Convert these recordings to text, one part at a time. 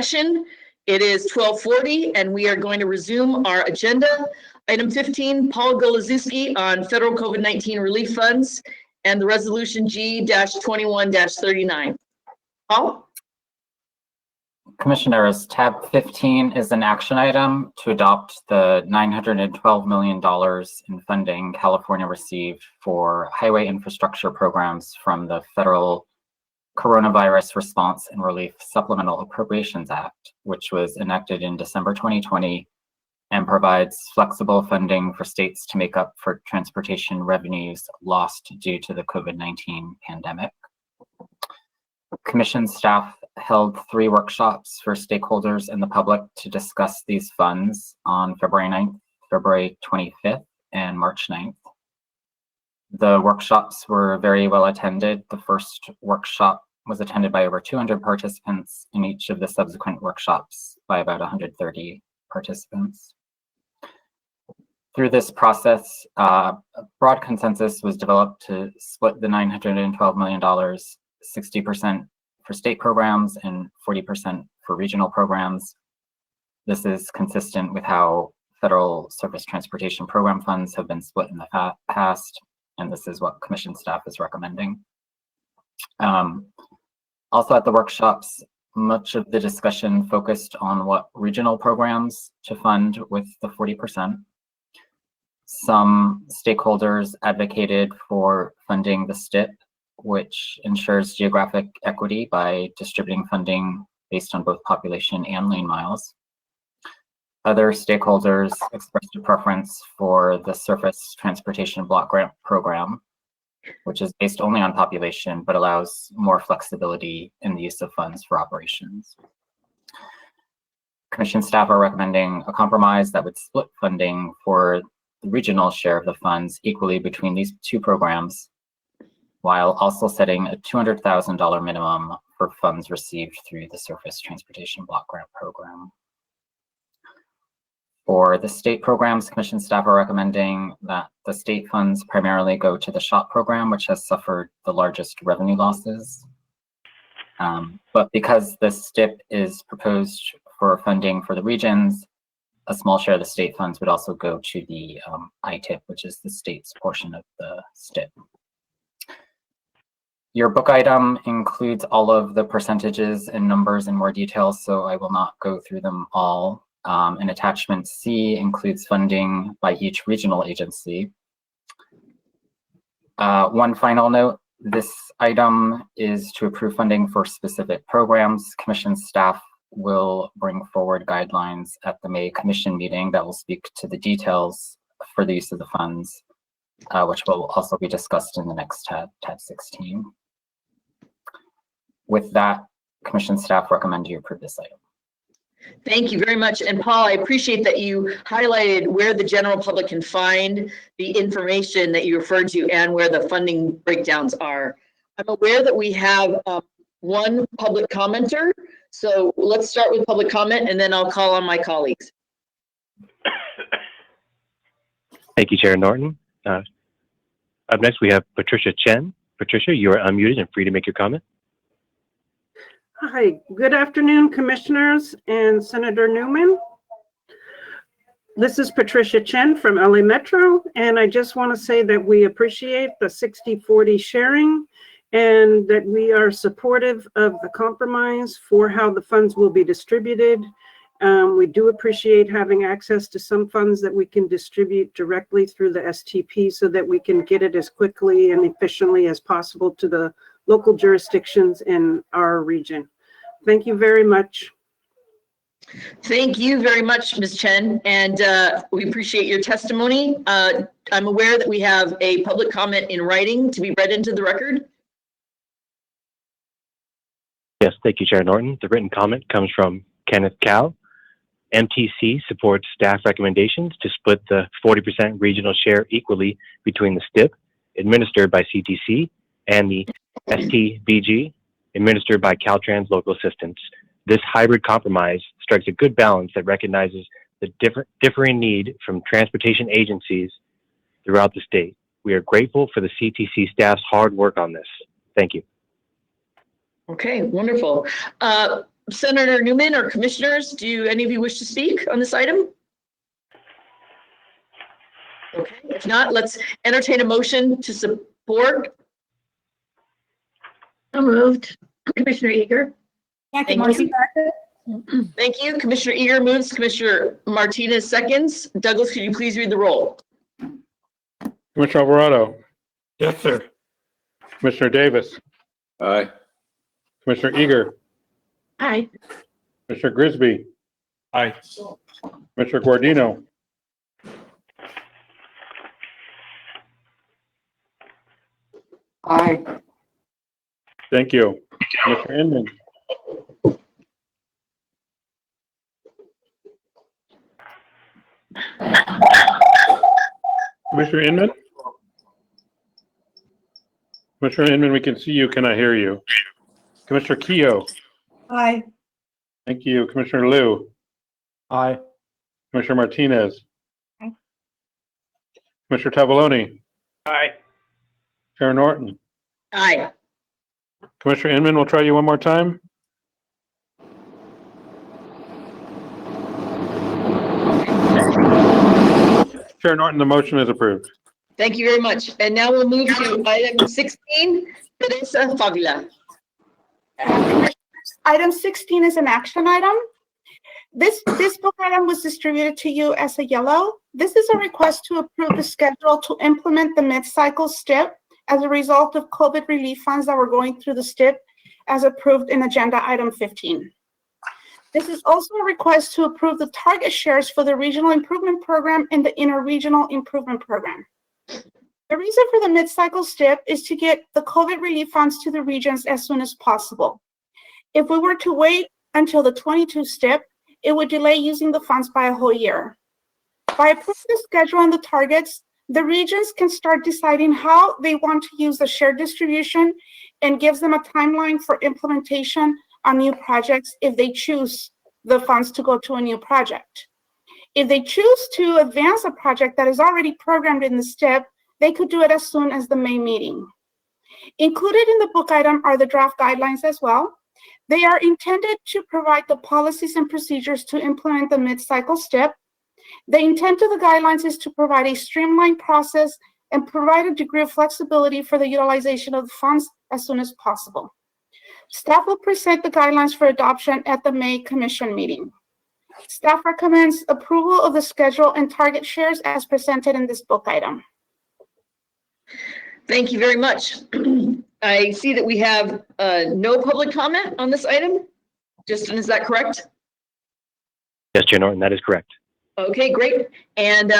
session. It is 12:40 and we are going to resume our agenda. Item 15, Paul Golozewski on federal COVID-19 relief funds and the resolution G-21-39. Paul? Commissioners, tab 15 is an action item to adopt the $912 million in funding California received for highway infrastructure programs from the Federal Coronavirus Response and Relief Supplemental Appropriations Act, which was enacted in December 2020 and provides flexible funding for states to make up for transportation revenues lost due to the COVID-19 pandemic. Commission staff held 3 workshops for stakeholders and the public to discuss these funds on February 9th, February 25th, and March 9th. The workshops were very well attended. The first workshop was attended by over 200 participants, in each of the subsequent workshops by about 130 participants. Through this process, a broad consensus was developed to split the $912 million 60% for state programs and 40% for regional programs. This is consistent with how federal surface transportation program funds have been split in the past, and this is what Commission staff is recommending. Also at the workshops, much of the discussion focused on what regional programs to fund with the 40%. Some stakeholders advocated for funding the STIP, which ensures geographic equity by distributing funding based on both population and lane miles. Other stakeholders expressed a preference for the Surface Transportation Block Grant Program, which is based only on population but allows more flexibility in the use of funds for operations. Commission staff are recommending a compromise that would split funding for the regional share of the funds equally between these 2 programs, while also setting a $200,000 minimum for funds received through the Surface Transportation Block Grant Program. For the state programs, Commission staff are recommending that the state funds primarily go to the SHOP program, which has suffered the largest revenue losses. But because the STIP is proposed for funding for the regions, a small share of the state funds would also go to the ITIP, which is the state's portion of the STIP. Your book item includes all of the percentages and numbers in more detail, so I will not go through them all. And attachment C includes funding by each regional agency. One final note, this item is to approve funding for specific programs. Commission staff will bring forward guidelines at the May Commission meeting that will speak to the details for the use of the funds, which will also be discussed in the next tab 16. With that, Commission staff recommend you approve this item. Thank you very much. And Paul, I appreciate that you highlighted where the general public can find the information that you referred to and where the funding breakdowns are. I'm aware that we have one public commenter. So let's start with public comment and then I'll call on my colleagues. Thank you, Chair Norton. Up next, we have Patricia Chen. Patricia, you are unmuted and free to make your comment. Hi, good afternoon, Commissioners and Senator Newman. This is Patricia Chen from LA Metro, and I just want to say that we appreciate the 60-40 sharing and that we are supportive of the compromise for how the funds will be distributed. We do appreciate having access to some funds that we can distribute directly through the STP so that we can get it as quickly and efficiently as possible to the local jurisdictions in our region. Thank you very much. Thank you very much, Ms. Chen, and we appreciate your testimony. I'm aware that we have a public comment in writing to be read into the record. Yes, thank you, Chair Norton. The written comment comes from Kenneth Cow. MTC supports staff recommendations to split the 40% regional share equally between the STIP, administered by CTC, and the STBG, administered by Caltrans Local Assistance. This hybrid compromise strikes a good balance that recognizes the differing need from transportation agencies throughout the state. We are grateful for the CTC staff's hard work on this. Thank you. Okay, wonderful. Senator Newman or commissioners, do any of you wish to speak on this item? Okay, if not, let's entertain a motion to support. So moved. Commissioner Eager. Thank you. Thank you. Commissioner Eager moves, Commissioner Martinez seconds. Douglas, could you please read the roll? Commissioner Alvarado, Yes, sir. Commissioner Davis, Aye. Commissioner Eager, Aye. Commissioner Grisby, Aye. Commissioner Guardino, Aye. thank you. Commissioner Inman, Commissioner Inman? Commissioner Inman, we can see you, cannot hear you. Commissioner Keough, Aye. thank you. Commissioner Liu, Aye. Commissioner Martinez. Aye. Commissioner Tavaloni, Aye. Chair Norton. Aye. Commissioner Inman, we'll try you one more time. Chair Norton, the motion is approved. Thank you very much. And now we'll move to item 16, Teresa Favila. Item 16 is an action item. This book item was distributed to you as a yellow. This is a request to approve the schedule to implement the mid-cycle STIP as a result of COVID relief funds that were going through the STIP as approved in agenda item 15. This is also a request to approve the target shares for the Regional Improvement Program and the Interregional Improvement Program. The reason for the mid-cycle STIP is to get the COVID relief funds to the regions as soon as possible. If we were to wait until the 22 STIP, it would delay using the funds by a whole year. By approving the schedule and the targets, the regions can start deciding how they want to use the shared distribution and gives them a timeline for implementation on new projects if they choose the funds to go to a new project. If they choose to advance a project that is already programmed in the STIP, they could do it as soon as the May meeting. Included in the book item are the draft guidelines as well. They are intended to provide the policies and procedures to implement the mid-cycle STIP. The intent of the guidelines is to provide a streamlined process and provide a degree of flexibility for the utilization of the funds as soon as possible. Staff will present the guidelines for adoption at the May Commission meeting. Staff recommends approval of the schedule and target shares as presented in this book item. Thank you very much. I see that we have no public comment on this item. Justin, is that correct? Yes, Chair Norton, that is correct. Okay, great. And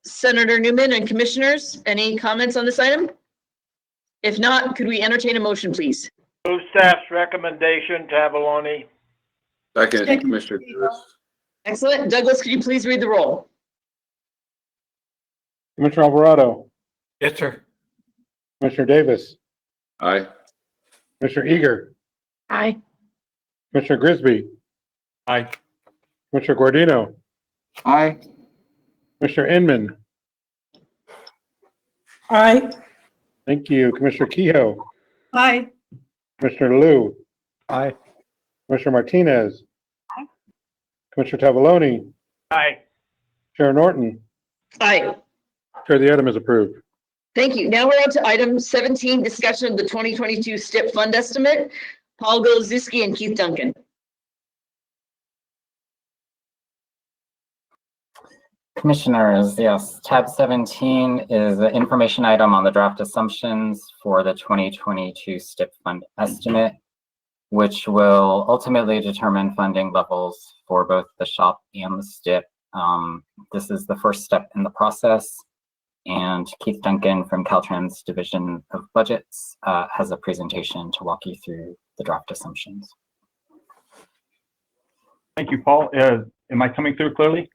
Senator Newman and commissioners, any comments on this item? If not, could we entertain a motion, please? Move staff's recommendation, Tavaloni. Second. Commissioner Davis. Excellent. Douglas, could you please read the roll? Commissioner Alvarado, Yes, sir. Commissioner Davis, Aye. Commissioner Eager, Aye. Commissioner Grisby, Aye. Commissioner Guardino, Aye. Commissioner Inman. Aye. Thank you. Commissioner Keough, Aye. Commissioner Liu, Aye. Commissioner Martinez, Aye. Commissioner Tavaloni, Aye. Chair Norton. Aye. Chair, the item is approved. Thank you. Now we're on to item 17, discussion of the 2022 STIP fund estimate. Paul Goloszewski and Keith Duncan. Commissioners, yes, tab 17 is the information item on the draft assumptions for the 2022 STIP fund estimate, which will ultimately determine funding levels for both the SHOP and the STIP. This is the first step in the process, and Keith Duncan from Caltrans Division of Budgets has a presentation to walk you through the draft assumptions. Thank you, Paul. Am I coming through clearly?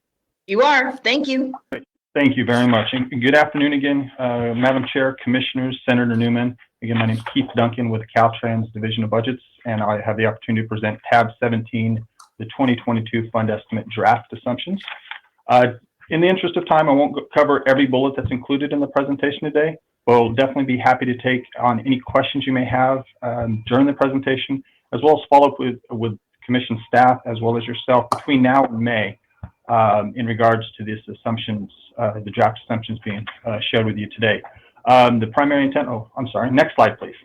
You are. Thank you. Thank you very much. And good afternoon again, Madam Chair, Commissioners, Senator Newman. Again, my name is Keith Duncan with the Caltrans Division of Budgets, and I have the opportunity to present tab 17, the 2022 fund estimate draft assumptions. In the interest of time, I won't cover every bullet that's included in the presentation today. We'll definitely be happy to take on any questions you may have during the presentation, as well as follow up with commission staff as well as yourself between now and May in regards to these assumptions, the draft assumptions being shared with you today. The primary intent, next slide, please.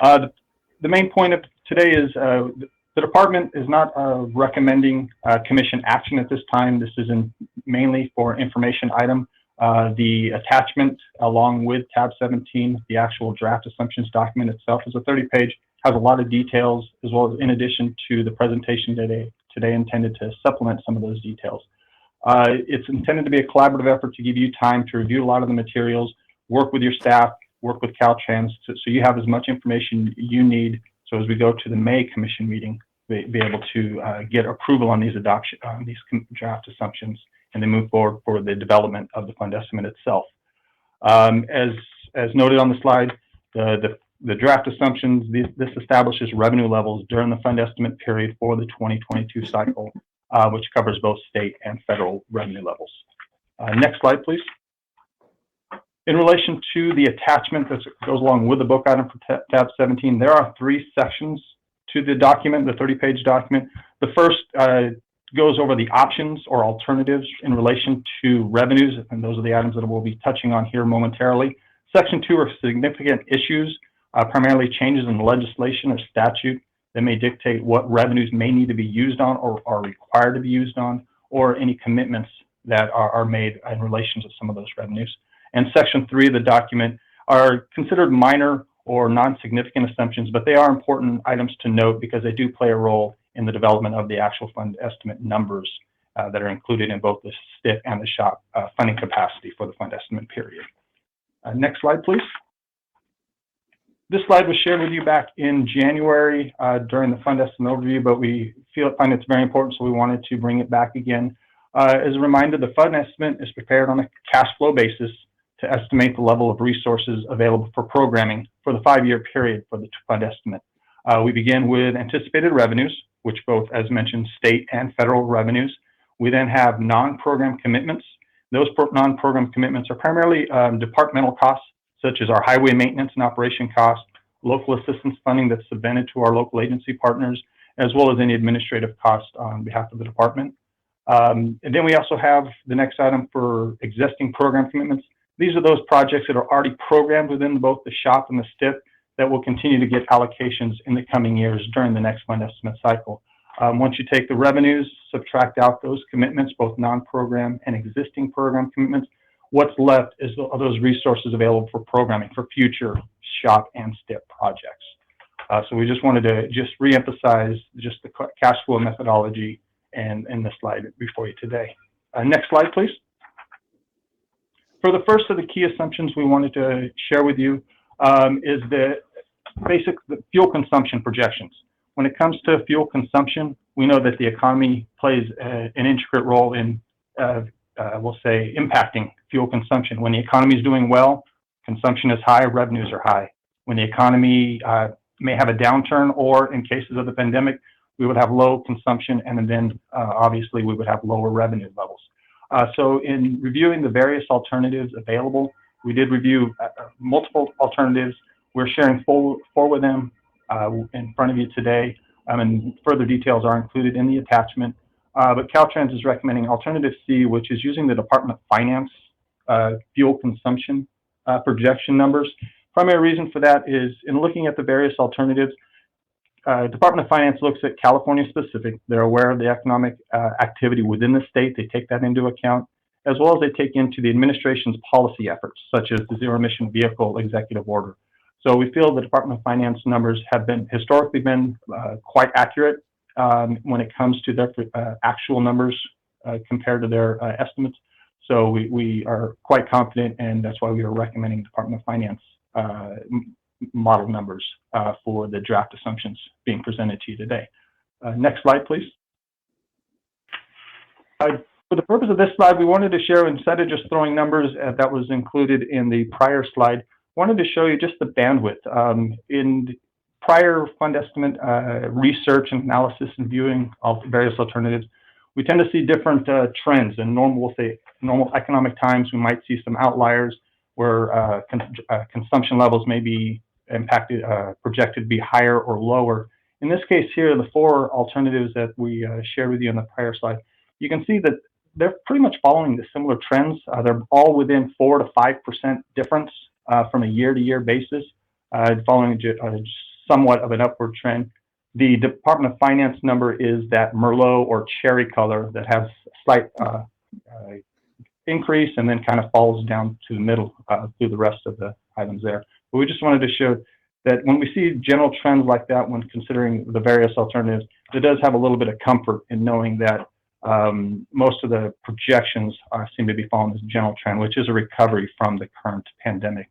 The main point of today is the department is not recommending commission action at this time. This is mainly for information item. The attachment along with tab 17, the actual draft assumptions document itself is a 30-page, has a lot of details, as well as in addition to the presentation today intended to supplement some of those details. It's intended to be a collaborative effort to give you time to review a lot of the materials, work with your staff, work with Caltrans, so you have as much information you need. So as we go to the May commission meeting, be able to get approval on these draft assumptions, and then move forward for the development of the fund estimate itself. As noted on the slide, the draft assumptions, this establishes revenue levels during the fund estimate period for the 2022 cycle, which covers both state and federal revenue levels. Next slide, please. In relation to the attachment that goes along with the book item for tab 17, there are 3 sections to the document, the 30-page document. The first goes over the options or alternatives in relation to revenues, and those are the items that we'll be touching on here momentarily. Section 2 are significant issues, primarily changes in legislation or statute that may dictate what revenues may need to be used on or are required to be used on, or any commitments that are made in relation to some of those revenues. And Section 3 of the document are considered minor or non-significant assumptions, but they are important items to note because they do play a role in the development of the actual fund estimate numbers that are included in both the STIP and the SHOP funding capacity for the fund estimate period. Next slide, please. This slide was shared with you back in January during the fund estimate overview, but we find it's very important, so we wanted to bring it back again. As a reminder, the fund estimate is prepared on a cash flow basis to estimate the level of resources available for programming for the 5-year period for the fund estimate. We begin with anticipated revenues, which both, as mentioned, state and federal revenues. We then have non-program commitments. Those non-program commitments are primarily departmental costs, such as our highway maintenance and operation costs, local assistance funding that's subvented to our local agency partners, as well as any administrative costs on behalf of the department. And then we also have the next item for existing program commitments. These are those projects that are already programmed within both the SHOP and the STIP that will continue to get allocations in the coming years during the next fund estimate cycle. Once you take the revenues, subtract out those commitments, both non-program and existing program commitments, what's left is those resources available for programming for future SHOP and STIP projects. So we just wanted to reemphasize just the cash flow methodology and the slide before you today. Next slide, please. For the first of the key assumptions we wanted to share with you is the fuel consumption projections. When it comes to fuel consumption, we know that the economy plays an intricate role in, we'll say, impacting fuel consumption. When the economy is doing well, consumption is high, revenues are high. When the economy may have a downturn, or in cases of the pandemic, we would have low consumption, and then obviously we would have lower revenue levels. So in reviewing the various alternatives available, we did review multiple alternatives. We're sharing four with them in front of you today, and further details are included in the attachment. But Caltrans is recommending alternative C, which is using the Department of Finance fuel consumption projection numbers. Primary reason for that is in looking at the various alternatives, Department of Finance looks at California specific. They're aware of the economic activity within the state. They take that into account, as well as they take into the administration's policy efforts, such as the Zero Emission Vehicle Executive Order. So we feel the Department of Finance numbers have historically been quite accurate when it comes to their actual numbers compared to their estimates. So we are quite confident, and that's why we are recommending Department of Finance model numbers for the draft assumptions being presented to you today. Next slide, please. For the purpose of this slide, we wanted to share, instead of just throwing numbers that was included in the prior slide, wanted to show you just the bandwidth. In prior fund estimate research and analysis and viewing of various alternatives, we tend to see different trends. In normal economic times, we might see some outliers where consumption levels may be impacted, projected to be higher or lower. In this case here, the four alternatives that we shared with you on the prior slide, you can see that they're pretty much following the similar trends. They're all within 4 to 5% difference from a year-to-year basis, following somewhat of an upward trend. The Department of Finance number is that Merlot or cherry color that has a slight increase and then kind of falls down to the middle through the rest of the items there. But we just wanted to show that when we see general trends like that, when considering the various alternatives, it does have a little bit of comfort in knowing that most of the projections seem to be following this general trend, which is a recovery from the current pandemic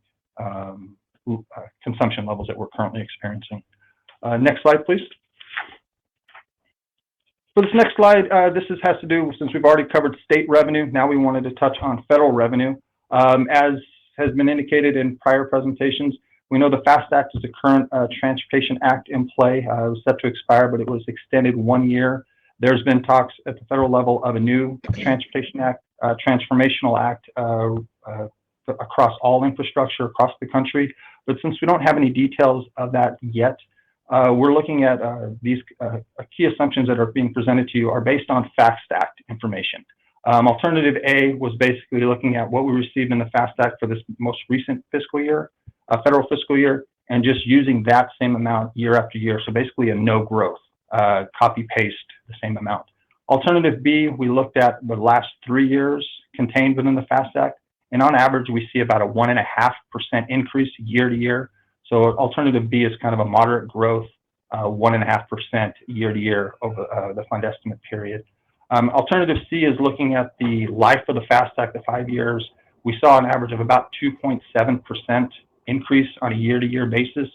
consumption levels that we're currently experiencing. Next slide, please. For this next slide, this has to do, since we've already covered state revenue, now we wanted to touch on federal revenue. As has been indicated in prior presentations, we know the FAST Act is the current Transportation Act in play. It was set to expire, but it was extended 1 year. There's been talks at the federal level of a new Transportation Act, Transformational Act across all infrastructure across the country. But since we don't have any details of that yet, we're looking at these key assumptions that are being presented to you are based on FAST Act information. Alternative A was basically looking at what we received in the FAST Act for this most recent fiscal year, federal fiscal year, and just using that same amount year after year. So basically a no growth, copy paste the same amount. Alternative B, we looked at the last 3 years contained within the FAST Act, and on average we see about a 1.5% increase year to year. So alternative B is kind of a moderate growth, 1.5% year to year over the fund estimate period. Alternative C is looking at the life of the FAST Act, the 5 years. We saw an average of about 2.7% increase on a year-to-year basis.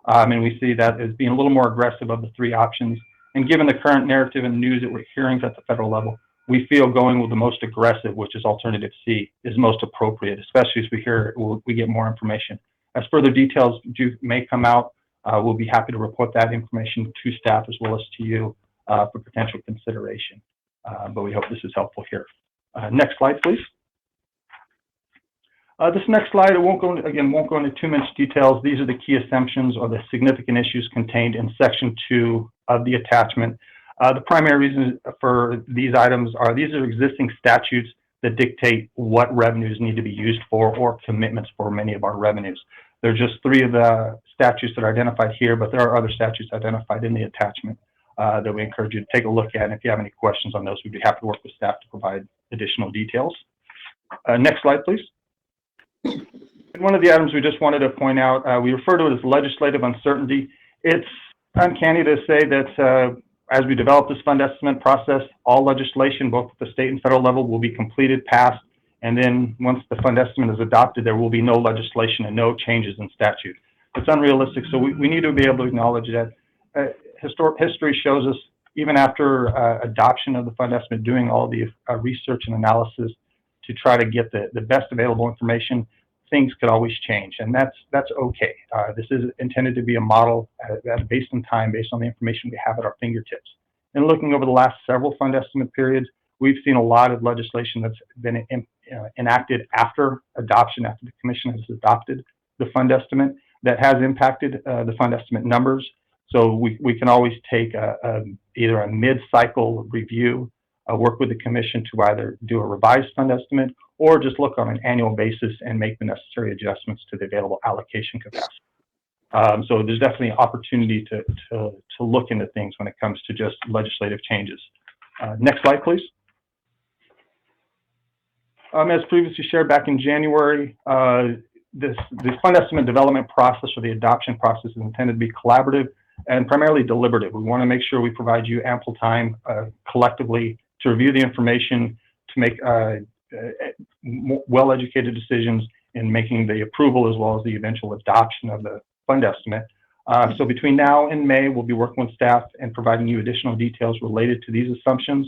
And we see that as being a little more aggressive of the three options. And given the current narrative and news that we're hearing at the federal level, we feel going with the most aggressive, which is alternative C, is most appropriate, especially as we get more information. As further details may come out, we'll be happy to report that information to staff as well as to you for potential consideration. But we hope this is helpful here. Next slide, please. This next slide, won't go into too much details. These are the key assumptions or the significant issues contained in section 2 of the attachment. The primary reason for these items are these are existing statutes that dictate what revenues need to be used for or commitments for many of our revenues. There are just 3 of the statutes that are identified here, but there are other statutes identified in the attachment that we encourage you to take a look at. And if you have any questions on those, we'd be happy to work with staff to provide additional details. Next slide, please. One of the items we just wanted to point out, we refer to it as legislative uncertainty. It's uncanny to say that as we develop this fund estimate process, all legislation, both at the state and federal level, will be completed, passed, and then once the fund estimate is adopted, there will be no legislation and no changes in statute. It's unrealistic, so we need to be able to acknowledge that history shows us, even after adoption of the fund estimate, doing all the research and analysis to try to get the best available information, things could always change, and that's okay. This is intended to be a model based on time, based on the information we have at our fingertips. And looking over the last several fund estimate periods, we've seen a lot of legislation that's been enacted after adoption, after the commission has adopted the fund estimate, that has impacted the fund estimate numbers. So we can always take either a mid-cycle review, work with the commission to either do a revised fund estimate or just look on an annual basis and make the necessary adjustments to the available allocation capacity. So there's definitely an opportunity to look into things when it comes to just legislative changes. Next slide, please. As previously shared back in January, the fund estimate development process or the adoption process is intended to be collaborative and primarily deliberative. We want to make sure we provide you ample time collectively to review the information, to make well-educated decisions in making the approval as well as the eventual adoption of the fund estimate. So between now and May, we'll be working with staff and providing you additional details related to these assumptions.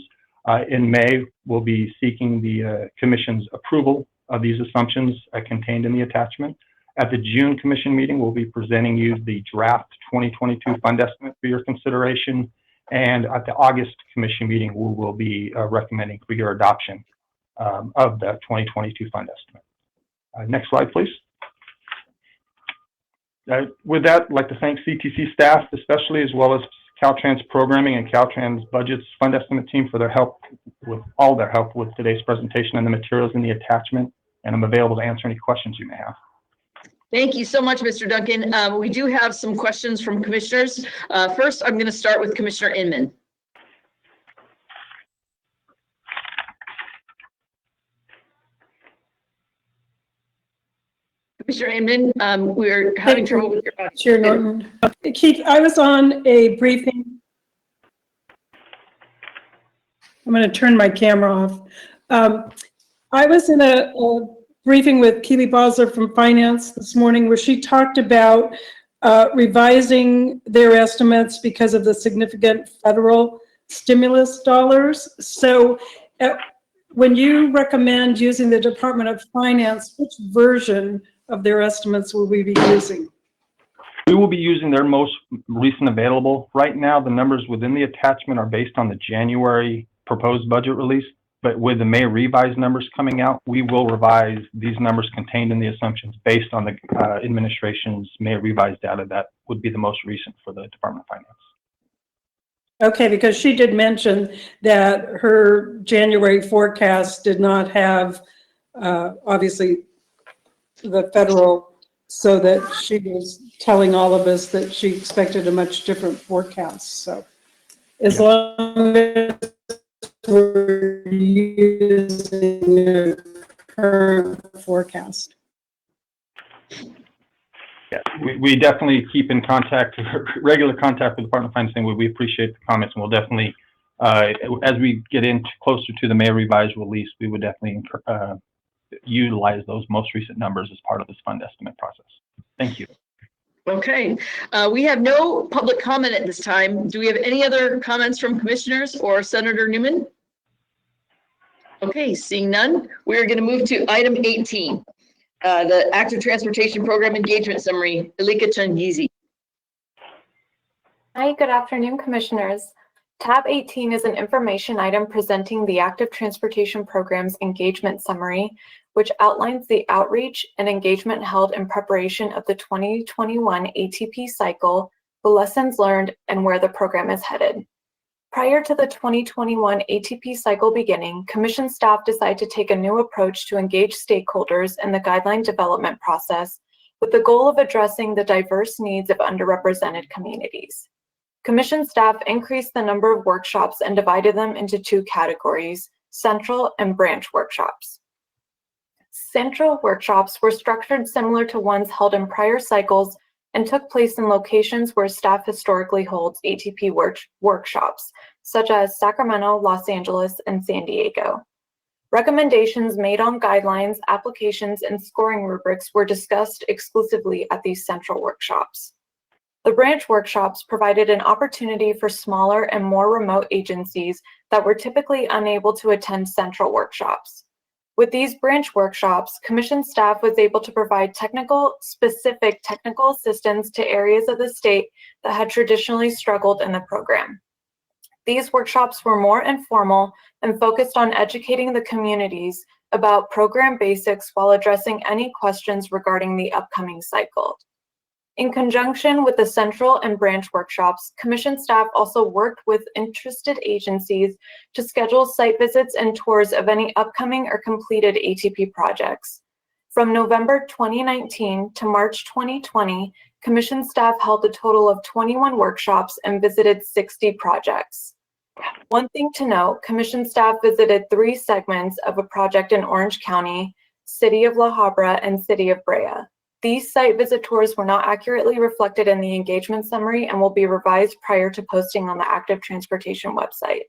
In May, we'll be seeking the Commission's approval of these assumptions contained in the attachment. At the June Commission meeting, we'll be presenting you the draft 2022 fund estimate for your consideration. And at the August Commission meeting, we will be recommending for your adoption of the 2022 fund estimate. Next slide, please. With that, I'd like to thank CTC staff, especially, as well as Caltrans Programming and Caltrans Budgets Fund Estimate Team for their help with today's presentation and the materials in the attachment. And I'm available to answer any questions you may have. Thank you so much, Mr. Duncan. We do have some questions from commissioners. First, I'm going to start with Commissioner Inman. Commissioner Inman, we're having trouble with your audio. Chair Norton. Keith, I was on a briefing. I'm going to turn my camera off. I was in a briefing with Keely Bosler from Finance this morning where she talked about revising their estimates because of the significant federal stimulus dollars. So when you recommend using the Department of Finance, which version of their estimates will we be using? We will be using their most recent available. Right now, the numbers within the attachment are based on the January proposed budget release, but with the May revised numbers coming out, we will revise these numbers contained in the assumptions based on the administration's May revised data that would be the most recent for the Department of Finance. Okay, because she did mention that her January forecast did not have, obviously, the federal, so that she was telling all of us that she expected a much different forecast. So as long as we're using a current forecast. Yes, we definitely keep in contact, regular contact with the Department of Finance, and we appreciate the comments, and we'll definitely, as we get into closer to the May revised release, we would definitely utilize those most recent numbers as part of this fund estimate process. Thank you. Okay, we have no public comment at this time. Do we have any other comments from commissioners or Senator Newman? Okay, seeing none, we're going to move to item 18, the Active Transportation Program Engagement Summary. Elika Changizi. Hi, good afternoon, commissioners. Tab 18 is an information item presenting the Active Transportation Program's engagement summary, which outlines the outreach and engagement held in preparation of the 2021 ATP cycle, the lessons learned, and where the program is headed. Prior to the 2021 ATP cycle beginning, Commission staff decided to take a new approach to engage stakeholders in the guideline development process with the goal of addressing the diverse needs of underrepresented communities. Commission staff increased the number of workshops and divided them into two categories, central and branch workshops. Central workshops were structured similar to ones held in prior cycles and took place in locations where staff historically holds ATP workshops, such as Sacramento, Los Angeles, and San Diego. Recommendations made on guidelines, applications, and scoring rubrics were discussed exclusively at these central workshops. The branch workshops provided an opportunity for smaller and more remote agencies that were typically unable to attend central workshops. With these branch workshops, Commission staff was able to provide specific technical assistance to areas of the state that had traditionally struggled in the program. These workshops were more informal and focused on educating the communities about program basics while addressing any questions regarding the upcoming cycle. In conjunction with the central and branch workshops, Commission staff also worked with interested agencies to schedule site visits and tours of any upcoming or completed ATP projects. From November 2019 to March 2020, Commission staff held a total of 21 workshops and visited 60 projects. One thing to note, Commission staff visited 3 segments of a project in Orange County, City of La Habra, and City of Brea. These site visit tours were not accurately reflected in the engagement summary and will be revised prior to posting on the Active Transportation website.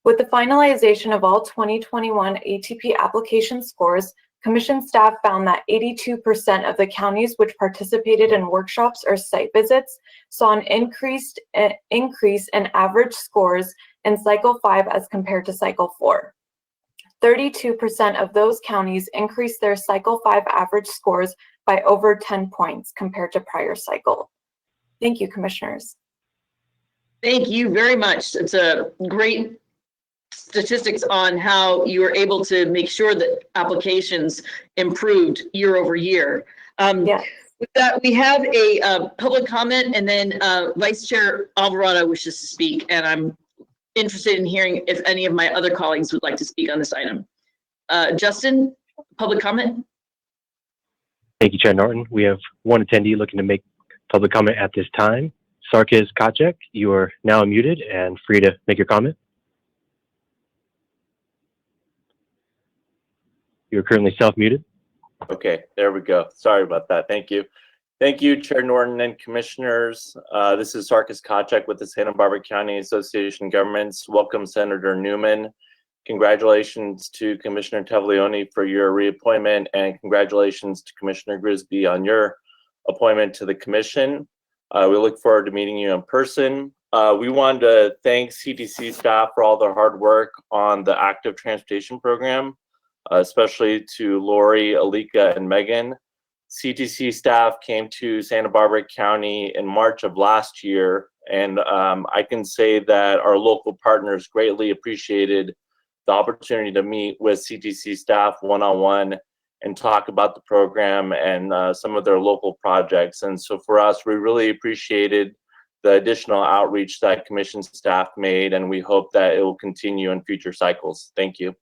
With the finalization of all 2021 ATP application scores, Commission staff found that 82% of the counties which participated in workshops or site visits saw an increase in average scores in Cycle 5 as compared to Cycle 4. 32% of those counties increased their Cycle 5 average scores by over 10 points compared to prior cycle. Thank you, commissioners. Thank you very much. It's a great statistics on how you were able to make sure that applications improved year over year. Yes. With that, we have a public comment, and then Vice Chair Alvarado wishes to speak, and I'm interested in hearing if any of my other colleagues would like to speak on this item. Justin, public comment? Thank you, Chair Norton. We have one attendee looking to make public comment at this time. Sarkis Kachek, you are now unmuted and free to make your comment. You're currently self-muted. Okay, there we go. Sorry about that. Thank you. Thank you, Chair Norton and Commissioners. This is Sarkis Kachek with the Santa Barbara County Association of Governments. Welcome, Senator Newman. Congratulations to Commissioner Taglioni for your reappointment, and congratulations to Commissioner Grisby on your appointment to the commission. We look forward to meeting you in person. We wanted to thank CTC staff for all their hard work on the active transportation program, especially to Lori, Alika, and Megan. CTC staff came to Santa Barbara County in March of last year, and I can say that our local partners greatly appreciated the opportunity to meet with CTC staff one-on-one and talk about the program and some of their local projects. And so for us, we really appreciated the additional outreach that commission staff made, and we hope that it will continue in future cycles. Thank you.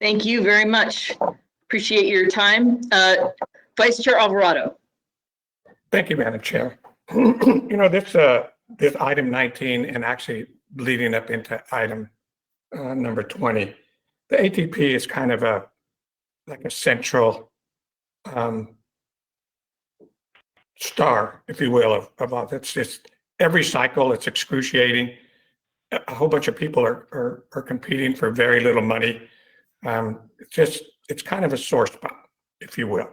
Thank you very much. Appreciate your time. Vice Chair Alvarado. Thank you, Madam Chair. You know, this item 19 and actually leading up into item number 20, the ATP is kind of like a central star, if you will, of all. It's just every cycle, it's excruciating. A whole bunch of people are competing for very little money. It's kind of a sore spot, if you will.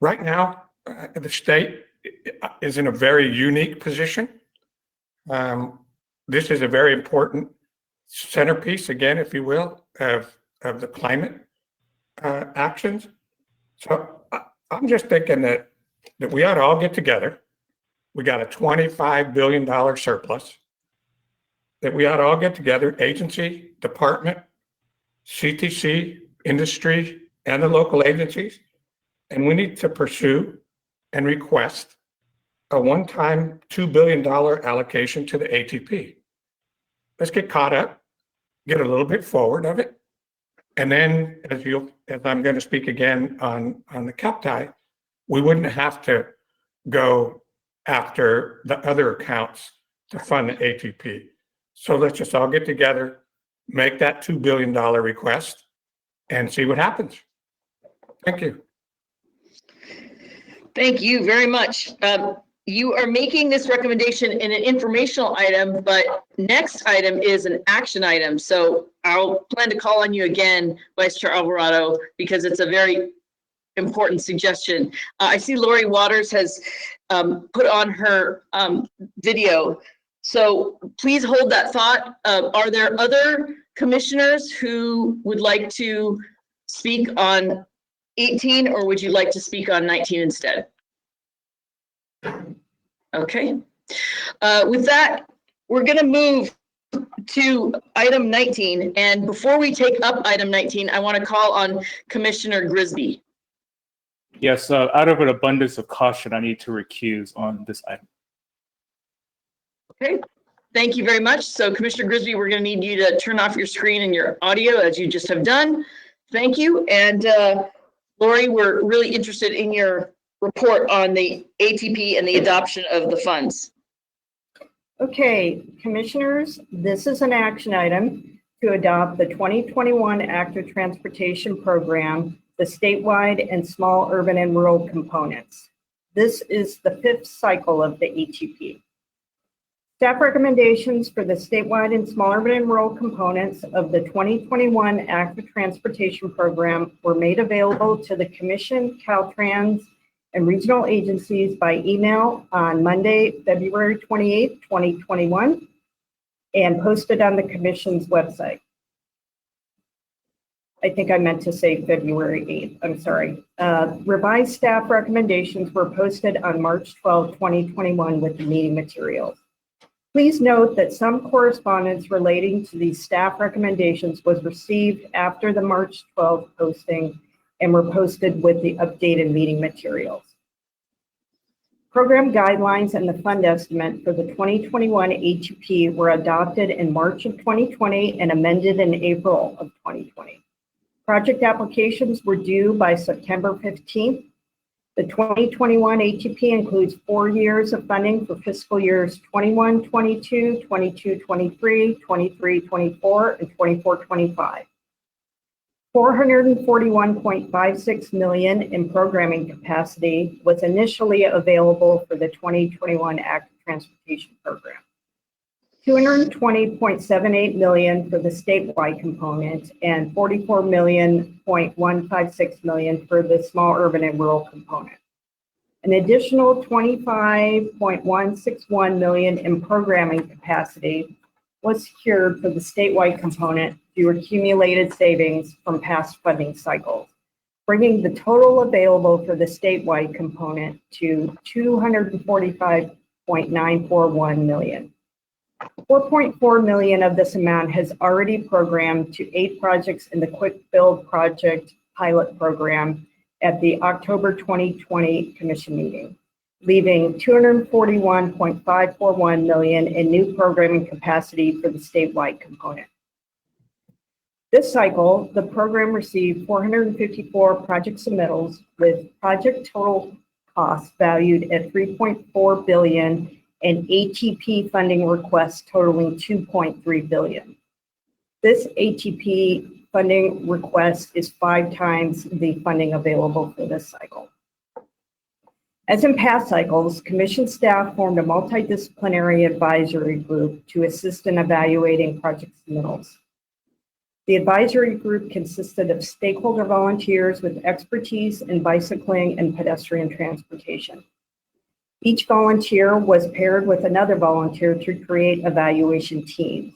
Right now, the state is in a very unique position. This is a very important centerpiece, again, if you will, of the climate actions. So I'm just thinking that we ought to all get together. We got a $25 billion surplus, that we ought to all get together, agency, department, CTC, industry, and the local agencies, and we need to pursue and request a one-time $2 billion allocation to the ATP. Let's get caught up, get a little bit forward of it, and then as I'm going to speak again on the CAPTI, we wouldn't have to go after the other accounts to fund the ATP. So let's just all get together, make that $2 billion request, and see what happens. Thank you. Thank you very much. You are making this recommendation in an informational item, but next item is an action item. So I'll plan to call on you again, Vice Chair Alvarado, because it's a very important suggestion. I see Lori Waters has put on her video. So please hold that thought. Are there other commissioners who would like to speak on 18, or would you like to speak on 19 instead? Okay. With that, we're going to move to item 19. And before we take up item 19, I want to call on Commissioner Grisby. Yes, out of an abundance of caution, I need to recuse on this item. Okay. Thank you very much. So Commissioner Grisby, we're going to need you to turn off your screen and your audio as you just have done. Thank you. And Lori, we're really interested in your report on the ATP and the adoption of the funds. Okay, Commissioners, this is an action item to adopt the 2021 Active Transportation Program, the statewide and small urban and rural components. This is the 5th cycle of the ATP. Staff recommendations for the statewide and small urban and rural components of the 2021 Active Transportation Program were made available to the Commission, Caltrans, and regional agencies by email on Monday, February 28, 2021, and posted on the Commission's website. I think I meant to say February 8th, I'm sorry. Revised staff recommendations were posted on March 12, 2021 with the meeting materials. Please note that some correspondence relating to these staff recommendations was received after the March 12 posting and were posted with the updated meeting materials. Program guidelines and the fund estimate for the 2021 ATP were adopted in March of 2020 and amended in April of 2020. Project applications were due by September 15th. The 2021 ATP includes 4 years of funding for fiscal years 21-22, 22-23, 23-24, and 24-25. $441.56 million in programming capacity was initially available for the 2021 Active Transportation Program. $220.78 million for the statewide component and $44.156 million for the small urban and rural component. An additional $25.161 million in programming capacity was secured for the statewide component through accumulated savings from past funding cycles, bringing the total available for the statewide component to $245.941 million. $4.4 million of this amount has already programmed to 8 projects in the Quick Build Project pilot program at the October 2020 Commission meeting, leaving $241.541 million in new programming capacity for the statewide component. This cycle, the program received 454 project submittals with project total costs valued at $3.4 billion and ATP funding requests totaling $2.3 billion. This ATP funding request is 5 times the funding available for this cycle. As in past cycles, Commission staff formed a multidisciplinary advisory group to assist in evaluating project submittals. The advisory group consisted of stakeholder volunteers with expertise in bicycling and pedestrian transportation. Each volunteer was paired with another volunteer to create evaluation teams.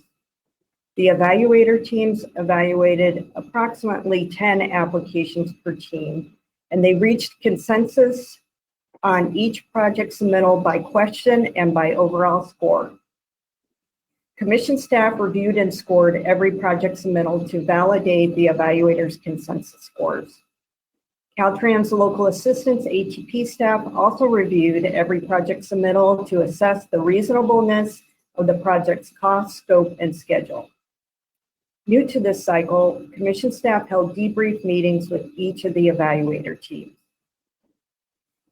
The evaluator teams evaluated approximately 10 applications per team, and they reached consensus on each project submittal by question and by overall score. Commission staff reviewed and scored every project submittal to validate the evaluator's consensus scores. Caltrans local assistance ATP staff also reviewed every project submittal to assess the reasonableness of the project's cost, scope, and schedule. New to this cycle, Commission staff held debrief meetings with each of the evaluator teams.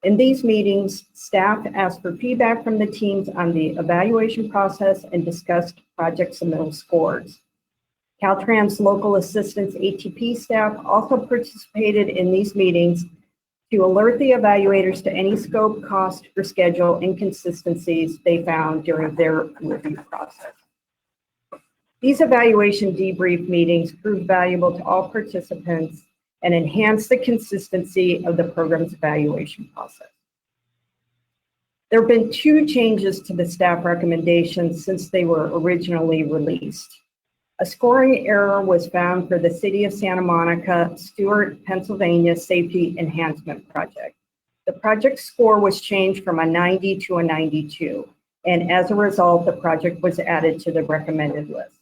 In these meetings, staff asked for feedback from the teams on the evaluation process and discussed project submittal scores. Caltrans local assistance ATP staff also participated in these meetings to alert the evaluators to any scope, cost, or schedule inconsistencies they found during their review process. These evaluation debrief meetings proved valuable to all participants and enhanced the consistency of the program's evaluation process. There have been 2 changes to the staff recommendations since they were originally released. A scoring error was found for the City of Santa Monica, Stewart, Pennsylvania Safety Enhancement Project. The project score was changed from a 90 to a 92, and as a result, the project was added to the recommended list.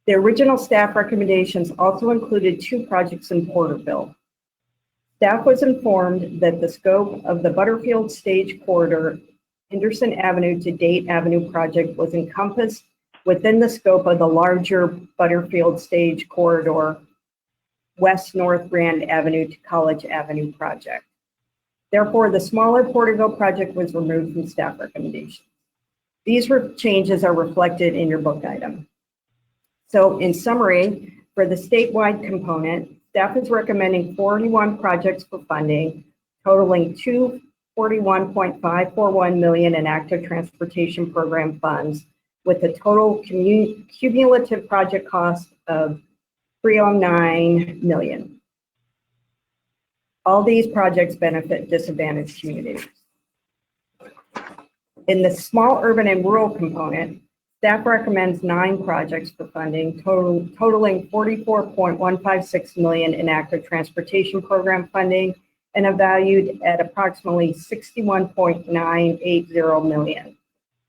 The original staff recommendations also included 2 projects in Porterville. Staff was informed that the scope of the Butterfield Stage Corridor, Henderson Avenue to Date Avenue project was encompassed within the scope of the larger Butterfield Stage Corridor, West North Grand Avenue to College Avenue project. Therefore, the smaller Porterville project was removed from staff recommendations. These changes are reflected in your book item. So in summary, for the statewide component, staff is recommending 41 projects for funding, totaling $241.541 million in active transportation program funds, with a total cumulative project cost of $309 million. All these projects benefit disadvantaged communities. In the small urban and rural component, staff recommends 9 projects for funding, totaling $44.156 million in active transportation program funding and are valued at approximately $61.980 million.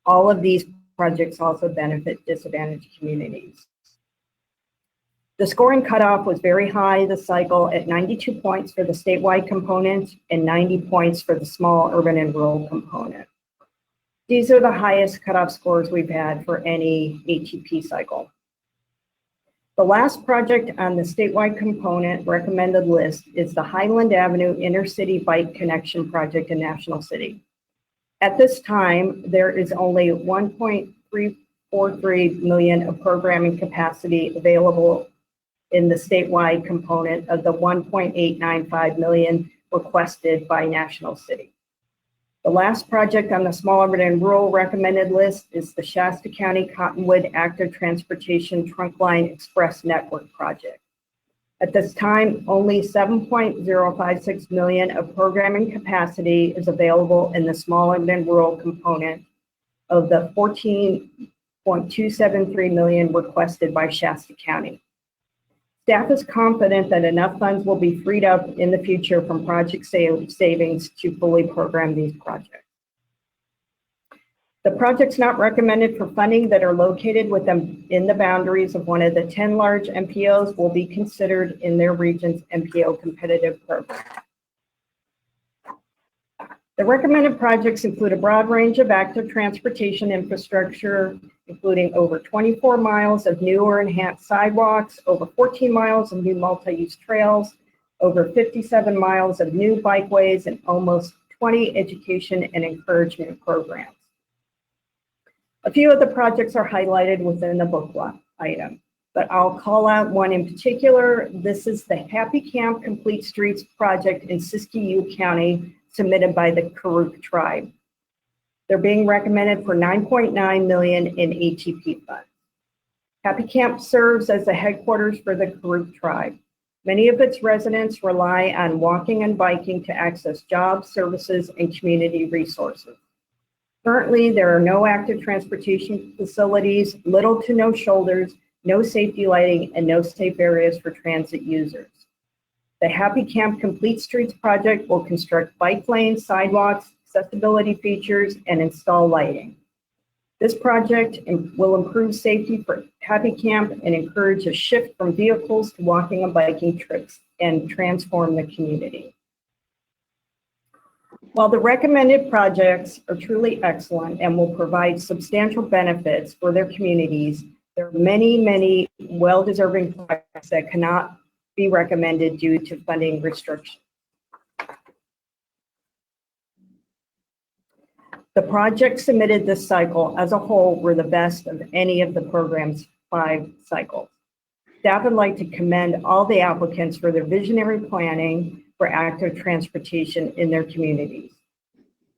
All of these projects also benefit disadvantaged communities. The scoring cutoff was very high this cycle at 92 points for the statewide component and 90 points for the small urban and rural component. These are the highest cutoff scores we've had for any ATP cycle. The last project on the statewide component recommended list is the Highland Avenue Intercity Bike Connection Project in National City. At this time, there is only 1.343 million of programming capacity available in the statewide component of the 1.895 million requested by National City. The last project on the small urban and rural recommended list is the Shasta County Cottonwood Active Transportation Trunkline Express Network project. At this time, only 7.056 million of programming capacity is available in the small urban and rural component of the 14.273 million requested by Shasta County. Staff is confident that enough funds will be freed up in the future from project savings to fully program these projects. The projects not recommended for funding that are located within the boundaries of one of the 10 large MPOs will be considered in their region's MPO competitive program. The recommended projects include a broad range of active transportation infrastructure, including over 24 miles of new or enhanced sidewalks, over 14 miles of new multi-use trails, over 57 miles of new bikeways, and almost 20 education and encouragement programs. A few of the projects are highlighted within the booklet item, but I'll call out one in particular. This is the Happy Camp Complete Streets project in Siskiyou County, submitted by the Karuk tribe. They're being recommended for 9.9 million in ATP funds. Happy Camp serves as the headquarters for the Karuk tribe. Many of its residents rely on walking and biking to access jobs, services, and community resources. Currently, there are no active transportation facilities, little to no shoulders, no safety lighting, and no safe areas for transit users. The Happy Camp Complete Streets project will construct bike lanes, sidewalks, accessibility features, and install lighting. This project will improve safety for Happy Camp and encourage a shift from vehicles to walking and biking trips and transform the community. While the recommended projects are truly excellent and will provide substantial benefits for their communities, there are many, many well-deserving projects that cannot be recommended due to funding restrictions. The projects submitted this cycle as a whole were the best of any of the program's 5 cycles. Staff would like to commend all the applicants for their visionary planning for active transportation in their communities.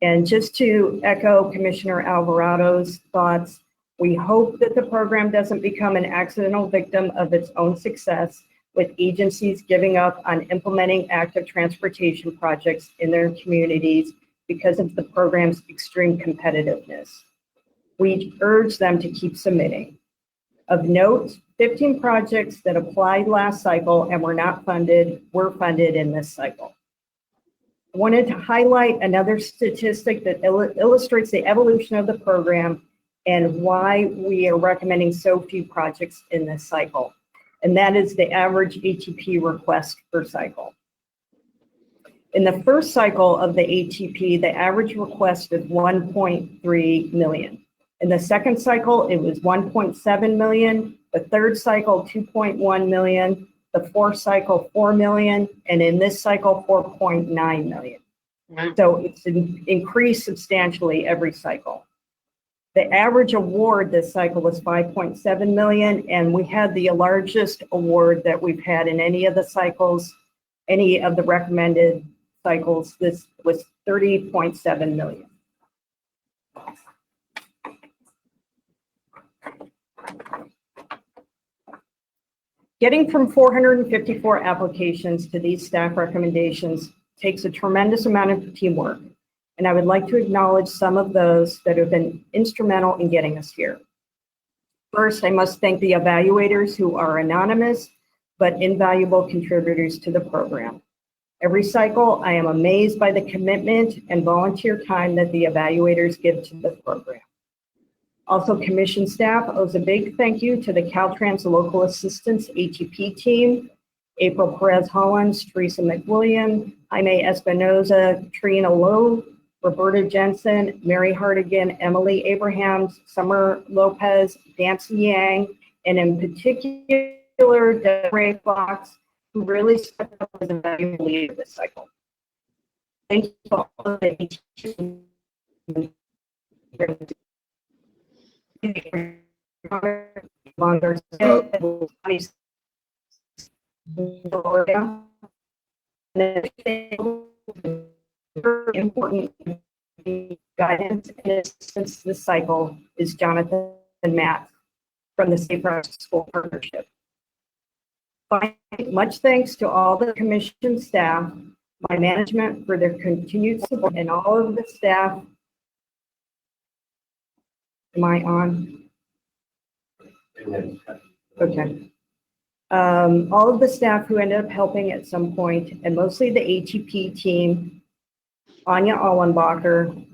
And just to echo Commissioner Alvarado's thoughts, we hope that the program doesn't become an accidental victim of its own success, with agencies giving up on implementing active transportation projects in their communities because of the program's extreme competitiveness. We urge them to keep submitting. Of note, 15 projects that applied last cycle and were not funded were funded in this cycle. I wanted to highlight another statistic that illustrates the evolution of the program and why we are recommending so few projects in this cycle. And that is the average ATP request per cycle. In the first cycle of the ATP, the average request is 1.3 million. In the second cycle, it was 1.7 million. The third cycle, 2.1 million. The fourth cycle, 4 million. And in this cycle, 4.9 million. So it's increased substantially every cycle. The average award this cycle was 5.7 million, and we had the largest award that we've had in any of the cycles, any of the recommended cycles. This was 30.7 million. Getting from 454 applications to these staff recommendations takes a tremendous amount of teamwork. And I would like to acknowledge some of those that have been instrumental in getting us here. First, I must thank the evaluators who are anonymous, but invaluable contributors to the program. Every cycle, I am amazed by the commitment and volunteer time that the evaluators give to the program. Also, commission staff owes a big thank you to the Caltrans Local Assistance ATP team, April Perez Hollins, Teresa McWilliam, Jaime Espinoza, Trina Lowe, Roberta Jensen, Mary Hardigan, Emily Abrahams, Summer Lopez, Nancy Yang, and in particular, Desiree Fox, who really stepped up as a valuable leader this cycle. Thank you to all of the ATP. Important guidance and assistance this cycle is Jonathan and Matt from the Safe Routes to School Partnership. Finally, much thanks to all the commission staff, my management for their continued support, and all of the staff. Am I on? Okay. All of the staff who ended up helping at some point, and mostly the ATP team, Anya Allenbacher,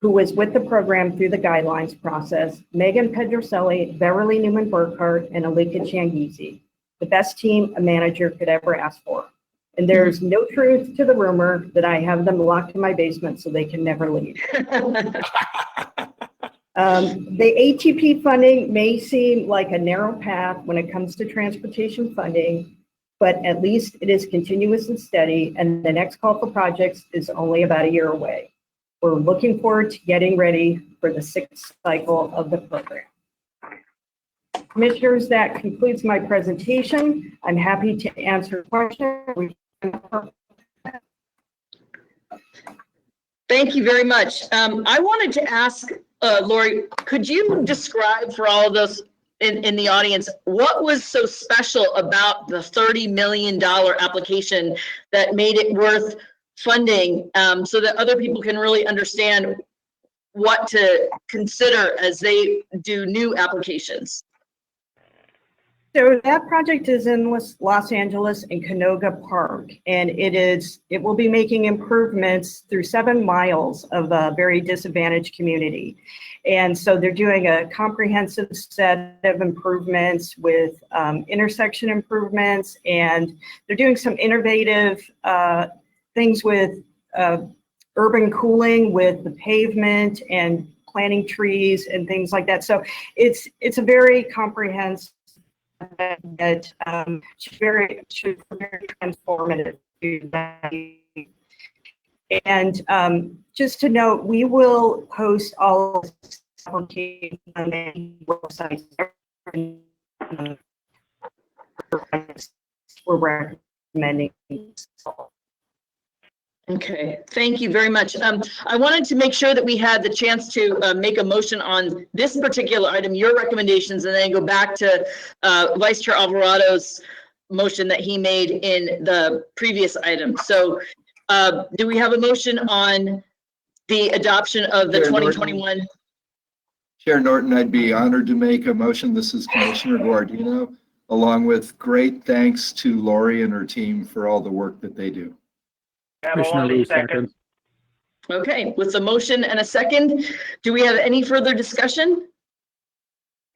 who was with the program through the guidelines process, Megan Pedroselli, Beverly Newman Burkhart, and Alika Changizi, the best team a manager could ever ask for. And there's no truth to the rumor that I have them locked in my basement so they can never leave. The ATP funding may seem like a narrow path when it comes to transportation funding, but at least it is continuous and steady, and the next call for projects is only about a year away. We're looking forward to getting ready for the 6th cycle of the program. Commissioners, that concludes my presentation. I'm happy to answer questions. Thank you very much. I wanted to ask, Lori, could you describe for all of those in the audience, what was so special about the $30 million application that made it worth funding, so that other people can really understand what to consider as they do new applications? So that project is in Los Angeles in Canoga Park, and it will be making improvements through 7 miles of a very disadvantaged community. And so they're doing a comprehensive set of improvements with intersection improvements, and they're doing some innovative things with urban cooling with the pavement and planting trees and things like that. So it's a very comprehensive that should be very transformative to that. And just to note, we will post all of this application on the website. We're recommending. Okay, thank you very much. I wanted to make sure that we had the chance to make a motion on this particular item, your recommendations, and then go back to Vice Chair Alvarado's motion that he made in the previous item. So do we have a motion on the adoption of the Chair 2021? Chair Norton, I'd be honored to make a motion. This is Commissioner Guardino, along with great thanks to Lori and her team for all the work that they do. Commissioner Liu, second. Okay, with the motion and a second, do we have any further discussion?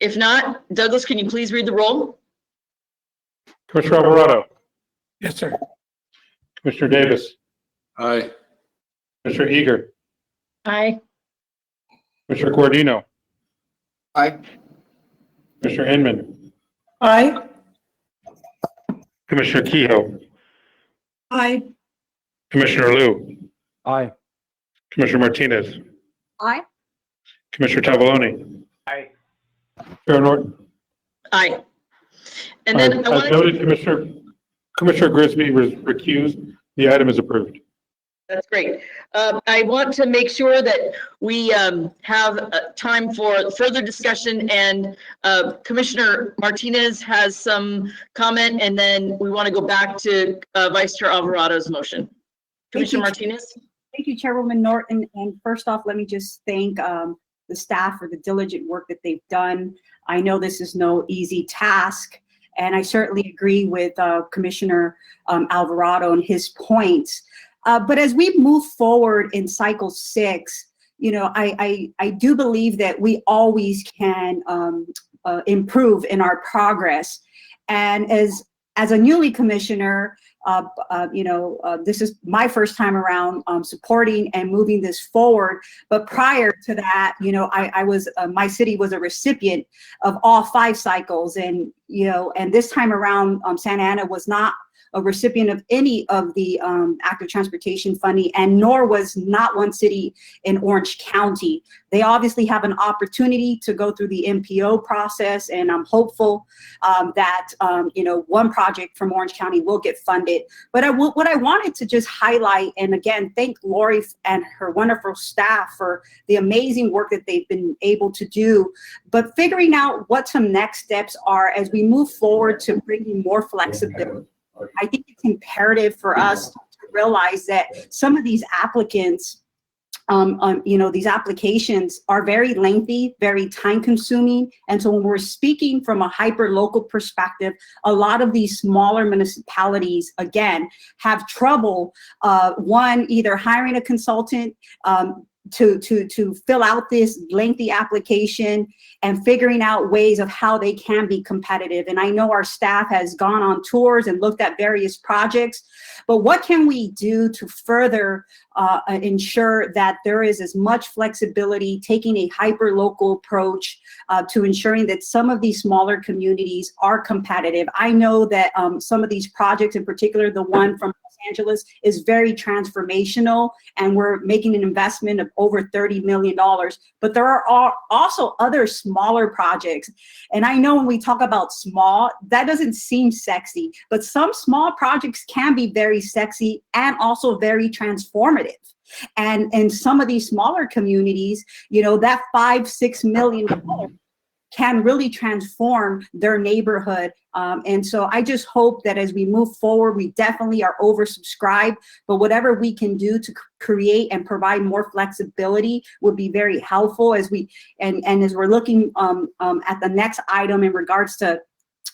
If not, Douglas, can you please read the roll? Commissioner Alvarado. Yes, sir. Commissioner Davis. Aye. Commissioner Eager. Aye. Commissioner Guardino. Aye. Commissioner Inman. Aye. Commissioner Kehoe. Aye. Commissioner Liu. Aye. Commissioner Martinez. Aye. Commissioner Tavaloni. Aye. Chair Norton. Aye. And then I As wanted noted, Commissioner Grisby was recused. The item is approved. That's great. I want to make sure that we have time for further discussion, and Commissioner Martinez has some comment, and then we want to go back to Vice Chair Alvarado's motion. Commissioner Martinez? Thank you, Chairwoman Norton. And first off, let me just thank the staff for the diligent work that they've done. I know this is no easy task, and I certainly agree with Commissioner Alvarado and his points. But as we move forward in cycle 6, you know, I do believe that we always can improve in our progress. And as a newly commissioner, you know, this is my first time around supporting and moving this forward. But prior to that, you know, I was, my city was a recipient of all 5 cycles. And, you know, and this time around, Santa Ana was not a recipient of any of the active transportation funding, and nor was not one city in Orange County. They obviously have an opportunity to go through the MPO process, and I'm hopeful that you know, one project from Orange County will get funded. But what I wanted to just highlight, and again, thank Lori and her wonderful staff for the amazing work that they've been able to do, but figuring out what some next steps are as we move forward to bringing more flexibility. I think it's imperative for us to realize that some of these applicants, you know, these applications are very lengthy, very time consuming. And so when we're speaking from a hyper local perspective, a lot of these smaller municipalities, again, have trouble, one, either hiring a consultant, to fill out this lengthy application and figuring out ways of how they can be competitive. And I know our staff has gone on tours and looked at various projects, but what can we do to further ensure that there is as much flexibility, taking a hyper-local approach to ensuring that some of these smaller communities are competitive? I know that some of these projects, in particular, the one from Los Angeles, is very transformational, and we're making an investment of over $30 million. But there are also other smaller projects. And I know when we talk about small, that doesn't seem sexy, but some small projects can be very sexy and also very transformative. And in some of these smaller communities, you know, that $5-6 million can really transform their neighborhood. And so I just hope that as we move forward, we definitely are oversubscribed, but whatever we can do to create and provide more flexibility would be very helpful as we, and as we're looking at the next item in regards to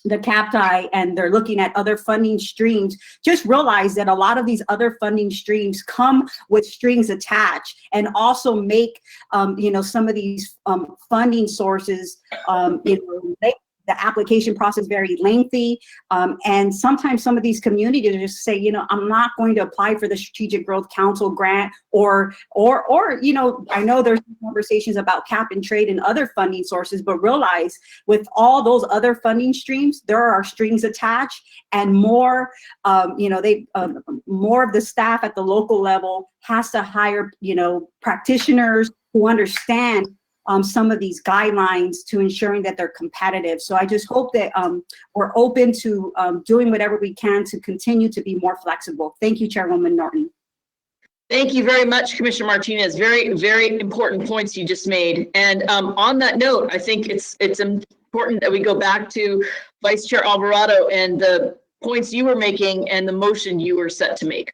the CAPTI, and they're looking at other funding streams, just realize that a lot of these other funding streams come with strings attached, and also make, you know, some of these funding sources, you know, make the application process very lengthy. And sometimes some of these communities just say, you know, I'm not going to apply for the Strategic Growth Council grant, or, you know, I know there's conversations about cap and trade and other funding sources, but realize with all those other funding streams, there are strings attached, and more, you know, more of the staff at the local level has to hire, you know, practitioners who understand some of these guidelines to ensuring that they're competitive. So I just hope that we're open to doing whatever we can to continue to be more flexible. Thank you, Chairwoman Norton. Thank you very much, Commissioner Martinez. Very, very important points you just made. And on that note, I think it's important that we go back to Vice Chair Alvarado and the points you were making and the motion you were set to make.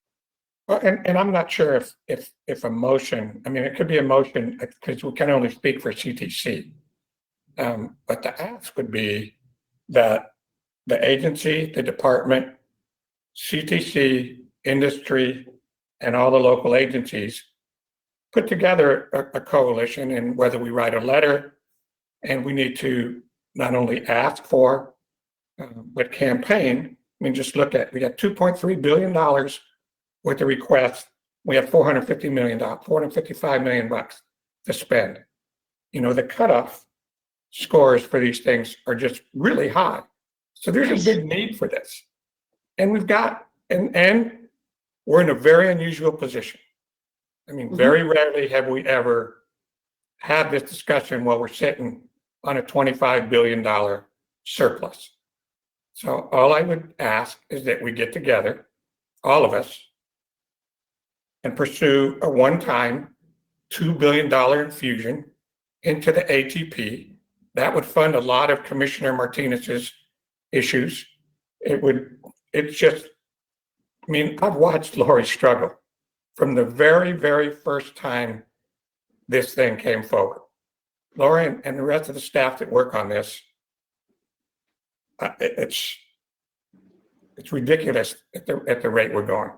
Well, and I'm not sure if a motion, I mean, it could be a motion because we can only speak for CTC. But the ask would be that the agency, the department, CTC, industry, and all the local agencies put together a coalition, and whether we write a letter, and we need to not only ask for, but campaign. I mean, just look at, we got $2.3 billion with the request. We have $455 million bucks to spend. You know, the cutoff scores for these things are just really high. So there's a big need for this. And we've got, and we're in a very unusual position. I mean, very rarely have we ever had this discussion while we're sitting on a $25 billion surplus. So all I would ask is that we get together, all of us, and pursue a one-time $2 billion infusion into the ATP. That would fund a lot of Commissioner Martinez's issues. It's just, I mean, I've watched Lori struggle from the very, very first time this thing came forward. Lori and the rest of the staff that work on this, it's ridiculous at the rate we're going.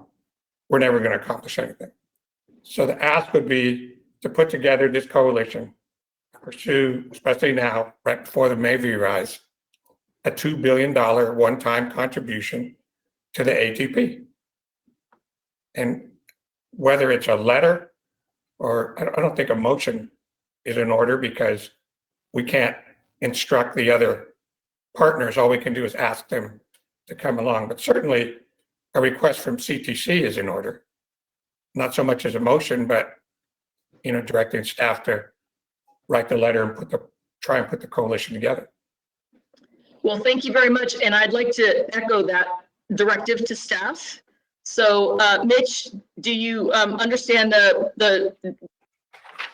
we're never going to accomplish anything. So the ask would be to put together this coalition, pursue, especially now, right before the May rise, a $2 billion one-time contribution to the ATP. And whether it's a letter or I don't think a motion is in order because we can't instruct the other partners. All we can do is ask them to come along. But certainly a request from CTC is in order. Not so much as a motion, but directing staff to write the letter and try and put the coalition together. Well, thank you very much. And I'd like to echo that directive to staff. So Mitch, do you understand the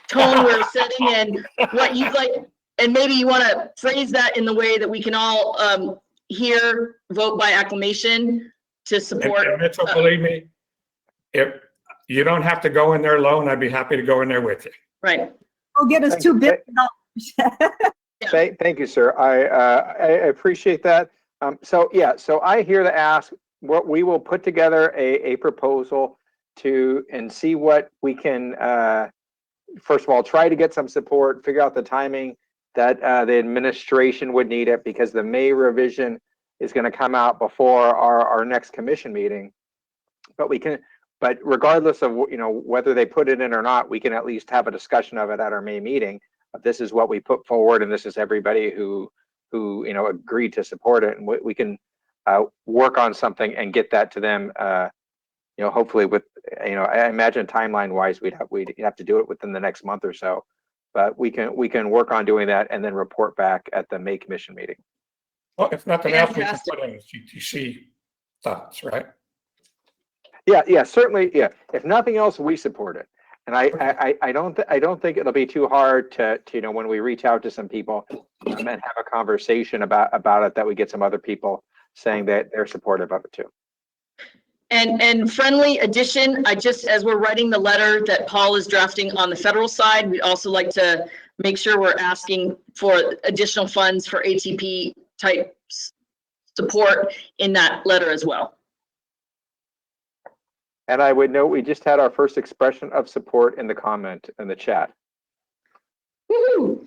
tone we're setting and what you'd like? And maybe you want to phrase that in the way that we can all hear, vote by acclamation to support. And Mitchell, believe me, if you don't have to go in there alone, I'd be happy to go in there with you. Right. Go get us $2 billion. Thank you, sir. I appreciate that. So I hear the ask. What we will put together a proposal and see what we can. First of all, try to get some support. Figure out the timing that the administration would need it because the May revision is going to come out before our next commission meeting. But regardless of whether they put it in or not, we can at least have a discussion of it at our May meeting. This is what we put forward, and this is everybody who agreed to support it, and we can work on something and get that to them. Hopefully with I imagine timeline wise we'd have to do it within the next month or so, but we can work on doing that and then report back at the May commission meeting. Well, if nothing else, we can put in the CTC thoughts, right? Yeah, certainly. Yeah, if nothing else, we support it. And I don't think it'll be too hard to when we reach out to some people and have a conversation about it, that we get some other people saying that they're supportive of it too. And friendly addition, as we're writing the letter that Paul is drafting on the federal side, we'd also like to make sure we're asking for additional funds for ATP type support in that letter as well. And I would note we just had our first expression of support in the comment in the chat. Woohoo!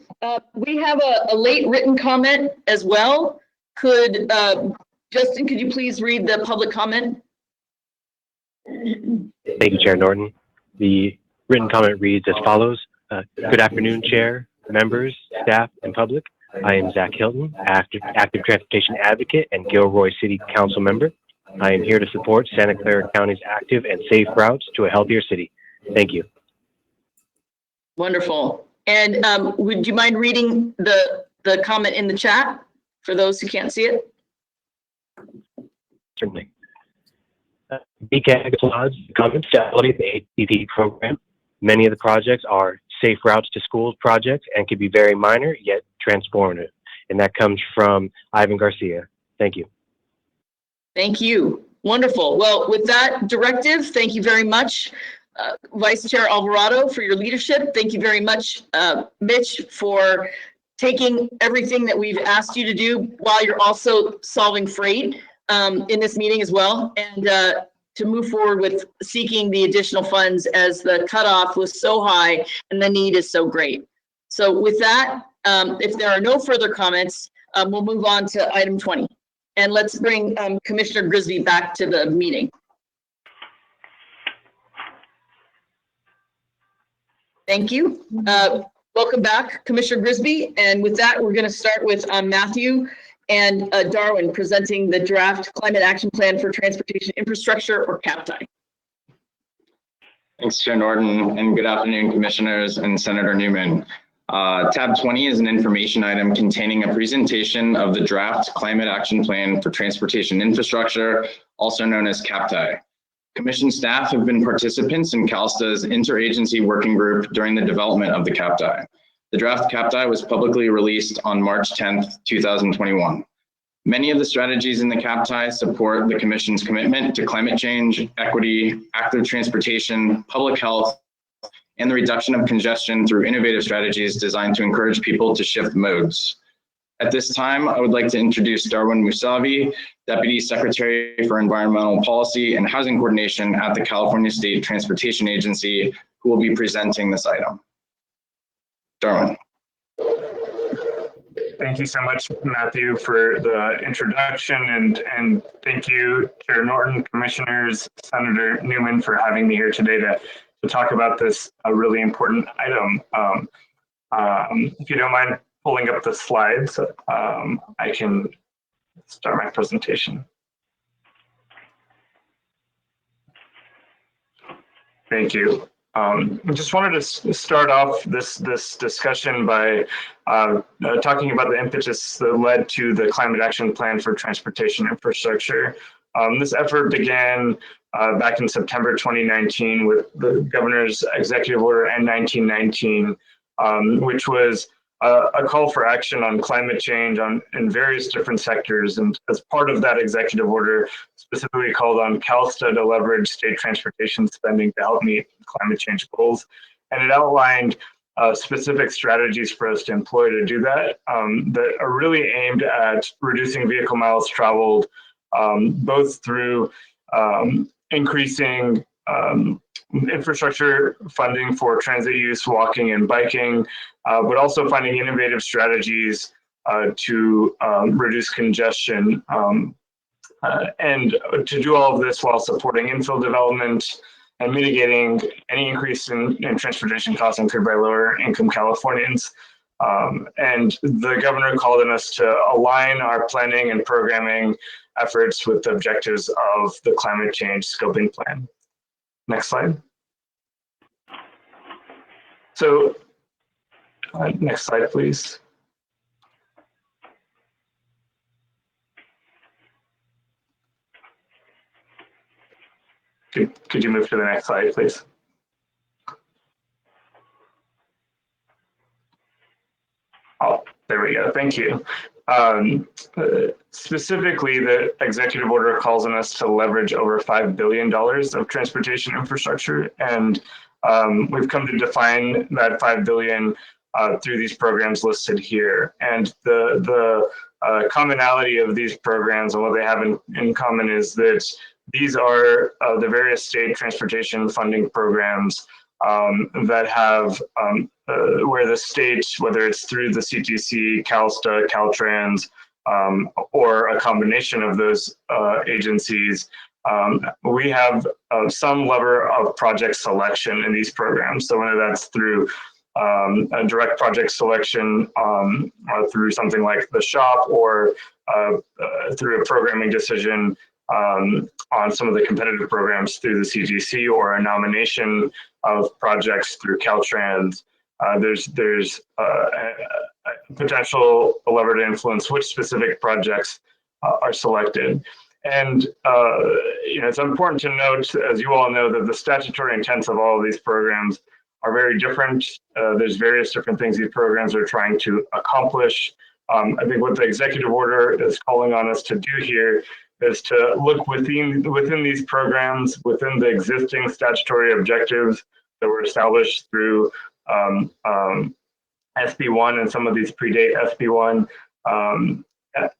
We have a late written comment as well. Justin, could you please read the public comment? Thank you, Chair Norton. The written comment reads as follows. Good afternoon, Chair, members, staff, and public. I am Zach Hilton, active transportation advocate and Gilroy City Council member. I am here to support Santa Clara County's active and safe routes to a healthier city. Thank you. Wonderful. And would you mind reading the comment in the chat for those who can't see it? Certainly. BCAG applauds the comments to elevate the ATP program. Many of the projects are safe routes to schools projects and can be very minor yet transformative. And that comes from Ivan Garcia. Thank you. Thank you. Wonderful. Well, with that directive, thank you very much, Vice Chair Alvarado, for your leadership. Thank you very much, Mitch, for taking everything that we've asked you to do while you're also solving freight in this meeting as well, and to move forward with seeking the additional funds as the cutoff was so high and the need is so great. So with that, if there are no further comments, we'll move on to item 20. And let's bring Commissioner Grisby back to the meeting. Thank you. Welcome back, Commissioner Grisby. And with that, we're going to start with Matthew and Darwin presenting the draft Climate Action Plan for Transportation Infrastructure, or CAPTI. Thanks, Chair Norton, and good afternoon, Commissioners and Senator Newman. Tab 20 is an information item containing a presentation of the draft Climate Action Plan for Transportation Infrastructure, also known as CAPTI. Commission staff have been participants in CALSTA's interagency working group during the development of the CAPTI. The draft CAPTI was publicly released on March 10th, 2021. Many of the strategies in the CAPTI support the Commission's commitment to climate change, equity, active transportation, public health, and the reduction of congestion through innovative strategies designed to encourage people to shift modes. At this time, I would like to introduce Darwin Musavi, Deputy Secretary for Environmental Policy and Housing Coordination at the California State Transportation Agency, who will be presenting this item. Darwin. Thank you so much, Matthew, for the introduction, and thank you, Chair Norton, Commissioners, Senator Newman, for having me here today to talk about this really important item. If you don't mind pulling up the slides, I can start my presentation. Thank you. I just wanted to start off this discussion by talking about the impetus that led to the Climate Action Plan for Transportation Infrastructure. This effort began back in September 2019 with the Governor's Executive Order N1919, which was a call for action on climate change in various different sectors. And as part of that executive order, specifically called on CalSTA to leverage state transportation spending to help meet climate change goals. And it outlined specific strategies for us to employ to do that, that are really aimed at reducing vehicle miles traveled, both through increasing infrastructure funding for transit use, walking and biking, but also finding innovative strategies to reduce congestion, and to do all of this while supporting infill development and mitigating any increase in transportation costs incurred by lower income Californians. And the governor called on us to align our planning and programming efforts with the objectives of the climate change scoping plan. Next slide. So, next slide, please. Could you move to the next slide, please? Oh, there we go. Thank you. Specifically, the executive order calls on us to leverage over $5 billion of transportation infrastructure. And we've come to define that $5 billion through these programs listed here. And the commonality of these programs and what they have in common is that these are the various state transportation funding programs that have where the state, whether it's through the CTC, CalSTA, Caltrans, or a combination of those agencies, we have some level of project selection in these programs. So whether that's through a direct project selection through something like the SHOP, or through a programming decision on some of the competitive programs through the CTC, or a nomination of projects through Caltrans, there's a potential lever to influence which specific projects are selected. And it's important to note, as you all know, that the statutory intents of all of these programs are very different. There's various different things these programs are trying to accomplish. I think what the executive order is calling on us to do here is to look within these programs, within the existing statutory objectives that were established through SB1, and some of these predate SB1,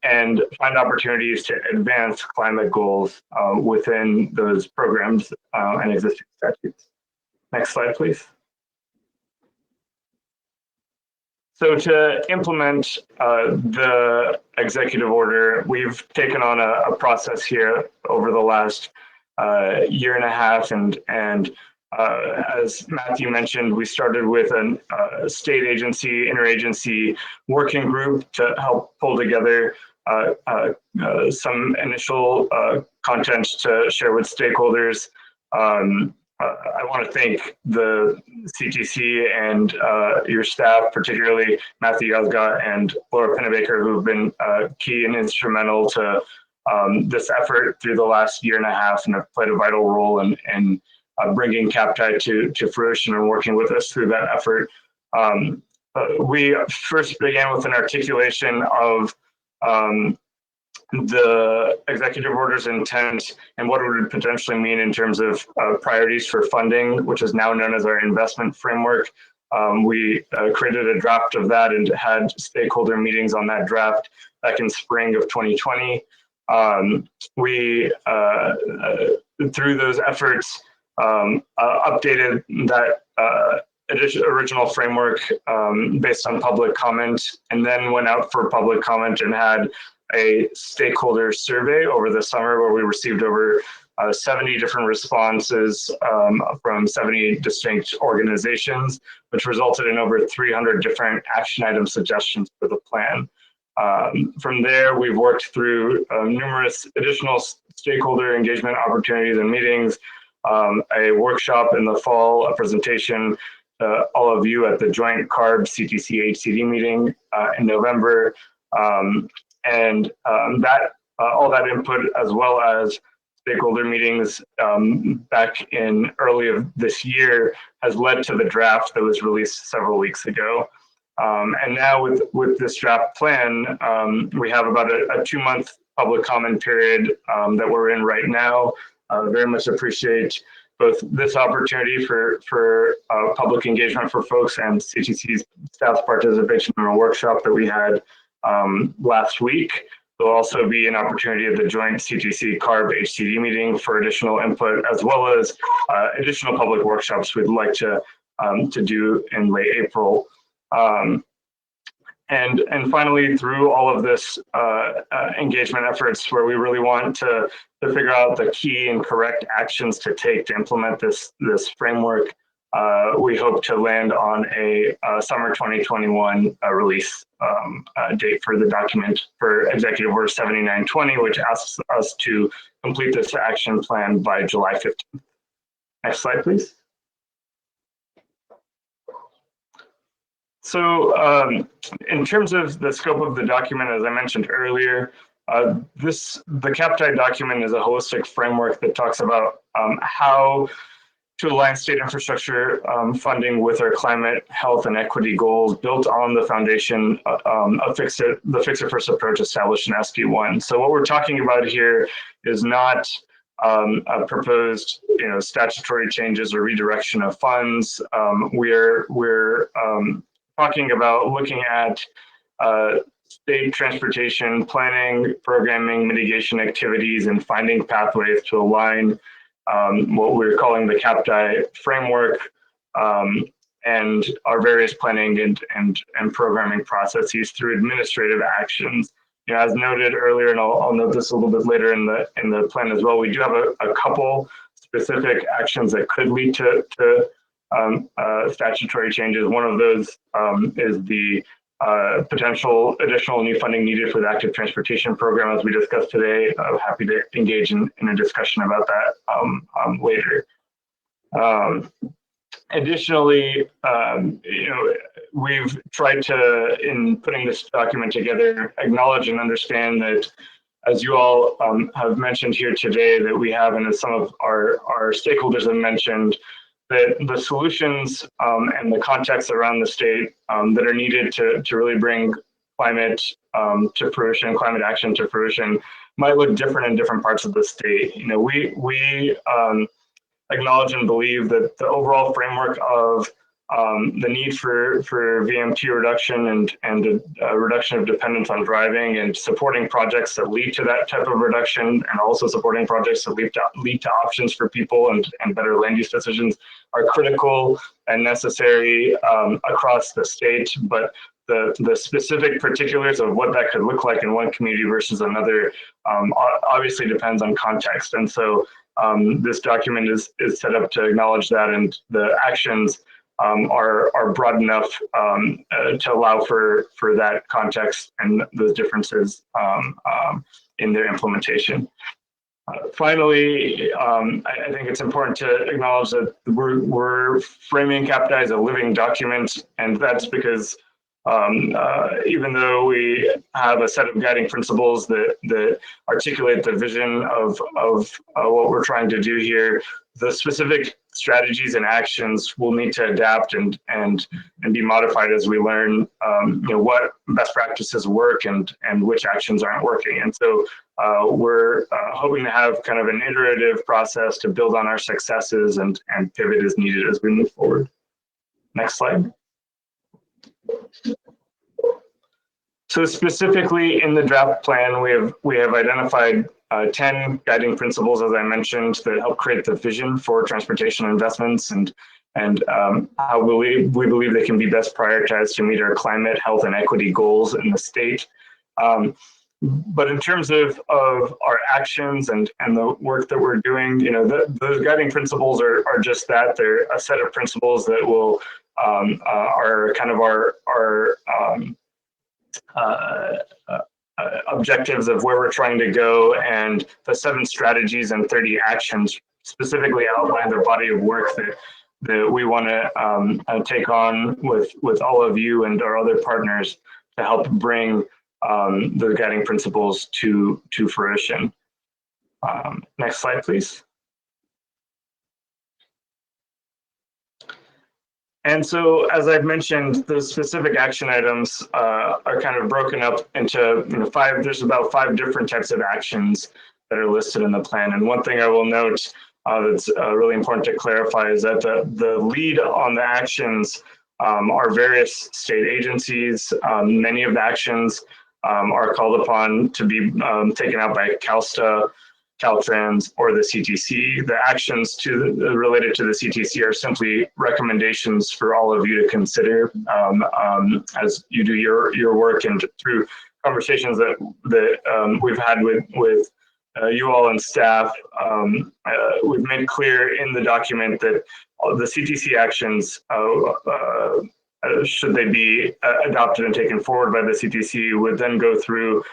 and find opportunities to advance climate goals within those programs and existing statutes. Next slide, please. So to implement the executive order, we've taken on a process here over the last year and a half, and as Matthew mentioned, we started with a state agency, interagency working group to help pull together some initial content to share with stakeholders. I want to thank the CTC and your staff, particularly Matthew Yozgat and Laura Pennebaker, who've been key and instrumental to this effort through the last year and a half, and have played a vital role in bringing CAPTI to fruition and working with us through that effort. We first began with an articulation of the executive order's intent and what it would potentially mean in terms of priorities for funding, which is now known as our investment framework. We created a draft of that and had stakeholder meetings on that draft back in spring of 2020. We, through those efforts, updated that original framework based on public comment, and then went out for public comment and had a stakeholder survey over the summer where we received over 70 different responses from 70 distinct organizations, which resulted in over 300 different action item suggestions for the plan. From there, we've worked through numerous additional stakeholder engagement opportunities and meetings, a workshop in the fall, a presentation to all of you at the joint CARB CTC HCD meeting in November, and all that input, as well as stakeholder meetings back in early of this year, has led to the draft that was released several weeks ago. And now with this draft plan, we have about a 2-month public comment period that we're in right now. Very much appreciate both this opportunity for public engagement for folks and CTC's staff's participation in a workshop that we had last week. There'll also be an opportunity at the joint CTC CARB HCD meeting for additional input, as well as additional public workshops we'd like to do in late April. And finally, through all of this engagement efforts, where we really want to figure out the key and correct actions to take to implement this framework, we hope to land on a summer 2021 release date for the document for Executive Order 7920, which asks us to complete this action plan by July 15th. Next slide, please. So in terms of the scope of the document, as I mentioned earlier, the CAPTI document is a holistic framework that talks about how to align state infrastructure funding with our climate, health, and equity goals, built on the foundation of the Fix-It-First approach established in SB1. So what we're talking about here is not proposed, statutory changes or redirection of funds. We're talking about looking at state transportation planning, programming, mitigation activities, and finding pathways to align what we're calling the CAPTI framework and our various planning and programming processes through administrative actions. As noted earlier, and I'll note this a little bit later in the plan as well, we do have a couple specific actions that could lead to statutory changes. One of those is the potential additional new funding needed for the active transportation program, as we discussed today. I'm happy to engage in a discussion about that later. Additionally, we've tried to, in putting this document together, acknowledge and understand that, as you all have mentioned here today, that we have, and as some of our stakeholders have mentioned, that the solutions and the context around the state that are needed to really bring climate to fruition, climate action to fruition, might look different in different parts of the state. We acknowledge and believe that the overall framework of the need for VMT reduction and the reduction of dependence on driving, and supporting projects that lead to that type of reduction, and also supporting projects that lead to options for people and better land use decisions, are critical and necessary across the state. But the specific particulars of what that could look like in one community versus another obviously depends on context. And so this document is set up to acknowledge that, and the actions are broad enough to allow for that context and those differences in their implementation. Finally, I think it's important to acknowledge that we're framing CAPTI as a living document, and that's because even though we have a set of guiding principles that articulate the vision of what we're trying to do here, the specific strategies and actions will need to adapt and be modified as we learn what best practices work and which actions aren't working. And so we're hoping to have kind of an iterative process to build on our successes and pivot as needed as we move forward. Next slide. So specifically in the draft plan, we have identified 10 guiding principles, as I mentioned, that help create the vision for transportation investments and how we believe they can be best prioritized to meet our climate, health, and equity goals in the state. But in terms of our actions and the work that we're doing, those guiding principles are just that. They're a set of principles that will are kind of our objectives of where we're trying to go, and the 7 strategies and 30 actions specifically outline the body of work that we want to take on with all of you and our other partners to help bring the guiding principles to fruition. Next slide, please. And so, as I've mentioned, the specific action items are kind of broken up into 5. There's about 5 different types of actions that are listed in the plan. And one thing I will note that's really important to clarify is that the lead on the actions are various state agencies. Many of the actions are called upon to be taken out by CalSTA, Caltrans, or the CTC. The actions related to the CTC are simply recommendations for all of you to consider as you do your work, and through conversations that we've had with you all and staff. We've made clear in the document that the CTC actions, should they be adopted and taken forward by the CTC, would then go through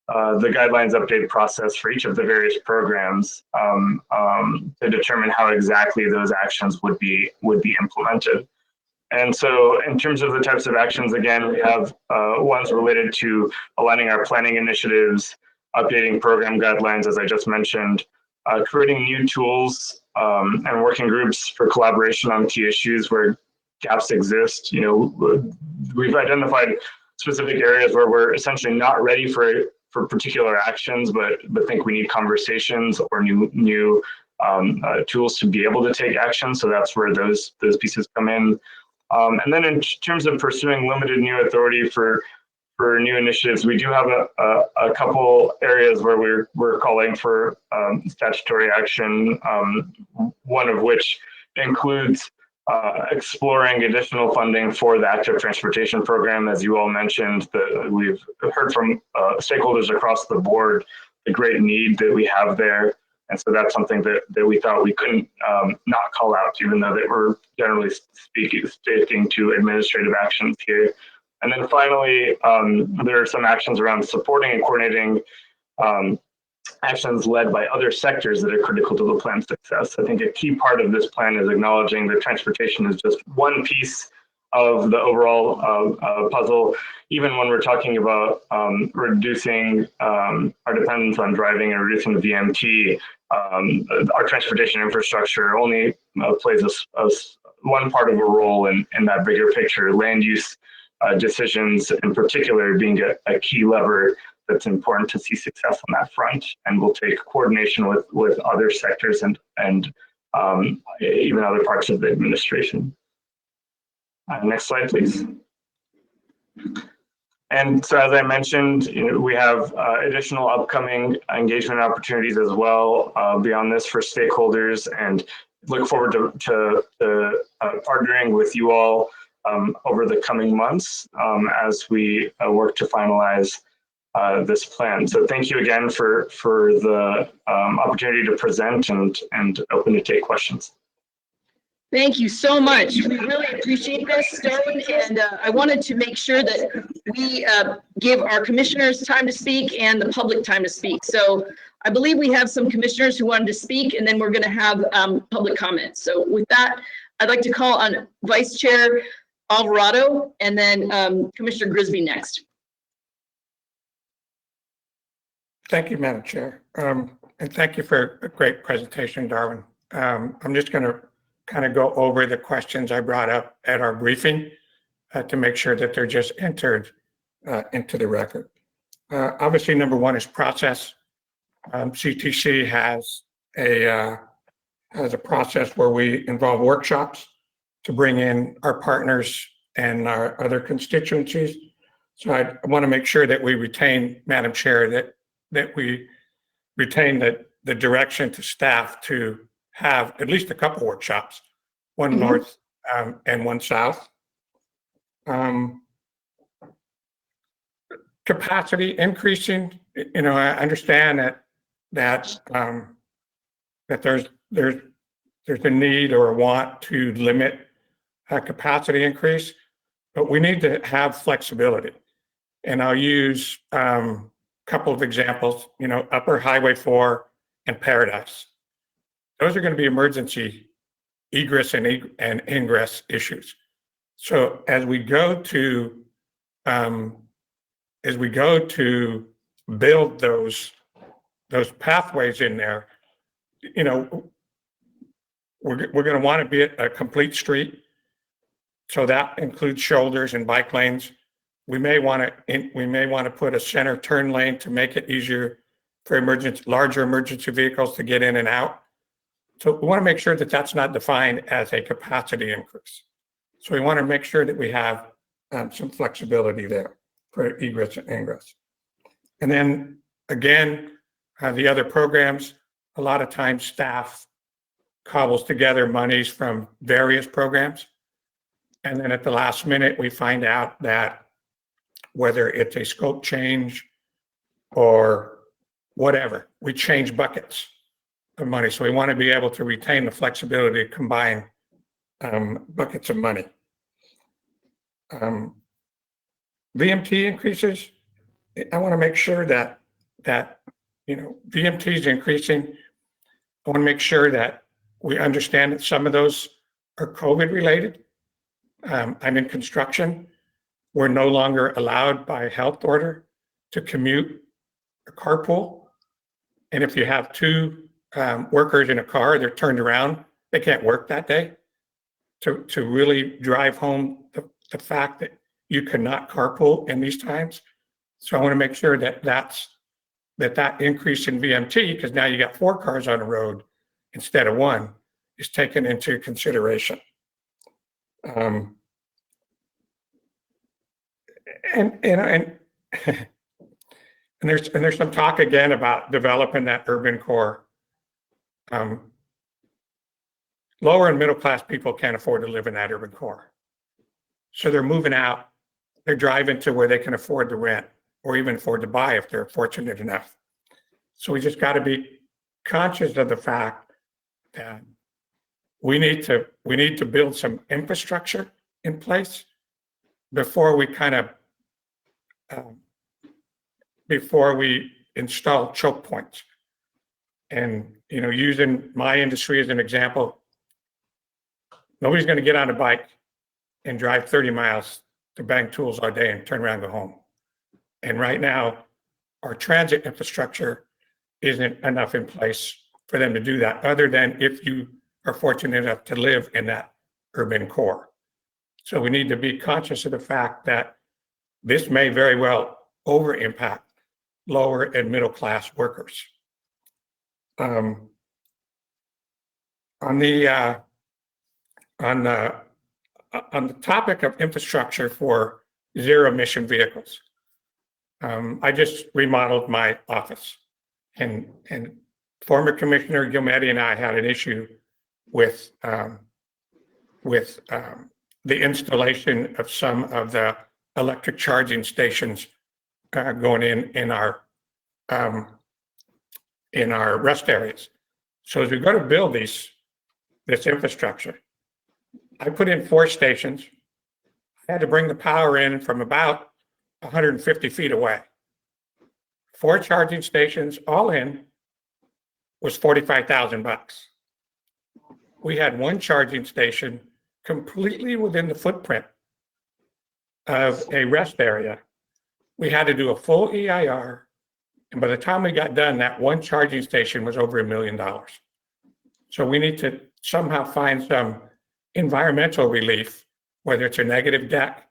the guidelines update process for each of the various programs to determine how exactly those actions would be implemented. And so in terms of the types of actions, again, we have ones related to aligning our planning initiatives, updating program guidelines, as I just mentioned, creating new tools and working groups for collaboration on key issues where gaps exist. We've identified specific areas where we're essentially not ready for particular actions, but think we need conversations or new tools to be able to take action. So that's where those pieces come in. And then in terms of pursuing limited new authority for new initiatives, we do have a couple areas where we're calling for statutory action, one of which includes exploring additional funding for the active transportation program. As you all mentioned, we've heard from stakeholders across the board the great need that we have there. And so that's something that we thought we couldn't not call out, even though that we're generally sticking to administrative actions here. And then finally, there are some actions around supporting and coordinating actions led by other sectors that are critical to the plan's success. I think a key part of this plan is acknowledging that transportation is just one piece of the overall puzzle. Even when we're talking about reducing our dependence on driving and reducing the VMT, our transportation infrastructure only plays one part of a role in that bigger picture. Land use decisions in particular being a key lever that's important to see success on that front, and will take coordination with other sectors and even other parts of the administration. Next slide, please. And so, as I mentioned, we have additional upcoming engagement opportunities as well beyond this for stakeholders, and look forward to partnering with you all over the coming months as we work to finalize this plan. So thank you again for the opportunity to present and open to take questions. Thank you so much. We really appreciate this, Darwin, and I wanted to make sure that we give our commissioners time to speak and the public time to speak. So I believe we have some commissioners who wanted to speak, and then we're going to have public comments. So with that, I'd like to call on Vice Chair Alvarado and then Commissioner Grisby next. Thank you, Madam Chair. And thank you for a great presentation, Darwin. I'm just going to kind of go over the questions I brought up at our briefing to make sure that they're just entered into the record. Obviously, number one is process. CTC has a process where we involve workshops to bring in our partners and our other constituencies. So I want to make sure that we retain, Madam Chair, that we retain the direction to staff to have at least a couple workshops, one north and one south. Capacity increasing, I understand that there's a need or a want to limit capacity increase, but we need to have flexibility. And I'll use a couple of examples, Upper Highway 4 and Paradise. Those are going to be emergency egress and ingress issues. So as we go to build those pathways in there, we're going to want to be a complete street. So that includes shoulders and bike lanes. We may want to put a center turn lane to make it easier for larger emergency vehicles to get in and out. So we want to make sure that that's not defined as a capacity increase. So we want to make sure that we have some flexibility there for egress and ingress. And then again, the other programs, a lot of times staff cobbles together monies from various programs. And then at the last minute, we find out that whether it's a scope change or whatever, we change buckets of money. So we want to be able to retain the flexibility to combine buckets of money. VMT increases. I want to make sure that VMT is increasing. I want to make sure that we understand that some of those are COVID related. I'm in construction. We're no longer allowed by health order to commute or carpool. And if you have two workers in a car, they're turned around, they can't work that day. To really drive home the fact that you cannot carpool in these times. So I want to make sure that that increase in VMT, because now you got 4 cars on the road instead of 1, is taken into consideration. And there's some talk again about developing that urban core. Lower and middle class people can't afford to live in that urban core. So they're moving out, they're driving to where they can afford to rent or even afford to buy if they're fortunate enough. So we just got to be conscious of the fact that we need to build some infrastructure in place before we before we install choke points. And using my industry as an example, nobody's going to get on a bike and drive 30 miles to bang tools all day and turn around and go home. And right now, our transit infrastructure isn't enough in place for them to do that, other than if you are fortunate enough to live in that urban core. So we need to be conscious of the fact that this may very well over impact lower and middle class workers. On the topic of infrastructure for zero emission vehicles, I just remodeled my office, and former Commissioner Gilmetti and I had an issue with the installation of some of the electric charging stations going in our rest areas. So as we go to build this infrastructure, I put in 4 stations. I had to bring the power in from about 150 feet away. 4 charging stations, all in, was $45,000. We had 1 charging station completely within the footprint of a rest area. We had to do a full EIR, and by the time we got done, that 1 charging station was over $1 million. So we need to somehow find some environmental relief, whether it's a negative deck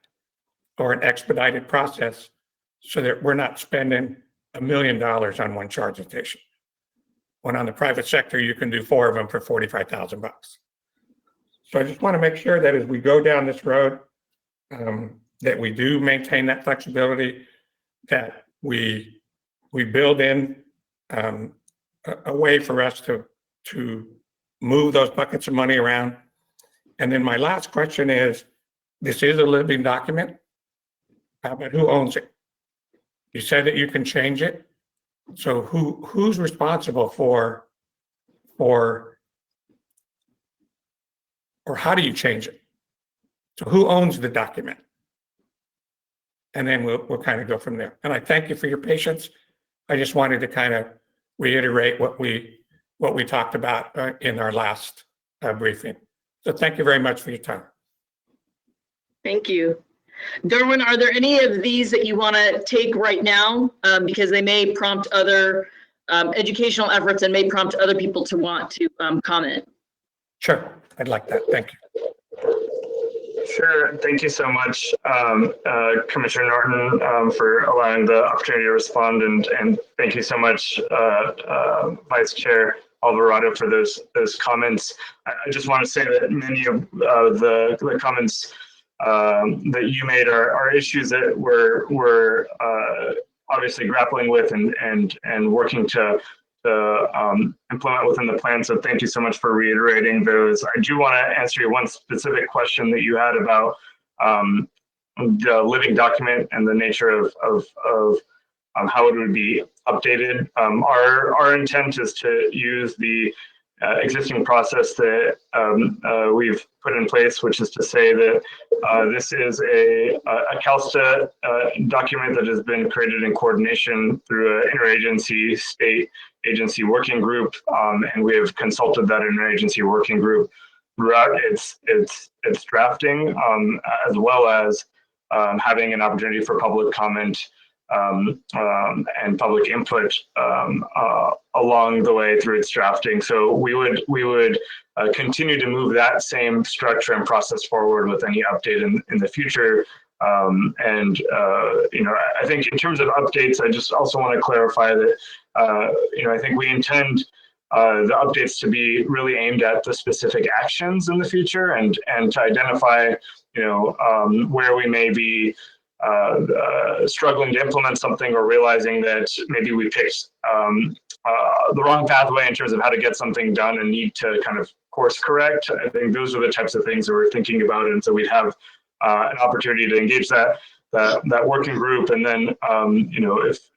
or an expedited process, so that we're not spending $1 million on 1 charging station. When on the private sector, you can do 4 of them for $45,000. So I just want to make sure that as we go down this road, that we do maintain that flexibility, that we build in a way for us to move those buckets of money around. And then my last question is, this is a living document, but who owns it? You said that you can change it. So who's responsible for or how do you change it? So who owns the document? And then we'll kind of go from there. And I thank you for your patience. I just wanted to kind of reiterate what we talked about in our last briefing. So thank you very much for your time. Thank you. Darwin, are there any of these that you want to take right now? Because they may prompt other educational efforts and may prompt other people to want to comment. Sure, I'd like that. Thank you. Sure. Thank you so much, Commissioner Norton, for allowing the opportunity to respond, and thank you so much, Vice Chair Alvarado, for those comments. I just want to say that many of the comments that you made are issues that we're obviously grappling with and working to implement within the plan. So thank you so much for reiterating those. I do want to answer your one specific question that you had about the living document and the nature of how it would be updated. Our intent is to use the existing process that we've put in place, which is to say that this is a CalSTA document that has been created in coordination through an interagency state agency working group, and we have consulted that interagency working group throughout its drafting, as well as having an opportunity for public comment and public input along the way through its drafting. So we would continue to move that same structure and process forward with any update in the future. I think in terms of updates, I just also want to clarify that I think we intend the updates to be really aimed at the specific actions in the future and to identify where we may be struggling to implement something, or realizing that maybe we picked the wrong pathway in terms of how to get something done and need to kind of course correct. I think those are the types of things that we're thinking about, and so we'd have an opportunity to engage that working group, and then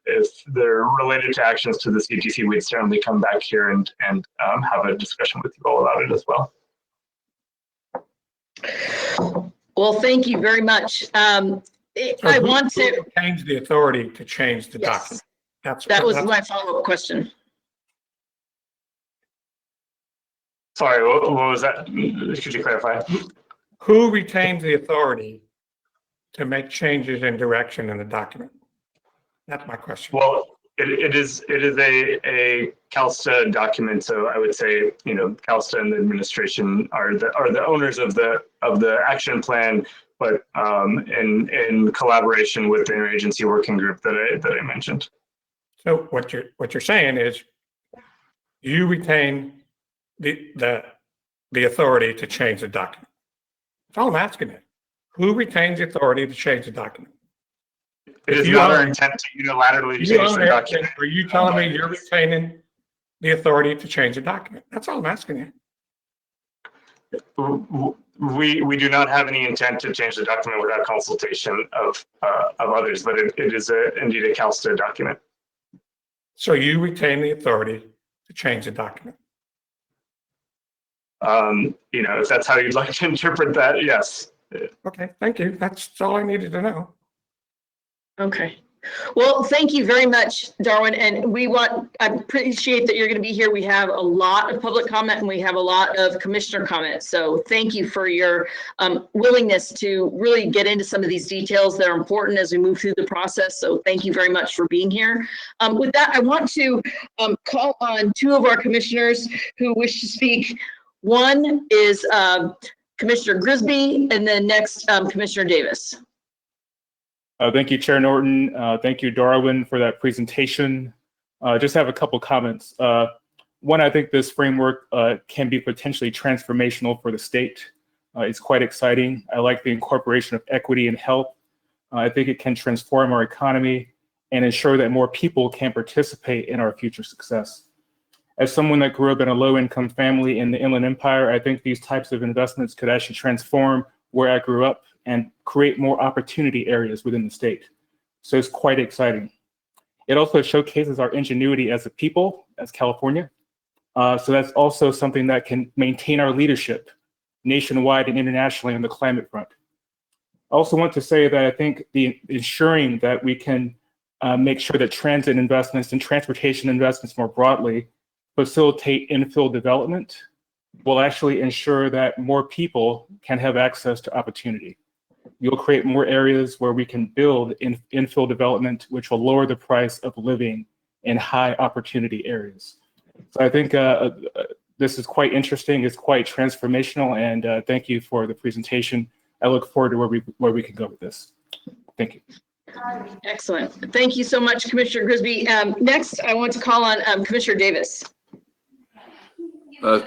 if they're related to actions to the CTC, we'd certainly come back here and have a discussion with you all about it as well. Well, thank you very much. I want to change the authority to change the Yes. document. That was my follow-up question. Sorry, what was that? Could you clarify? Who retains the authority to make changes in direction in the document? That's my question. Well, it is a CalSTA document, so I would say CalSTA and the administration are the owners of the action plan, but in collaboration with the interagency working group that I mentioned. So what you're saying is you retain the authority to change the document. That's all I'm asking you. Who retains the authority to change the document? It is not our intent to unilaterally change the document. Are you telling me you're retaining the authority to change the document? That's all I'm asking you. We do not have any intent to change the document without consultation of others, but it is indeed a CalSTA document. So you retain the authority to change the document? If that's how you'd like to interpret that, yes. Okay, thank you. That's all I needed to know. Okay. Well, thank you very much, Darwin. And I appreciate that you're going to be here. We have a lot of public comment and we have a lot of commissioner comments. So thank you for your willingness to really get into some of these details that are important as we move through the process. So thank you very much for being here. With that, I want to call on two of our commissioners who wish to speak. One is Commissioner Grisby, and then next, Commissioner Davis. Thank you, Chair Norton. Thank you, Darwin, for that presentation. Just have a couple comments. One, I think this framework can be potentially transformational for the state. It's quite exciting. I like the incorporation of equity and health. I think it can transform our economy and ensure that more people can participate in our future success. As someone that grew up in a low-income family in the Inland Empire, I think these types of investments could actually transform where I grew up and create more opportunity areas within the state. So it's quite exciting. It also showcases our ingenuity as a people, as California. So that's also something that can maintain our leadership nationwide and internationally on the climate front. I also want to say that I think ensuring that we can make sure that transit investments and transportation investments more broadly facilitate infill development will actually ensure that more people can have access to opportunity. You'll create more areas where we can build infill development, which will lower the price of living in high opportunity areas. So I think this is quite interesting. It's quite transformational, and thank you for the presentation. I look forward to where we can go with this. Thank you. Excellent. Thank you so much, Commissioner Grisby. Next, I want to call on Commissioner Davis.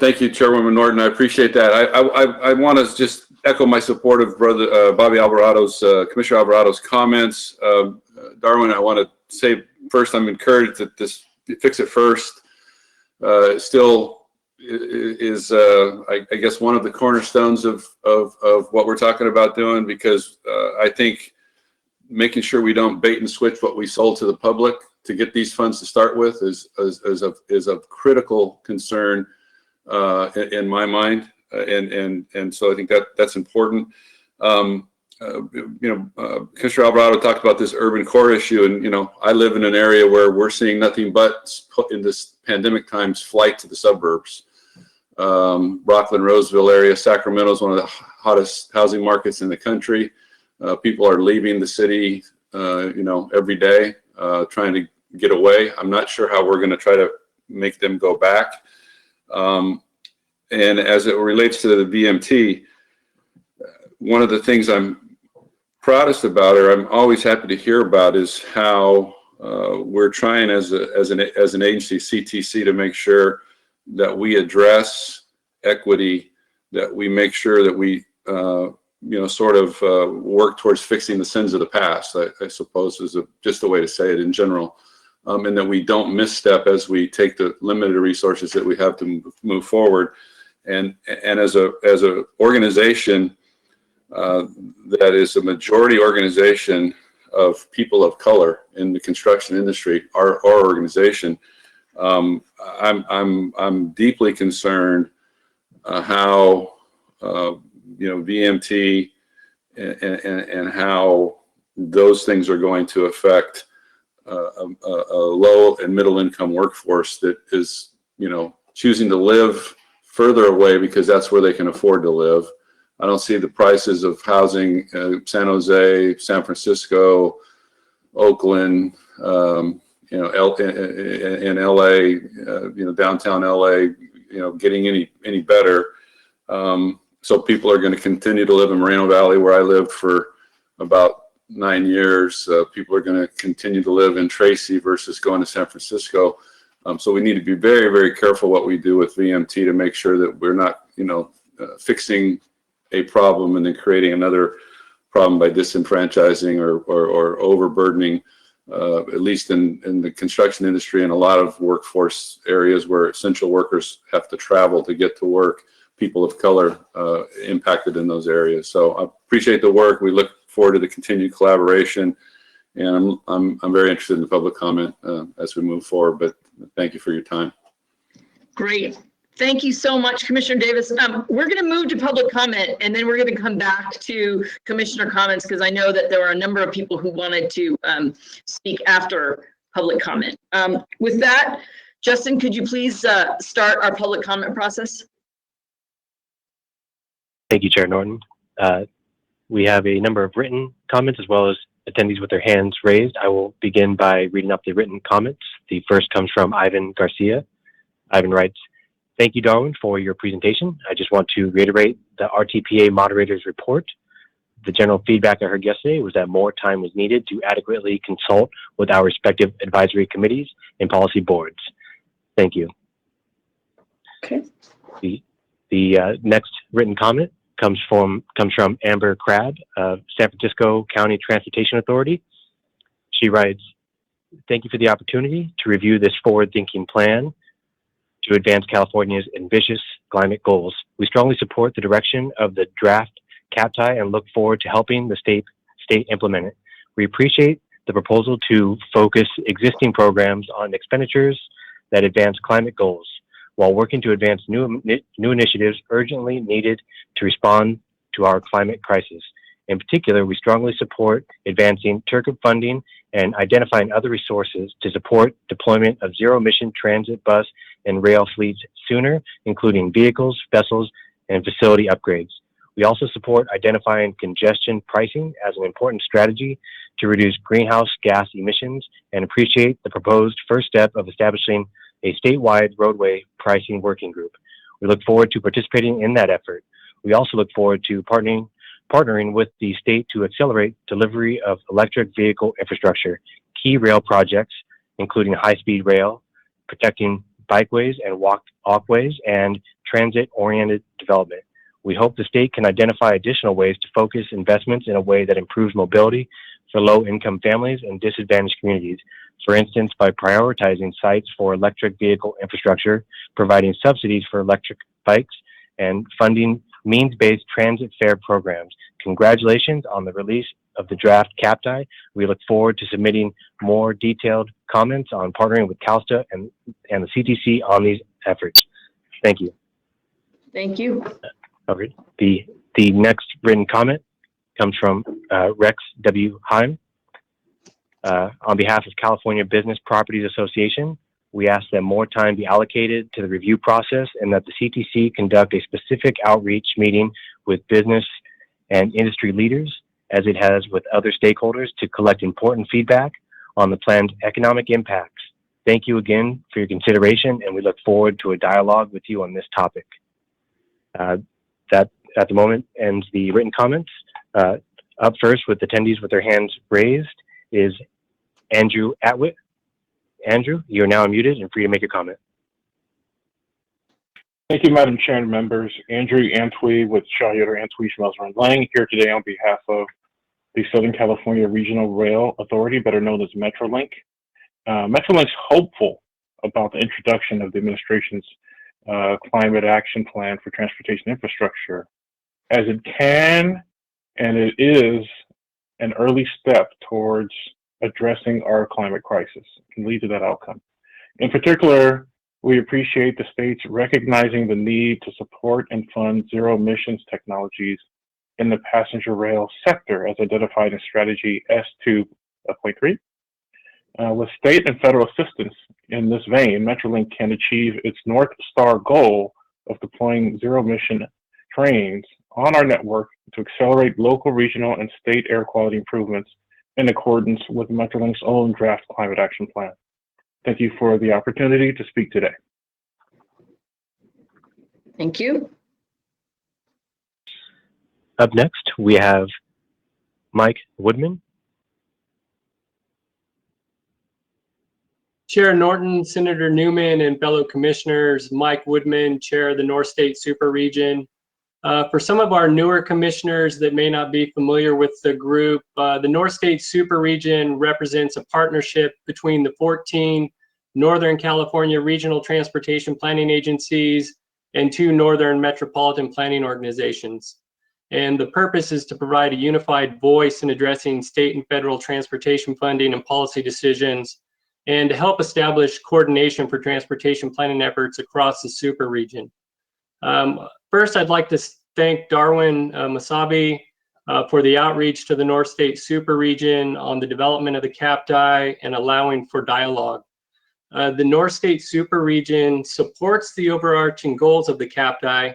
Thank you, Chairwoman Norton. I appreciate that. I want to just echo my support of Brother Bobby Alvarado's, Commissioner Alvarado's comments. Darwin, I want to say first, I'm encouraged that this Fix It First still is, I guess, one of the cornerstones of what we're talking about doing, because I think making sure we don't bait and switch what we sold to the public to get these funds to start with is of critical concern in my mind, and so I think that's important. Commissioner Alvarado talked about this urban core issue, and I live in an area where we're seeing nothing but, in this pandemic times, flight to the suburbs. Rockland, Roseville area, Sacramento is one of the hottest housing markets in the country. People are leaving the city, every day, trying to get away. I'm not sure how we're going to try to make them go back. And as it relates to the VMT, one of the things I'm proudest about, or I'm always happy to hear about, is how we're trying as an agency, CTC, to make sure that we address equity, that we make sure that we work towards fixing the sins of the past, I suppose is just a way to say it in general, and that we don't misstep as we take the limited resources that we have to move forward. And as a organization that is a majority organization of people of color in the construction industry, our organization, I'm deeply concerned how VMT and how those things are going to affect a low and middle income workforce that is choosing to live further away because that's where they can afford to live. I don't see the prices of housing San Jose, San Francisco, Oakland, in LA, downtown LA, getting any better. So people are going to continue to live in Moreno Valley, where I lived for about 9 years. People are going to continue to live in Tracy versus going to San Francisco. So we need to be very, very careful what we do with VMT to make sure that we're not, fixing a problem and then creating another problem by disenfranchising or overburdening, at least in the construction industry and a lot of workforce areas where essential workers have to travel to get to work, people of color impacted in those areas. So I appreciate the work. We look forward to the continued collaboration, and I'm very interested in the public comment as we move forward, but thank you for your time. Great. Thank you so much, Commissioner Davis. We're going to move to public comment, and then we're going to come back to commissioner comments, because I know that there are a number of people who wanted to speak after public comment. With that, Justin, could you please start our public comment process? Thank you, Chair Norton. We have a number of written comments as well as attendees with their hands raised. I will begin by reading up the written comments. The first comes from Ivan Garcia. Ivan writes, "Thank you, Darwin, for your presentation. I just want to reiterate the RTPA moderator's report. The general feedback I heard yesterday was that more time was needed to adequately consult with our respective advisory committees and policy boards. Thank you." Okay. The next written comment comes from Amber Crabb of San Francisco County Transportation Authority. She writes, "Thank you for the opportunity to review this forward-thinking plan to advance California's ambitious climate goals. We strongly support the direction of the draft CAPTI and look forward to helping the state implement it. We appreciate the proposal to focus existing programs on expenditures that advance climate goals, while working to advance new initiatives urgently needed to respond to our climate crisis. In particular, we strongly support advancing TURCP funding and identifying other resources to support deployment of zero-emission transit bus and rail fleets sooner, including vehicles, vessels, and facility upgrades. We also support identifying congestion pricing as an important strategy to reduce greenhouse gas emissions and appreciate the proposed first step of establishing a statewide roadway pricing working group. We look forward to participating in that effort. We also look forward to partnering with the state to accelerate delivery of electric vehicle infrastructure, key rail projects, including high-speed rail, protecting bikeways and walkways, and transit-oriented development. We hope the state can identify additional ways to focus investments in a way that improves mobility for low-income families and disadvantaged communities. For instance, by prioritizing sites for electric vehicle infrastructure, providing subsidies for electric bikes, and funding means-based transit fare programs. Congratulations on the release of the draft CAPTI. We look forward to submitting more detailed comments on partnering with CalSTA and the CTC on these efforts. Thank you." Thank you. Okay. The next written comment comes from Rex W. Heim. On behalf of California Business Properties Association, we ask that more time be allocated to the review process and that the CTC conduct a specific outreach meeting with business and industry leaders, as it has with other stakeholders, to collect important feedback on the plan's economic impacts. Thank you again for your consideration, and we look forward to a dialogue with you on this topic. That at the moment ends the written comments. Up first with attendees with their hands raised is Andrew Atwitt. Andrew, you're now unmuted and free to make your comment. Thank you, Madam Chair and members. Andrew Antwi with Shaw Yoder Antwi Schmelzer and Lang here today on behalf of the Southern California Regional Rail Authority, better known as Metrolink. Metrolink's hopeful about the introduction of the administration's climate action plan for transportation infrastructure, as it can and it is an early step towards addressing our climate crisis. It can lead to that outcome. In particular, we appreciate the states recognizing the need to support and fund zero emissions technologies in the passenger rail sector as identified in strategy S2.3. With state and federal assistance in this vein, Metrolink can achieve its North Star goal of deploying zero emission trains on our network to accelerate local, regional, and state air quality improvements in accordance with Metrolink's own draft climate action plan. Thank you for the opportunity to speak today. Thank you. Up next, we have Mike Woodman. Chair Norton, Senator Newman, and fellow commissioners, Mike Woodman, Chair of the North State Super Region. For some of our newer commissioners that may not be familiar with the group, the North State Super Region represents a partnership between the 14 Northern California Regional Transportation Planning Agencies and 2 Northern Metropolitan Planning Organizations. And the purpose is to provide a unified voice in addressing state and federal transportation funding and policy decisions, and to help establish coordination for transportation planning efforts across the super region. First, I'd like to thank Darwin Masabi for the outreach to the North State Super Region on the development of the CAPTI and allowing for dialogue. The North State Super Region supports the overarching goals of the CAPTI,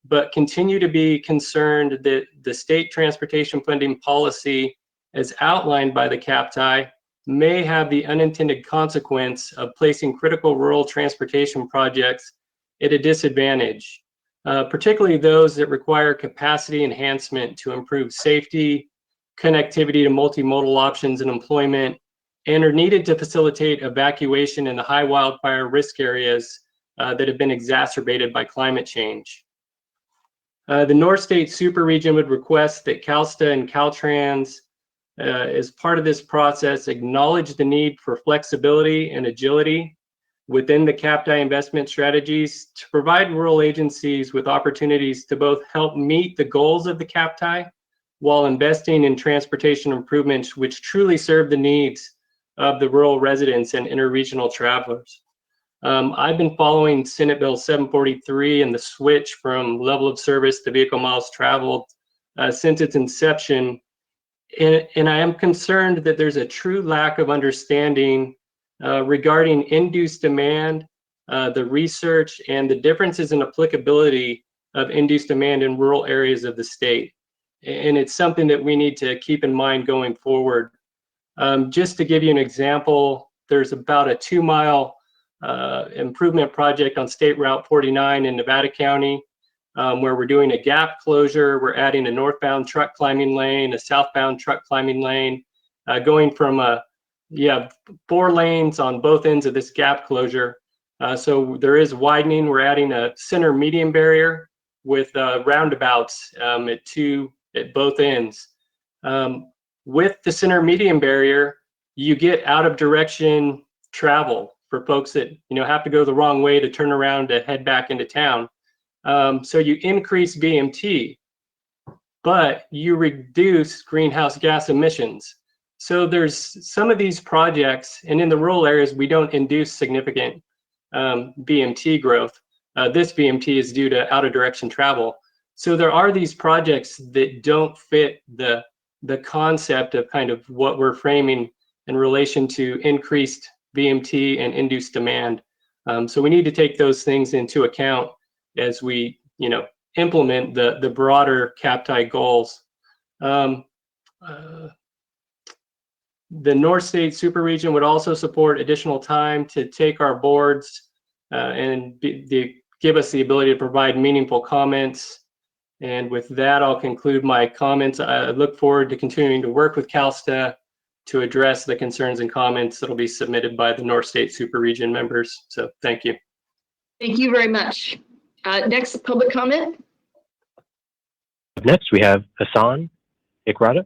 but continue to be concerned that the state transportation funding policy as outlined by the CAPTI may have the unintended consequence of placing critical rural transportation projects at a disadvantage, particularly those that require capacity enhancement to improve safety, connectivity to multimodal options and employment, and are needed to facilitate evacuation in the high wildfire risk areas that have been exacerbated by climate change. The North State Super Region would request that CalSTA and Caltrans, as part of this process, acknowledge the need for flexibility and agility within the CAPTI investment strategies to provide rural agencies with opportunities to both help meet the goals of the CAPTI while investing in transportation improvements which truly serve the needs of the rural residents and interregional travelers. I've been following Senate Bill 743 and the switch from level of service to vehicle miles traveled since its inception. And I am concerned that there's a true lack of understanding regarding induced demand, the research, and the differences in applicability of induced demand in rural areas of the state. And it's something that we need to keep in mind going forward. Just to give you an example, there's about a 2-mile improvement project on State Route 49 in Nevada County, where we're doing a gap closure. We're adding a northbound truck climbing lane, a southbound truck climbing lane, going from 4 lanes on both ends of this gap closure. So there is widening. We're adding a center median barrier with roundabouts at both ends. With the center median barrier, you get out of direction travel for folks that have to go the wrong way to turn around to head back into town. So you increase BMT, but you reduce greenhouse gas emissions. So there's some of these projects, and in the rural areas, we don't induce significant BMT growth. This BMT is due to out of direction travel. So there are these projects that don't fit the concept of kind of what we're framing in relation to increased BMT and induced demand. So we need to take those things into account as we, implement the broader CAPTI goals. The North State Super Region would also support additional time to take our boards and give us the ability to provide meaningful comments. And with that, I'll conclude my comments. I look forward to continuing to work with CalSTA to address the concerns and comments that will be submitted by the North State Super Region members. So thank you. Thank you very much. Next public comment. Next, we have Hassan Ikrada.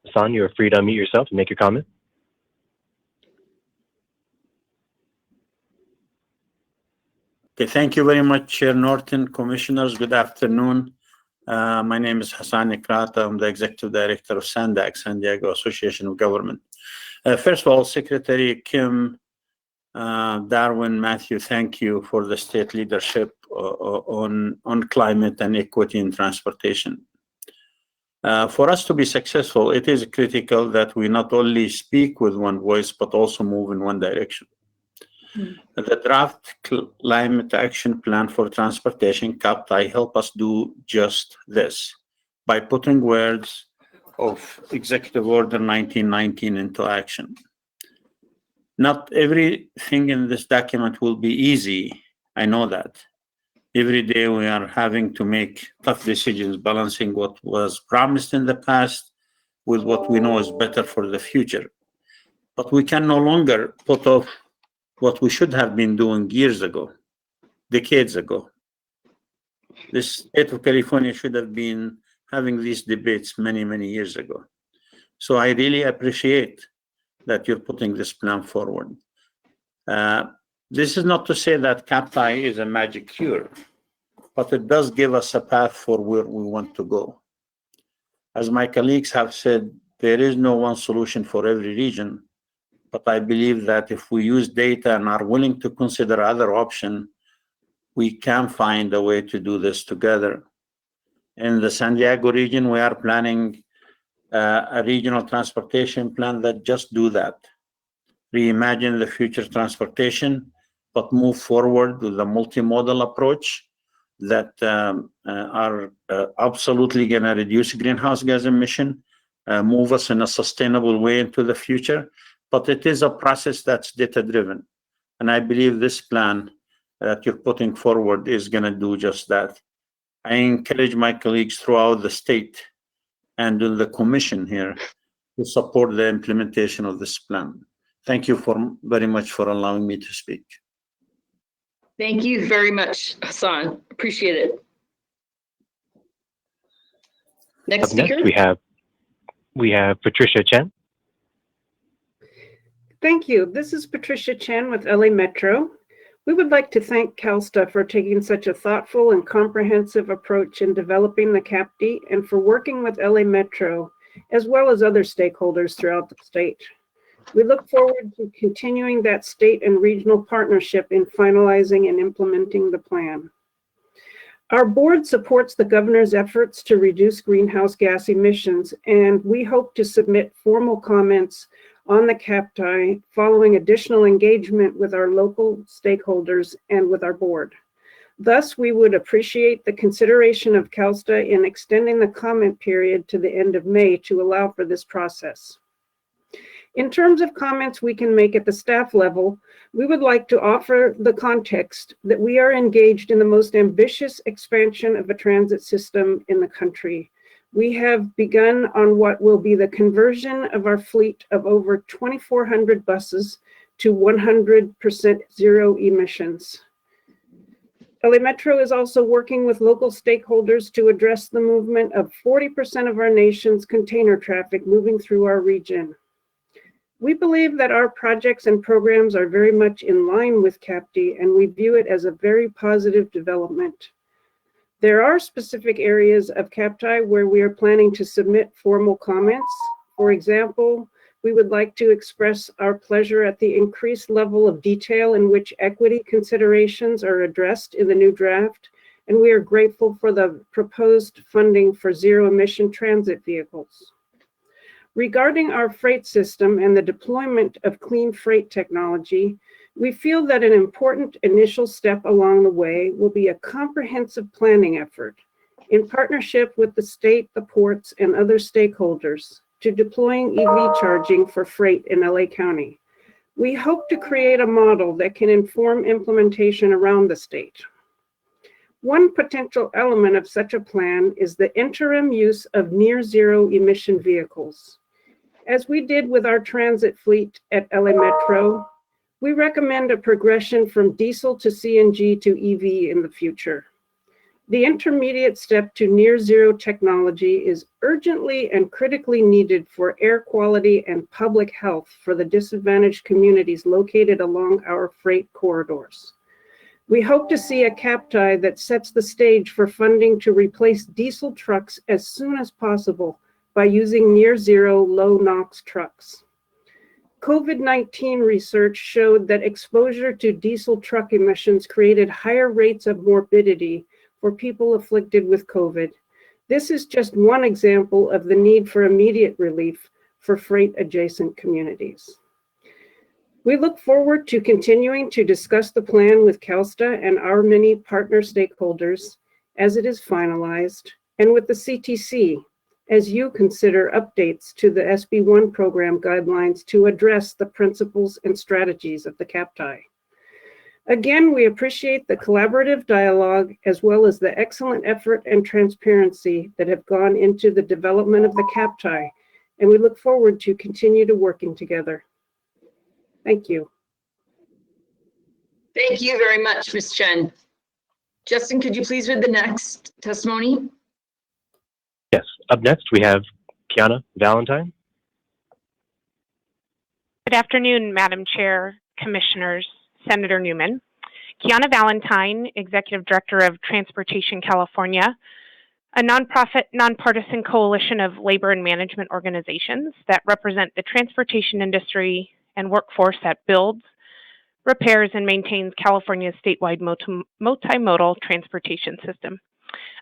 Hassan, you are free to unmute yourself and make your comment. Okay, thank you very much, Chair Norton, Commissioners. Good afternoon. My name is Hassan Ikrada. I'm the Executive Director of SANDAG, San Diego Association of Government. First of all, Secretary Kim, Darwin, Matthew, thank you for the state leadership on climate and equity in transportation. For us to be successful, it is critical that we not only speak with one voice, but also move in one direction. The draft Climate Action Plan for Transportation, CAPTI, help us do just this by putting words of Executive Order 1919 into action. Not everything in this document will be easy. I know that. Every day we are having to make tough decisions, balancing what was promised in the past with what we know is better for the future. But we can no longer put off what we should have been doing years ago, decades ago. The state of California should have been having these debates many, many years ago. So I really appreciate that you're putting this plan forward. This is not to say that CAPTI is a magic cure, but it does give us a path for where we want to go. As my colleagues have said, there is no one solution for every region, but I believe that if we use data and are willing to consider other options, we can find a way to do this together. In the San Diego region, we are planning a regional transportation plan that just do that. Reimagine the future transportation, but move forward with a multimodal approach that are absolutely going to reduce greenhouse gas emission, move us in a sustainable way into the future. But it is a process that's data-driven. And I believe this plan that you're putting forward is going to do just that. I encourage my colleagues throughout the state and in the commission here to support the implementation of this plan. Thank you very much for allowing me to speak. Thank you very much, Hassan. Appreciate it. Next Up next, speaker. we have Patricia Chen. Thank you. This is Patricia Chen with LA Metro. We would like to thank CalSTA for taking such a thoughtful and comprehensive approach in developing the CAPD and for working with LA Metro, as well as other stakeholders throughout the state. We look forward to continuing that state and regional partnership in finalizing and implementing the plan. Our board supports the governor's efforts to reduce greenhouse gas emissions, and we hope to submit formal comments on the CAPTI following additional engagement with our local stakeholders and with our board. Thus, we would appreciate the consideration of CalSTA in extending the comment period to the end of May to allow for this process. In terms of comments we can make at the staff level, we would like to offer the context that we are engaged in the most ambitious expansion of a transit system in the country. We have begun on what will be the conversion of our fleet of over 2,400 buses to 100% zero emissions. LA Metro is also working with local stakeholders to address the movement of 40% of our nation's container traffic moving through our region. We believe that our projects and programs are very much in line with CAPD, and we view it as a very positive development. There are specific areas of CAPTI where we are planning to submit formal comments. For example, we would like to express our pleasure at the increased level of detail in which equity considerations are addressed in the new draft, and we are grateful for the proposed funding for zero-emission transit vehicles. Regarding our freight system and the deployment of clean freight technology, we feel that an important initial step along the way will be a comprehensive planning effort in partnership with the state, the ports, and other stakeholders to deploying EV charging for freight in LA County. We hope to create a model that can inform implementation around the state. One potential element of such a plan is the interim use of near zero emission vehicles. As we did with our transit fleet at LA Metro, we recommend a progression from diesel to CNG to EV in the future. The intermediate step to near zero technology is urgently and critically needed for air quality and public health for the disadvantaged communities located along our freight corridors. We hope to see a CAPTI that sets the stage for funding to replace diesel trucks as soon as possible by using near zero low NOx trucks. COVID-19 research showed that exposure to diesel truck emissions created higher rates of morbidity for people afflicted with COVID. This is just one example of the need for immediate relief for freight adjacent communities. We look forward to continuing to discuss the plan with CalSTA and our many partner stakeholders as it is finalized, and with the CTC as you consider updates to the SB1 program guidelines to address the principles and strategies of the CAPTI. Again, we appreciate the collaborative dialogue as well as the excellent effort and transparency that have gone into the development of the CAPTI, and we look forward to continue to working together. Thank you. Thank you very much, Ms. Chen. Justin, could you please read the next testimony? Yes. Up next, we have Kiana Valentine. Good afternoon, Madam Chair, Commissioners, Senator Newman. Kiana Valentine, Executive Director of Transportation California, a nonprofit, nonpartisan coalition of labor and management organizations that represent the transportation industry and workforce that builds, repairs, and maintains California's statewide multimodal transportation system.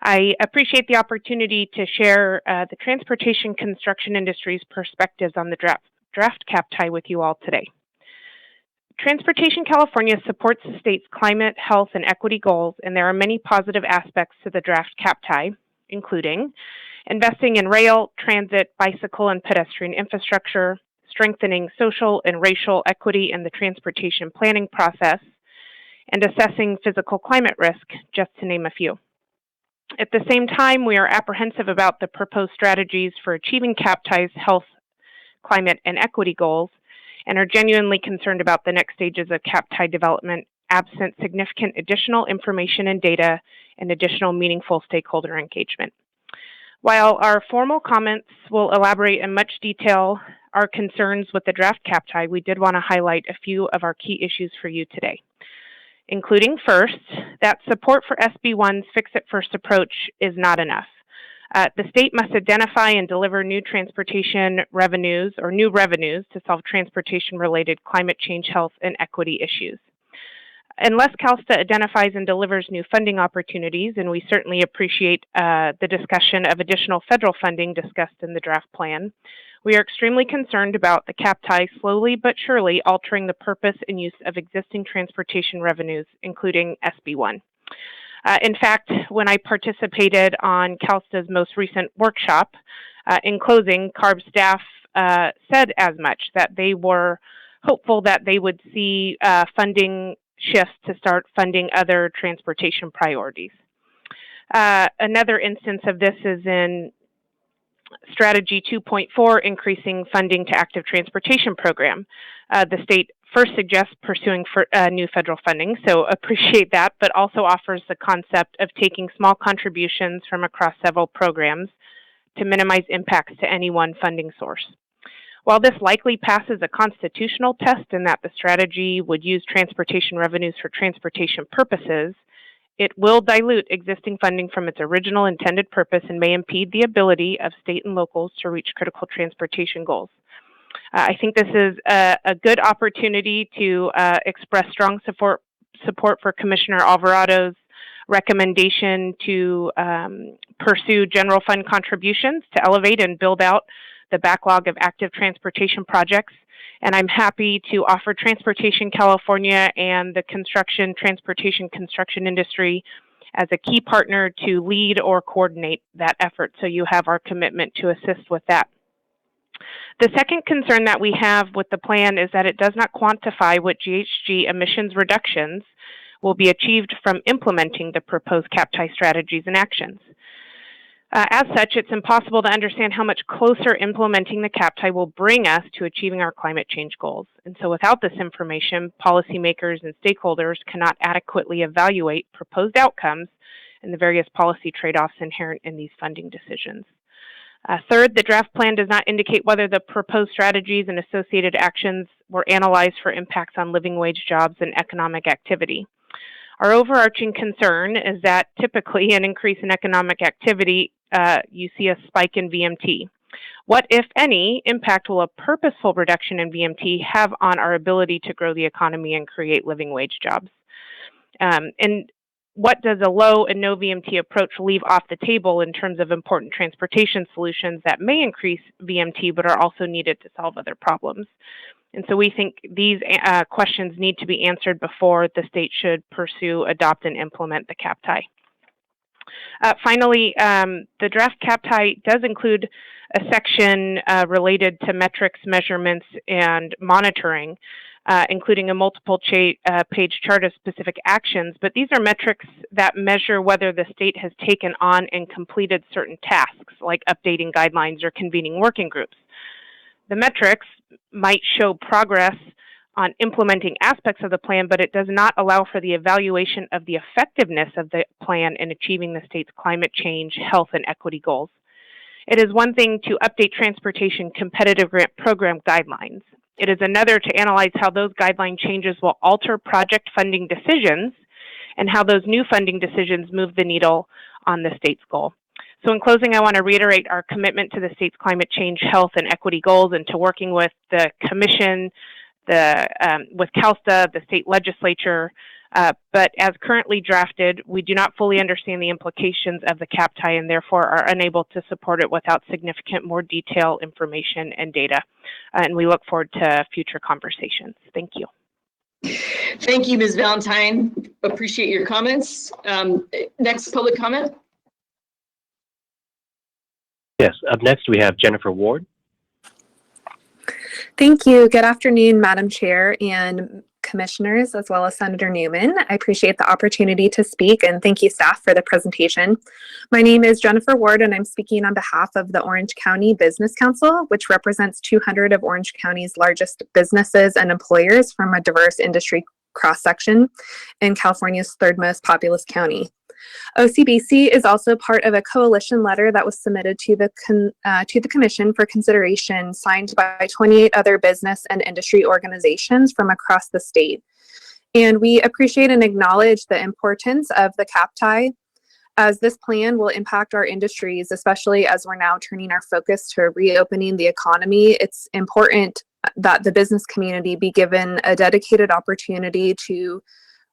I appreciate the opportunity to share the transportation construction industry's perspectives on the draft CAPTI with you all today. Transportation California supports the state's climate, health, and equity goals, and there are many positive aspects to the draft CAPTI, including investing in rail, transit, bicycle, and pedestrian infrastructure, strengthening social and racial equity in the transportation planning process, and assessing physical climate risk, just to name a few. At the same time, we are apprehensive about the proposed strategies for achieving CAPTI's health, climate, and equity goals, and are genuinely concerned about the next stages of CAPTI development absent significant additional information and data and additional meaningful stakeholder engagement. While our formal comments will elaborate in much detail our concerns with the draft CAPTI, we did want to highlight a few of our key issues for you today, including first, that support for SB1's fix-it-first approach is not enough. The state must identify and deliver new transportation revenues or new revenues to solve transportation-related climate change, health, and equity issues. Unless CalSTA identifies and delivers new funding opportunities, and we certainly appreciate the discussion of additional federal funding discussed in the draft plan, we are extremely concerned about the CAPTI slowly but surely altering the purpose and use of existing transportation revenues, including SB1. In fact, when I participated on CalSTA's most recent workshop, in closing, CARB staff said as much, that they were hopeful that they would see funding shifts to start funding other transportation priorities. Another instance of this is in Strategy 2.4, increasing funding to active transportation program. The state first suggests pursuing new federal funding, so appreciate that, but also offers the concept of taking small contributions from across several programs to minimize impacts to any one funding source. While this likely passes a constitutional test in that the strategy would use transportation revenues for transportation purposes, it will dilute existing funding from its original intended purpose and may impede the ability of state and locals to reach critical transportation goals. I think this is a good opportunity to express strong support for Commissioner Alvarado's recommendation to pursue general fund contributions to elevate and build out the backlog of active transportation projects. And I'm happy to offer Transportation California and the transportation construction industry as a key partner to lead or coordinate that effort. So you have our commitment to assist with that. The second concern that we have with the plan is that it does not quantify what GHG emissions reductions will be achieved from implementing the proposed CAPTI strategies and actions. As such, it's impossible to understand how much closer implementing the CAPTI will bring us to achieving our climate change goals. And so without this information, policymakers and stakeholders cannot adequately evaluate proposed outcomes and the various policy trade-offs inherent in these funding decisions. Third, the draft plan does not indicate whether the proposed strategies and associated actions were analyzed for impacts on living wage jobs and economic activity. Our overarching concern is that typically an increase in economic activity, you see a spike in VMT. What, if any, impact will a purposeful reduction in VMT have on our ability to grow the economy and create living wage jobs? And what does a low and no VMT approach leave off the table in terms of important transportation solutions that may increase VMT but are also needed to solve other problems? And so we think these questions need to be answered before the state should pursue, adopt, and implement the CAPTI. Finally, the draft CAPTI does include a section related to metrics, measurements, and monitoring, including a multiple page chart of specific actions. But these are metrics that measure whether the state has taken on and completed certain tasks, like updating guidelines or convening working groups. The metrics might show progress on implementing aspects of the plan, but it does not allow for the evaluation of the effectiveness of the plan in achieving the state's climate change, health, and equity goals. It is one thing to update transportation competitive grant program guidelines. It is another to analyze how those guideline changes will alter project funding decisions and how those new funding decisions move the needle on the state's goal. So in closing, I want to reiterate our commitment to the state's climate change, health, and equity goals and to working with the Commission, with CalSTA, the state legislature, but as currently drafted, we do not fully understand the implications of the CAPTI and therefore are unable to support it without significant more detailed information and data. And we look forward to future conversations. Thank you. Thank you, Ms. Valentine. Appreciate your comments. Next public comment. Yes, up next we have Jennifer Ward. Thank you. Good afternoon, Madam Chair and Commissioners, as well as Senator Newman. I appreciate the opportunity to speak and thank you, staff, for the presentation. My name is Jennifer Ward and I'm speaking on behalf of the Orange County Business Council, which represents 200 of Orange County's largest businesses and employers from a diverse industry cross-section in California's third most populous county. OCBC is also part of a coalition letter that was submitted to the Commission for consideration, signed by 28 other business and industry organizations from across the state. And we appreciate and acknowledge the importance of the CAPTI, as this plan will impact our industries, especially as we're now turning our focus to reopening the economy. It's important that the business community be given a dedicated opportunity to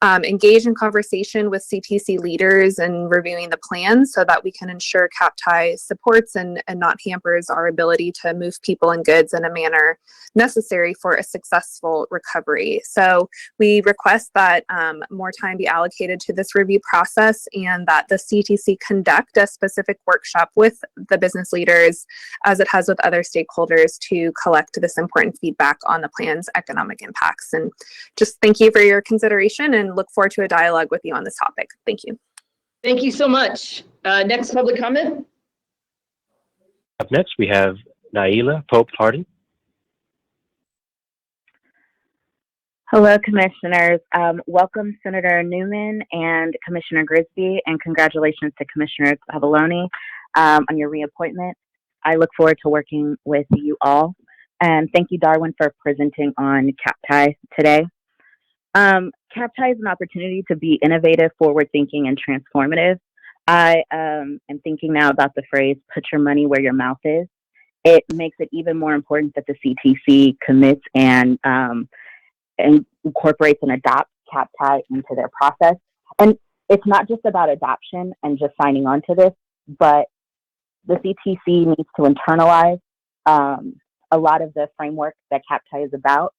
engage in conversation with CTC leaders and reviewing the plans so that we can ensure CAPTI supports and not hampers our ability to move people and goods in a manner necessary for a successful recovery. So we request that more time be allocated to this review process and that the CTC conduct a specific workshop with the business leaders, as it has with other stakeholders, to collect this important feedback on the plan's economic impacts. And just thank you for your consideration and look forward to a dialogue with you on this topic. Thank you. Thank you so much. Next public comment. Up next, we have Naila Pope Harden. Hello, Commissioners. Welcome, Senator Newman and Commissioner Grisby, and congratulations to Commissioner Pavoloni on your reappointment. I look forward to working with you all. And thank you, Darwin, for presenting on CAPTI today. CAPTI is an opportunity to be innovative, forward-thinking, and transformative. I am thinking now about the phrase, put your money where your mouth is. It makes it even more important that the CTC commits and incorporates and adopts CAPTI into their process. And it's not just about adoption and just signing on to this, but the CTC needs to internalize a lot of the framework that CAPTI is about.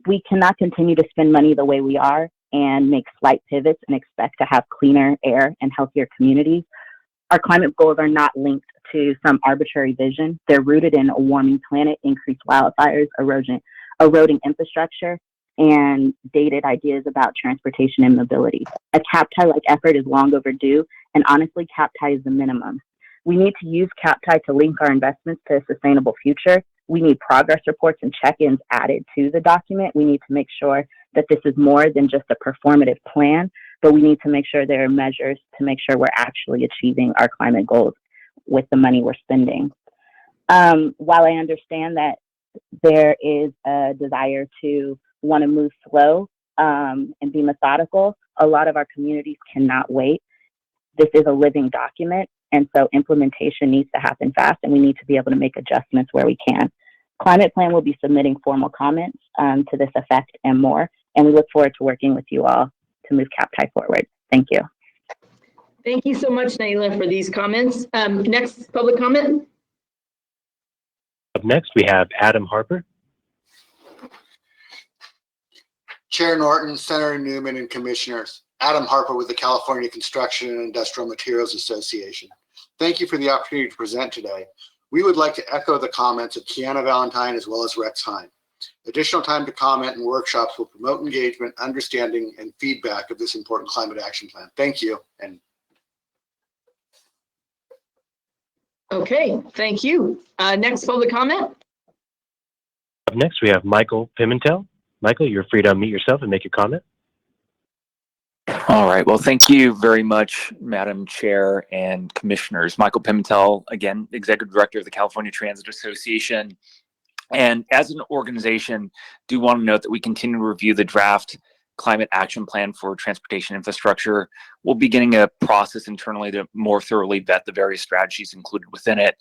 We cannot continue to spend money the way we are and make slight pivots and expect to have cleaner air and healthier communities. Our climate goals are not linked to some arbitrary vision. They're rooted in a warming planet, increased wildfires, eroding infrastructure, and dated ideas about transportation and mobility. A CAPTI-like effort is long overdue, and honestly, CAPTI is the minimum. We need to use CAPTI to link our investments to a sustainable future. We need progress reports and check-ins added to the document. We need to make sure that this is more than just a performative plan, but we need to make sure there are measures to make sure we're actually achieving our climate goals with the money we're spending. While I understand that there is a desire to want to move slow and be methodical, a lot of our communities cannot wait. This is a living document, and so implementation needs to happen fast, and we need to be able to make adjustments where we can. Climate Plan will be submitting formal comments to this effect and more, and we look forward to working with you all to move CAPTI forward. Thank you. Thank you so much, Naila, for these comments. Next public comment. Up next, we have Adam Harper. Chair Norton, Senator Newman, and Commissioners. Adam Harper with the California Construction and Industrial Materials Association. Thank you for the opportunity to present today. We would like to echo the comments of Kiana Valentine as well as Rex Hine. Additional time to comment and workshops will promote engagement, understanding, and feedback of this important climate action plan. Thank you. And Okay, thank you. Next public comment. Up next, we have Michael Pimentel. Michael, you're free to unmute yourself and make your comment. All right. Well, thank you very much, Madam Chair and Commissioners. Michael Pimentel, again, Executive Director of the California Transit Association. And as an organization, do want to note that we continue to review the draft Climate Action Plan for Transportation Infrastructure. We'll be beginning a process internally to more thoroughly vet the various strategies included within it.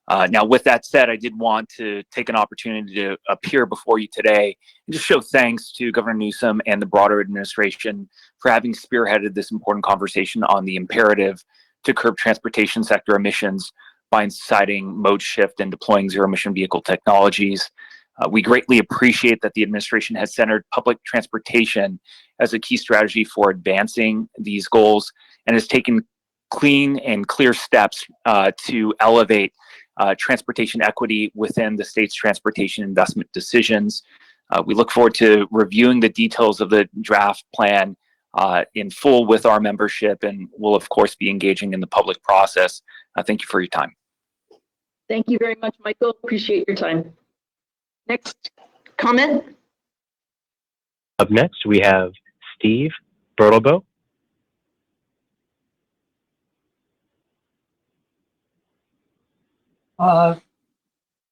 Now, with that said, I did want to take an opportunity to appear before you today and just show thanks to Governor Newsom and the broader administration for having spearheaded this important conversation on the imperative to curb transportation sector emissions by inciting mode shift and deploying zero-emission vehicle technologies. We greatly appreciate that the administration has centered public transportation as a key strategy for advancing these goals and has taken clean and clear steps to elevate transportation equity within the state's transportation investment decisions. We look forward to reviewing the details of the draft plan in full with our membership, and we'll of course be engaging in the public process. Thank you for your time. Thank you very much, Michael. Appreciate your time. Next comment. Up next, we have Steve Bertlbo.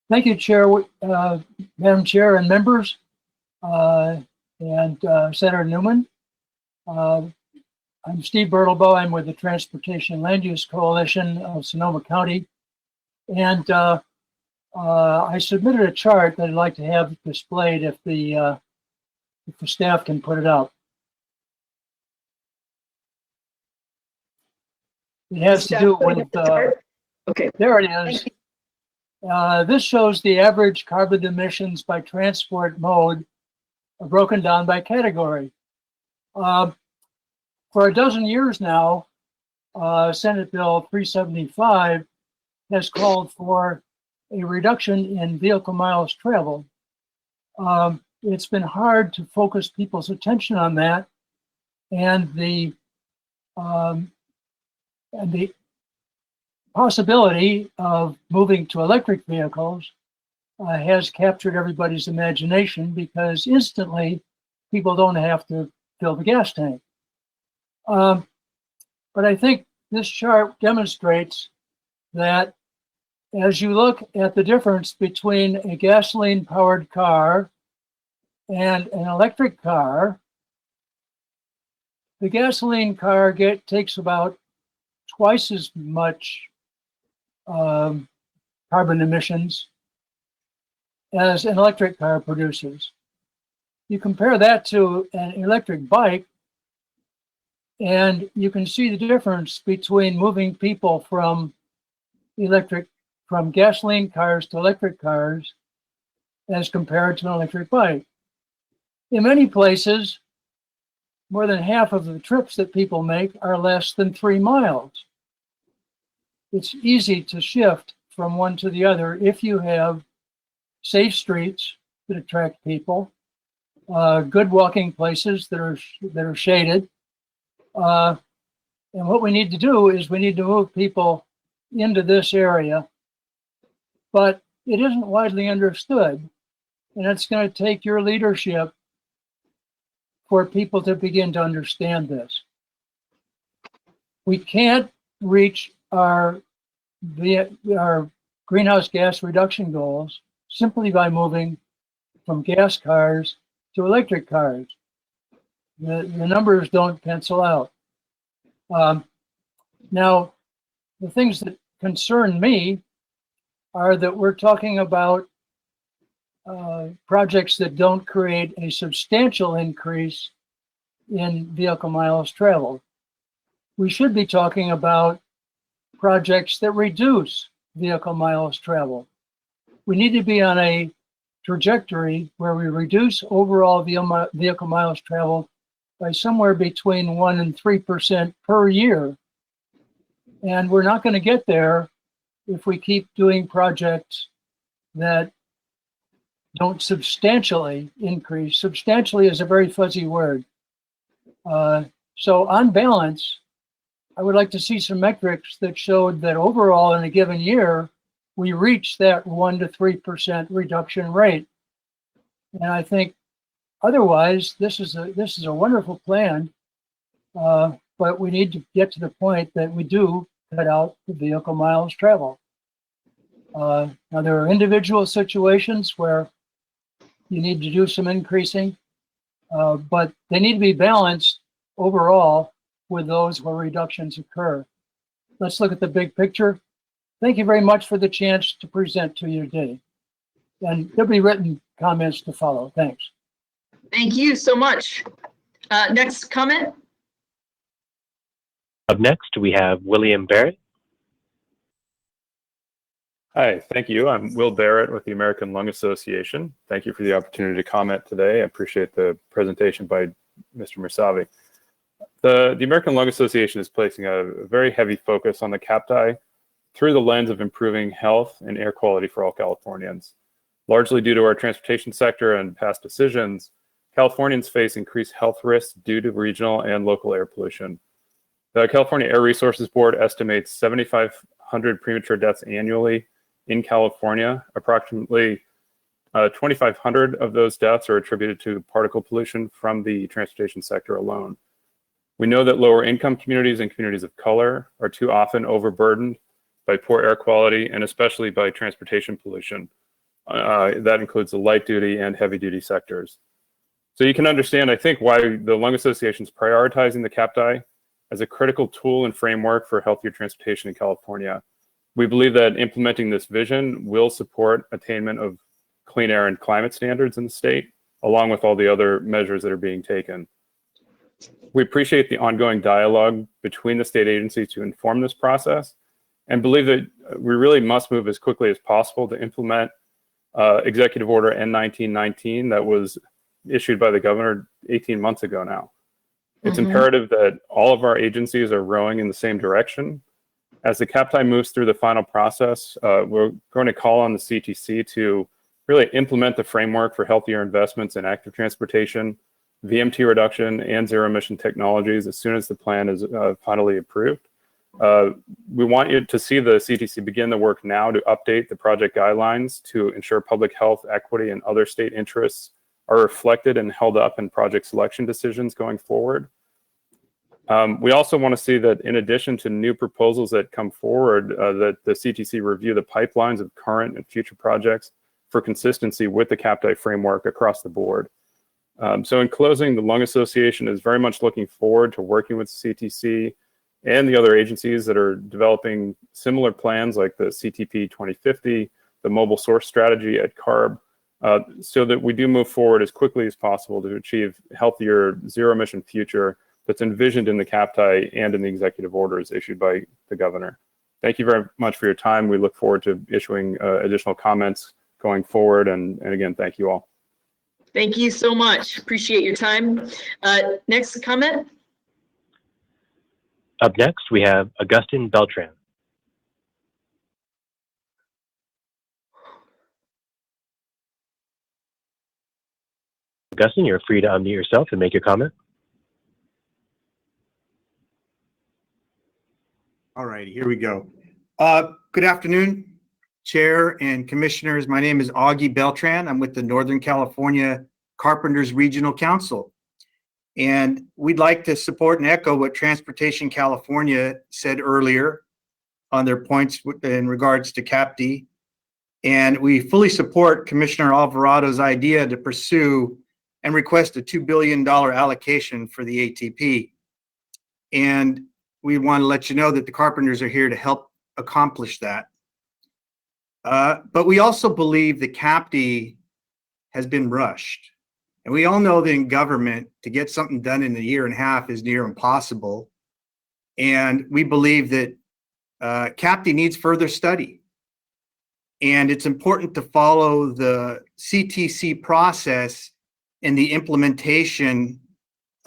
Thank you, Chair, Madam Chair and members, and Senator Newman. I'm Steve Bertlbo. I'm with the Transportation Land Use Coalition of Sonoma County. And I submitted a chart that I'd like to have displayed if the staff can put it up. It has to do with, okay, there it is. This shows the average carbon emissions by transport mode broken down by category. For a dozen years now, Senate Bill 375 has called for a reduction in vehicle miles traveled. It's been hard to focus people's attention on that, and the possibility of moving to electric vehicles has captured everybody's imagination because instantly people don't have to fill the gas tank. But I think this chart demonstrates that as you look at the difference between a gasoline-powered car and an electric car, the gasoline car takes about twice as much carbon emissions as an electric car produces. You compare that to an electric bike, and you can see the difference between moving people from gasoline cars to electric cars as compared to an electric bike. In many places, more than half of the trips that people make are less than 3 miles. It's easy to shift from one to the other if you have safe streets that attract people, good walking places that are shaded. And what we need to do is we need to move people into this area, but it isn't widely understood. And it's going to take your leadership for people to begin to understand this. We can't reach our greenhouse gas reduction goals simply by moving from gas cars to electric cars. The numbers don't pencil out. Now, the things that concern me are that we're talking about projects that don't create a substantial increase in vehicle miles traveled. We should be talking about projects that reduce vehicle miles traveled. We need to be on a trajectory where we reduce overall vehicle miles traveled by somewhere between 1% and 3% per year. And we're not going to get there if we keep doing projects that don't substantially increase. Substantially is a very fuzzy word. So on balance, I would like to see some metrics that showed that overall in a given year, we reach that 1% to 3% reduction rate. And I think otherwise, this is a wonderful plan, but we need to get to the point that we do cut out the vehicle miles traveled. Now, there are individual situations where you need to do some increasing, but they need to be balanced overall with those where reductions occur. Let's look at the big picture. Thank you very much for the chance to present to you today. And there'll be written comments to follow. Thanks. Thank you so much. Next comment. Up next, we have William Barrett. Hi, thank you. I'm Will Barrett with the American Lung Association. Thank you for the opportunity to comment today. I appreciate the presentation by Mr. Mursavi. The American Lung Association is placing a very heavy focus on the CAPTI through the lens of improving health and air quality for all Californians. Largely due to our transportation sector and past decisions, Californians face increased health risks due to regional and local air pollution. The California Air Resources Board estimates 7,500 premature deaths annually in California. Approximately 2,500 of those deaths are attributed to particle pollution from the transportation sector alone. We know that lower income communities and communities of color are too often overburdened by poor air quality and especially by transportation pollution. That includes the light duty and heavy duty sectors. So you can understand, I think, why the Lung Association is prioritizing the CAPTI as a critical tool and framework for healthier transportation in California. We believe that implementing this vision will support attainment of clean air and climate standards in the state, along with all the other measures that are being taken. We appreciate the ongoing dialogue between the state agencies to inform this process and believe that we really must move as quickly as possible to implement Executive Order N1919 that was issued by the governor 18 months ago now. It's imperative that all of our agencies are rowing in the same direction. As the CAPTI moves through the final process, we're going to call on the CTC to really implement the framework for healthier investments in active transportation, VMT reduction, and zero emission technologies as soon as the plan is finally approved. We want you to see the CTC begin the work now to update the project guidelines to ensure public health, equity, and other state interests are reflected and held up in project selection decisions going forward. We also want to see that in addition to new proposals that come forward, that the CTC review the pipelines of current and future projects for consistency with the CAPTI framework across the board. So in closing, the Lung Association is very much looking forward to working with CTC and the other agencies that are developing similar plans like the CTP 2050, the mobile source strategy at CARB, so that we do move forward as quickly as possible to achieve healthier zero emission future that's envisioned in the CAPTI and in the executive orders issued by the governor. Thank you very much for your time. We look forward to issuing additional comments going forward. And again, thank you all. Thank you so much. Appreciate your time. Next comment. Up next, we have Augustin Beltran. Augustin, you're free to unmute yourself and make your comment. All right, here we go. Good afternoon, Chair and Commissioners. My name is Augie Beltran. I'm with the Northern California Carpenters Regional Council. And we'd like to support and echo what Transportation California said earlier on their points in regards to CAPTI. And we fully support Commissioner Alvarado's idea to pursue and request a $2 billion allocation for the ATP. And we want to let you know that the Carpenters are here to help accomplish that. But we also believe that CAPTI has been rushed. And we all know that in government, to get something done in a year and a half is near impossible. And we believe that CAPTI needs further study. And it's important to follow the CTC process in the implementation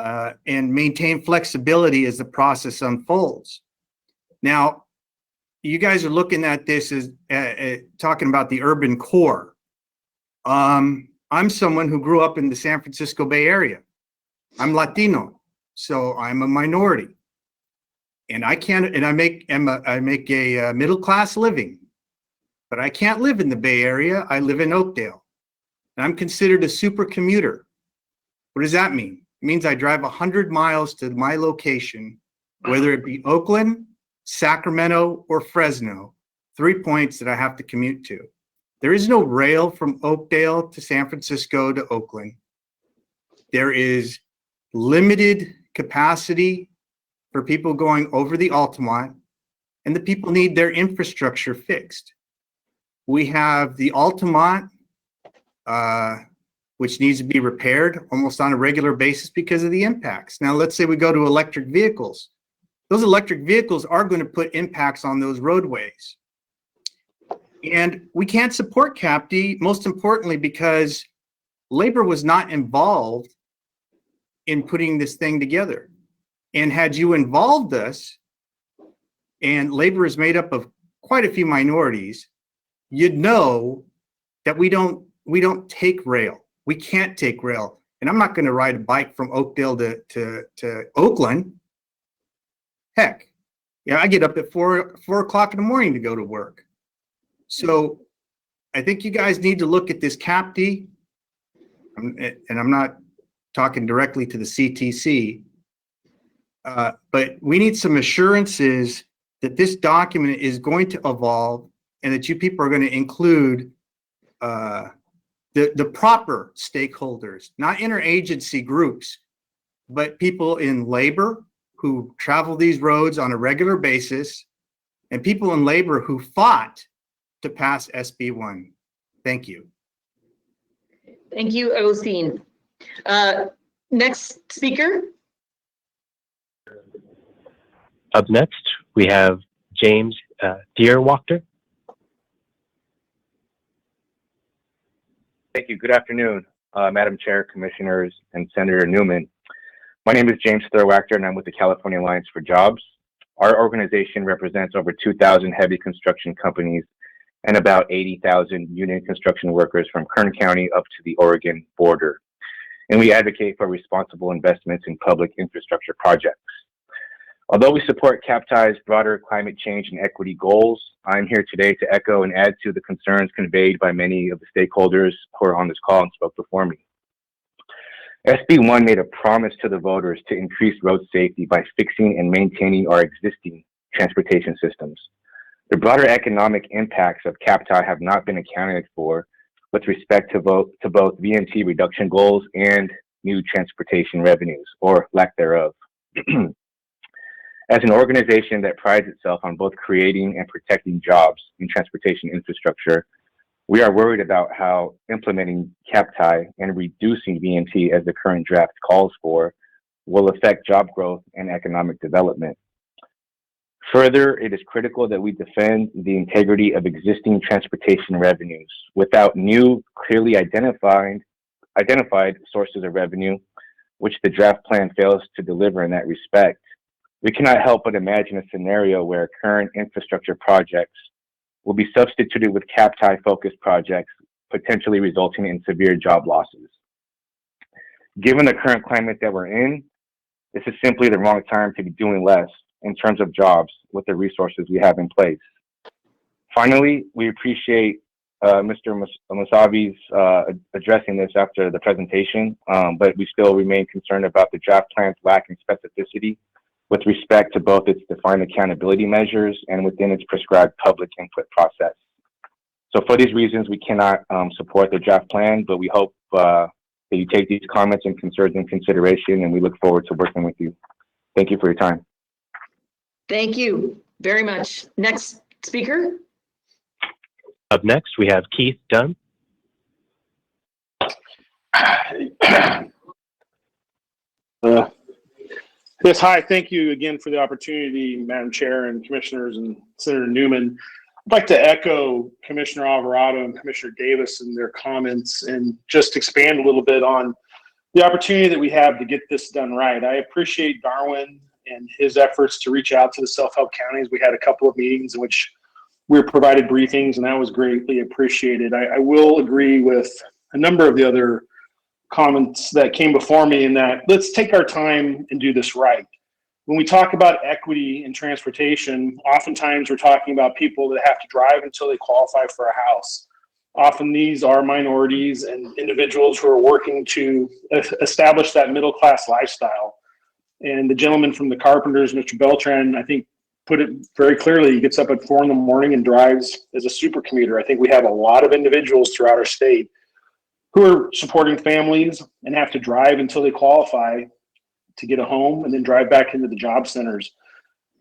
and maintain flexibility as the process unfolds. Now, you guys are looking at this as talking about the urban core. I'm someone who grew up in the San Francisco Bay Area. I'm Latino, so I'm a minority, and I can't. And I make a middle class living, but I can't live in the Bay Area. I live in Oakdale, and I'm considered a super commuter. What does that mean? It means I drive 100 miles to my location, whether it be Oakland, Sacramento, or Fresno, 3 points that I have to commute to. There is no rail from Oakdale to San Francisco to Oakland. There is limited capacity for people going over the Altamont, and the people need their infrastructure fixed. We have the Altamont, which needs to be repaired almost on a regular basis because of the impacts. Now, let's say we go to electric vehicles. Those electric vehicles are going to put impacts on those roadways. And we can't support CAPTI, most importantly, because labor was not involved in putting this thing together. And had you involved us, and labor is made up of quite a few minorities, you'd know that we don't take rail. We can't take rail. And I'm not going to ride a bike from Oakdale to Oakland. Heck, yeah, I get up at 4 o'clock in the morning to go to work. So I think you guys need to look at this CAPD, and I'm not talking directly to the CTC, but we need some assurances that this document is going to evolve and that you people are going to include the proper stakeholders, not interagency groups, but people in labor who travel these roads on a regular basis, and people in labor who fought to pass SB1. Thank you. Thank you, Osteen. Next speaker. Up next, we have James Deerwachter. Thank you. Good afternoon, Madam Chair, Commissioners, and Senator Newman. My name is James Deerwachter, and I'm with the California Alliance for Jobs. Our organization represents over 2,000 heavy construction companies and about 80,000 union construction workers from Kern County up to the Oregon border. And we advocate for responsible investments in public infrastructure projects. Although we support CAPTI's broader climate change and equity goals, I'm here today to echo and add to the concerns conveyed by many of the stakeholders who are on this call and spoke before me. SB1 made a promise to the voters to increase road safety by fixing and maintaining our existing transportation systems. The broader economic impacts of CAPTI have not been accounted for with respect to both VMT reduction goals and new transportation revenues, or lack thereof. As an organization that prides itself on both creating and protecting jobs in transportation infrastructure, we are worried about how implementing CAPTI and reducing VMT as the current draft calls for will affect job growth and economic development. Further, it is critical that we defend the integrity of existing transportation revenues without new, clearly identified sources of revenue, which the draft plan fails to deliver in that respect. We cannot help but imagine a scenario where current infrastructure projects will be substituted with CAPTI-focused projects, potentially resulting in severe job losses. Given the current climate that we're in, this is simply the wrong time to be doing less in terms of jobs with the resources we have in place. Finally, we appreciate Mr. Musavi's addressing this after the presentation, but we still remain concerned about the draft plan's lack in specificity with respect to both its defined accountability measures and within its prescribed public input process. So for these reasons, we cannot support the draft plan, but we hope that you take these comments and concerns in consideration, and we look forward to working with you. Thank you for your time. Thank you very much. Next speaker. Up next, we have Keith Dunn. Yes, hi. Thank you again for the opportunity, Madam Chair and Commissioners and Senator Newman. I'd like to echo Commissioner Alvarado and Commissioner Davis in their comments and just expand a little bit on the opportunity that we have to get this done right. I appreciate Darwin and his efforts to reach out to the self-help counties. We had a couple of meetings in which we were provided briefings, and that was greatly appreciated. I will agree with a number of the other comments that came before me in that let's take our time and do this right. When we talk about equity in transportation, oftentimes we're talking about people that have to drive until they qualify for a house. Often these are minorities and individuals who are working to establish that middle-class lifestyle. And the gentleman from the Carpenters, Mr. Beltran, I think put it very clearly. He gets up at 4 a.m. and drives as a super commuter. I think we have a lot of individuals throughout our state who are supporting families and have to drive until they qualify to get a home and then drive back into the job centers.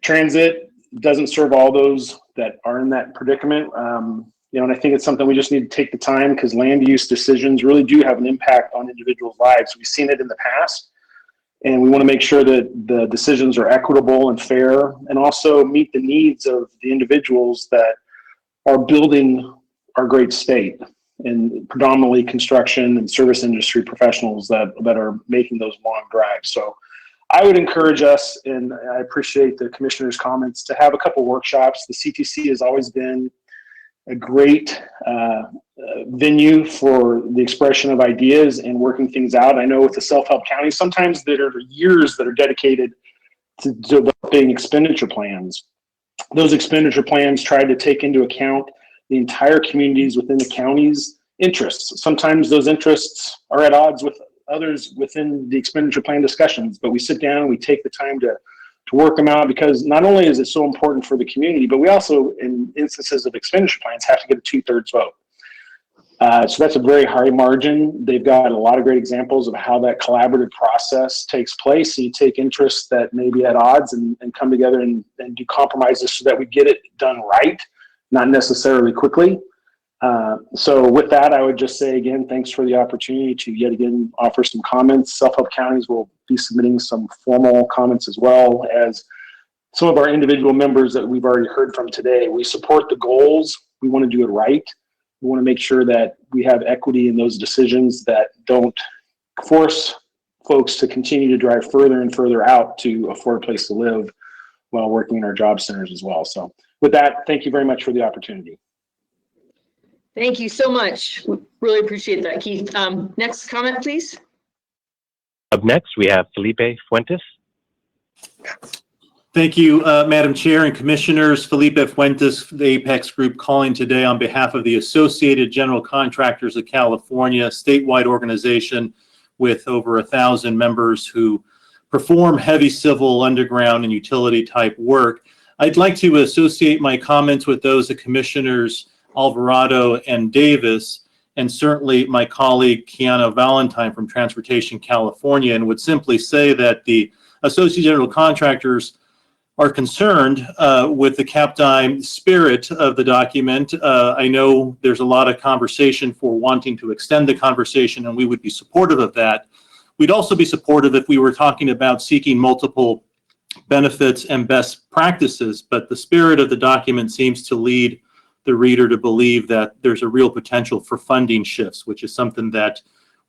Transit doesn't serve all those that are in that predicament. And I think it's something we just need to take the time, because land use decisions really do have an impact on individuals' lives. We've seen it in the past, and we want to make sure that the decisions are equitable and fair and also meet the needs of the individuals that are building our great state, and predominantly construction and service industry professionals that are making those long drives. So I would encourage us, and I appreciate the commissioner's comments, to have a couple workshops. The CTC has always been a great venue for the expression of ideas and working things out. I know with the self-help counties, sometimes there are years that are dedicated to developing expenditure plans. Those expenditure plans try to take into account the entire communities within the county's interests. Sometimes those interests are at odds with others within the expenditure plan discussions, but we sit down and we take the time to work them out, because not only is it so important for the community, but we also, in instances of expenditure plans, have to get a 2/3 vote. So that's a very high margin. They've got a lot of great examples of how that collaborative process takes place. So you take interests that may be at odds and come together and do compromises so that we get it done right, not necessarily quickly. So with that, I would just say again, thanks for the opportunity to yet again offer some comments. Self-help counties will be submitting some formal comments as well as some of our individual members that we've already heard from today. We support the goals. We want to do it right. We want to make sure that we have equity in those decisions that don't force folks to continue to drive further and further out to afford a place to live while working in our job centers as well. So with that, thank you very much for the opportunity. Thank you so much. We really appreciate that, Keith. Next comment, please. Up next, we have Felipe Fuentes. Thank you, Madam Chair and Commissioners. Felipe Fuentes, the Apex Group, calling today on behalf of the Associated General Contractors of California, a statewide organization with over 1,000 members who perform heavy civil, underground, and utility type work. I'd like to associate my comments with those of Commissioners Alvarado and Davis, and certainly my colleague Kiana Valentine from Transportation California, and would simply say that the Associated General Contractors are concerned with the CAPDIME spirit of the document. I know there's a lot of conversation for wanting to extend the conversation, and we would be supportive of that. We'd also be supportive if we were talking about seeking multiple benefits and best practices, but the spirit of the document seems to lead the reader to believe that there's a real potential for funding shifts, which is something that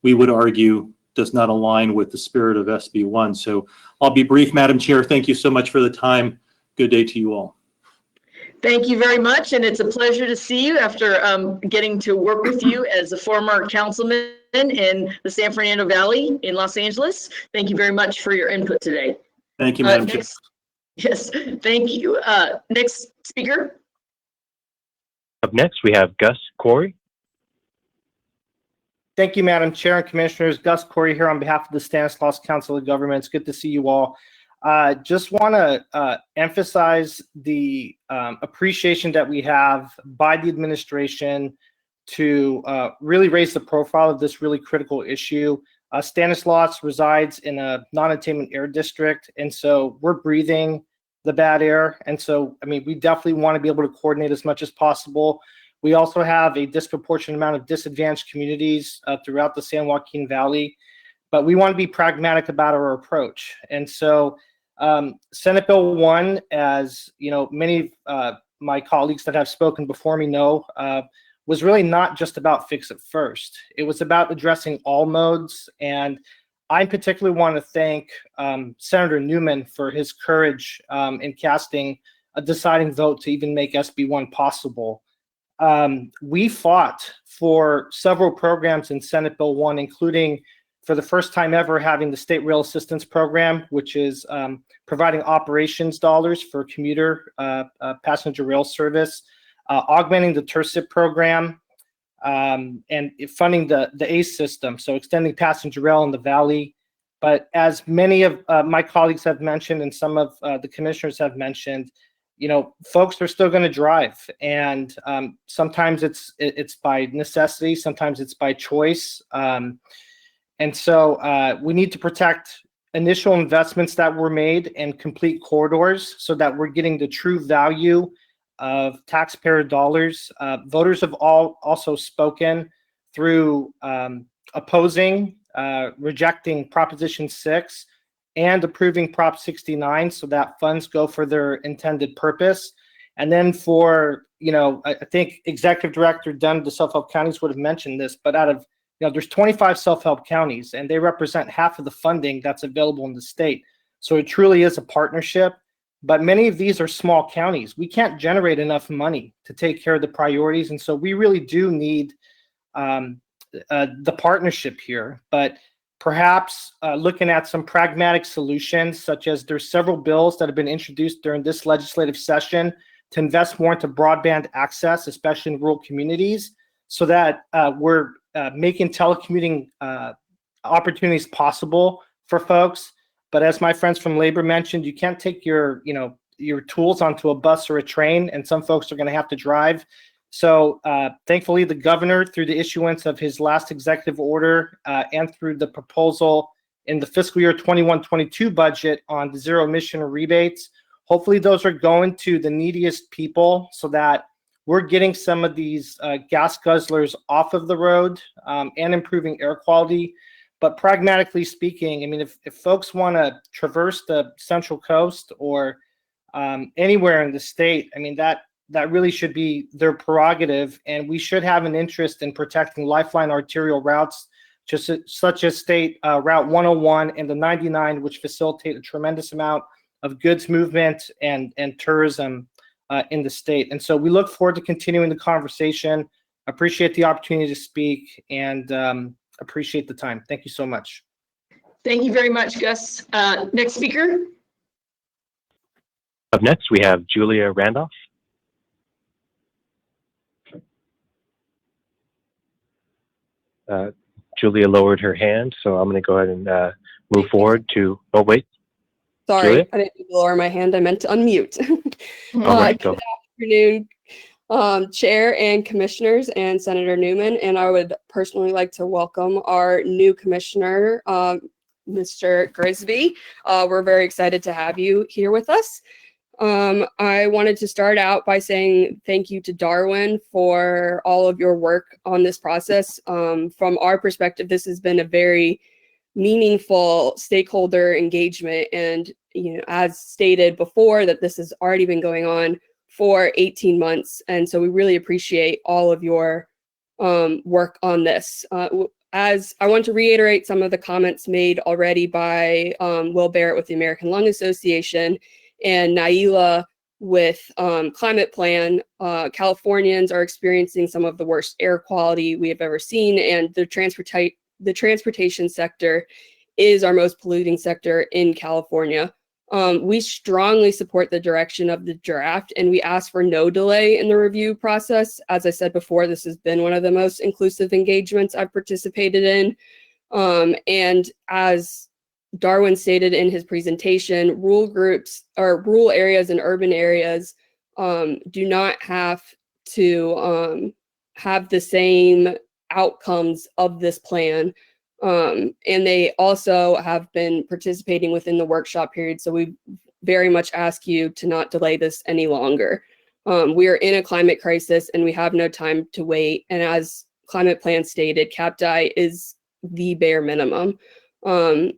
we would argue does not align with the spirit of SB 1. So I'll be brief, Madam Chair. Thank you so much for the time. Good day to you all. Thank you very much, and it's a pleasure to see you after getting to work with you as a former councilman in the San Fernando Valley in Los Angeles. Thank you very much for your input today. Thank you, Madam Chair. Yes, thank you. Next speaker. Up next, we have Gus Corey. Thank you, Madam Chair and Commissioners. Gus Corey here on behalf of the Stanislaus Council of Governments. Good to see you all. Just want to emphasize the appreciation that we have by the administration to really raise the profile of this really critical issue. Stanislaus resides in a non-attainment air district, and so we're breathing the bad air. And so, I mean, we definitely want to be able to coordinate as much as possible. We also have a disproportionate amount of disadvantaged communities throughout the San Joaquin Valley, but we want to be pragmatic about our approach. And so Senate Bill 1, as you know, many of my colleagues that have spoken before me know, was really not just about fix it first. It was about addressing all modes. And I particularly want to thank Senator Newman for his courage in casting a deciding vote to even make SB 1 possible. We fought for several programs in Senate Bill 1, including for the first time ever having the State Rail Assistance Program, which is providing operations dollars for commuter passenger rail service, augmenting the TIRCIP program, and funding the ACE system, so extending passenger rail in the Valley. But as many of my colleagues have mentioned and some of the commissioners have mentioned, you know, folks are still going to drive, and sometimes it's by necessity, sometimes it's by choice, and so we need to protect initial investments that were made and complete corridors so that we're getting the true value of taxpayer dollars. Voters have also spoken through opposing, rejecting Proposition 6 and approving Prop 69 so that funds go for their intended purpose. And then for, you know, I think Executive Director Dunn of the Self-Help Counties would have mentioned this, but out of, you know, there's 25 self-help counties and they represent half of the funding that's available in the state. So it truly is a partnership, but many of these are small counties. We can't generate enough money to take care of the priorities. And so we really do need the partnership here, but perhaps looking at some pragmatic solutions, such as there's several bills that have been introduced during this legislative session to invest more into broadband access, especially in rural communities, so that we're making telecommuting opportunities possible for folks. But as my friends from Labor mentioned, you can't take your tools onto a bus or a train, and some folks are going to have to drive. So thankfully, the governor, through the issuance of his last executive order and through the proposal in the fiscal year 21-22 budget on the zero emission rebates, hopefully those are going to the neediest people so that we're getting some of these gas guzzlers off of the road and improving air quality. But pragmatically speaking, I mean, if folks want to traverse the Central Coast or anywhere in the state, I mean, that really should be their prerogative, and we should have an interest in protecting lifeline arterial routes, such as State Route 101 and the 99, which facilitate a tremendous amount of goods movement and tourism in the state. And so we look forward to continuing the conversation. Appreciate the opportunity to speak and appreciate the time. Thank you so much. Thank you very much, Gus. Next speaker. Up next, we have Julia Randolph. Julia lowered her hand, so I'm going to go ahead and move forward to, oh, wait. Sorry, Julia? I didn't mean to lower my hand. I meant to unmute. All right, go. Good afternoon, Chair and Commissioners and Senator Newman. And I would personally like to welcome our new Commissioner, Mr. Grisby. We're very excited to have you here with us. I wanted to start out by saying thank you to Darwin for all of your work on this process. From our perspective, this has been a very meaningful stakeholder engagement, and as stated before, that this has already been going on for 18 months, and so we really appreciate all of your work on this. As I want to reiterate some of the comments made already by Will Barrett with the American Lung Association and Naila with Climate Plan. Californians are experiencing some of the worst air quality we have ever seen, and the transportation sector is our most polluting sector in California. We strongly support the direction of the draft, and we ask for no delay in the review process. As I said before, this has been one of the most inclusive engagements I've participated in. And as Darwin stated in his presentation, rural groups or rural areas and urban areas do not have to have the same outcomes of this plan. And they also have been participating within the workshop period. So we very much ask you to not delay this any longer. We are in a climate crisis and we have no time to wait. And as Climate Plan stated, CAPDI is the bare minimum.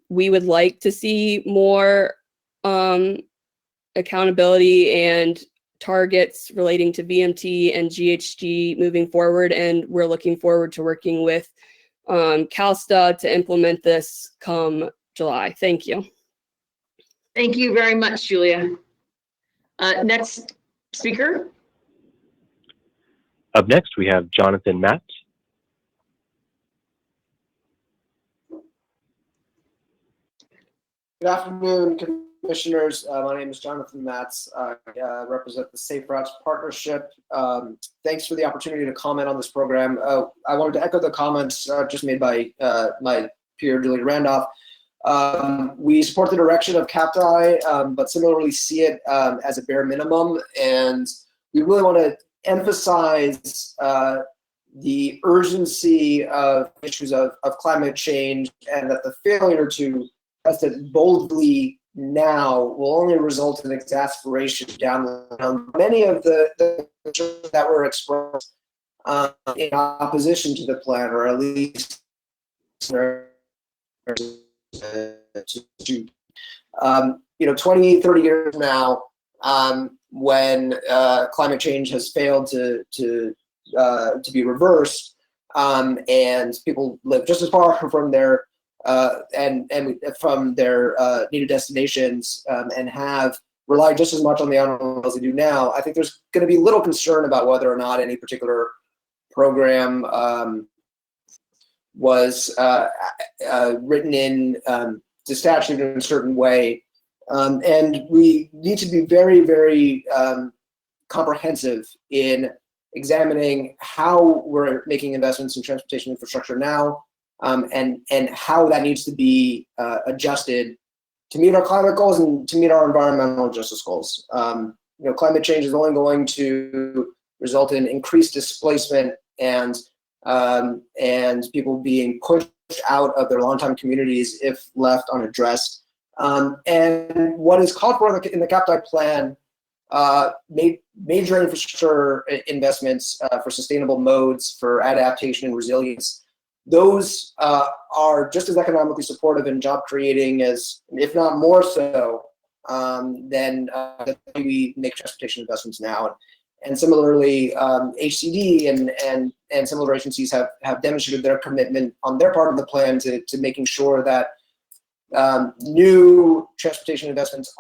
We would like to see more accountability and targets relating to VMT and GHG moving forward, and we're looking forward to working with CalSTA to implement this come July. Thank you. Thank you very much, Julia. Next speaker. Up next, we have Jonathan Matz. Good afternoon, Commissioners. My name is Jonathan Matz. I represent the Safe Routes Partnership. Thanks for the opportunity to comment on this program. I wanted to echo the comments just made by my peer, Julia Randolph. We support the direction of CAPDI, but similarly see it as a bare minimum. And we really want to emphasize the urgency of issues of climate change, and that the failure to address it boldly now will only result in exasperation down the road. Many of the concerns that were expressed in opposition to the plan, or at least 20, 30 years now, when climate change has failed to be reversed, and people live just as far from their and from their needed destinations, and have relied just as much on the automobile as they do now, I think there's going to be little concern about whether or not any particular program was written in to statute in a certain way. And we need to be very, very comprehensive in examining how we're making investments in transportation infrastructure now, and how that needs to be adjusted to meet our climate goals and to meet our environmental justice goals. Climate change is only going to result in increased displacement and people being pushed out of their longtime communities if left unaddressed. And what is called for in the CAPTI plan, major infrastructure investments for sustainable modes, for adaptation and resilience, those are just as economically supportive and job creating as, if not more so, than the way we make transportation investments now. And similarly, HCD and similar agencies have demonstrated their commitment on their part of the plan to making sure that new transportation investments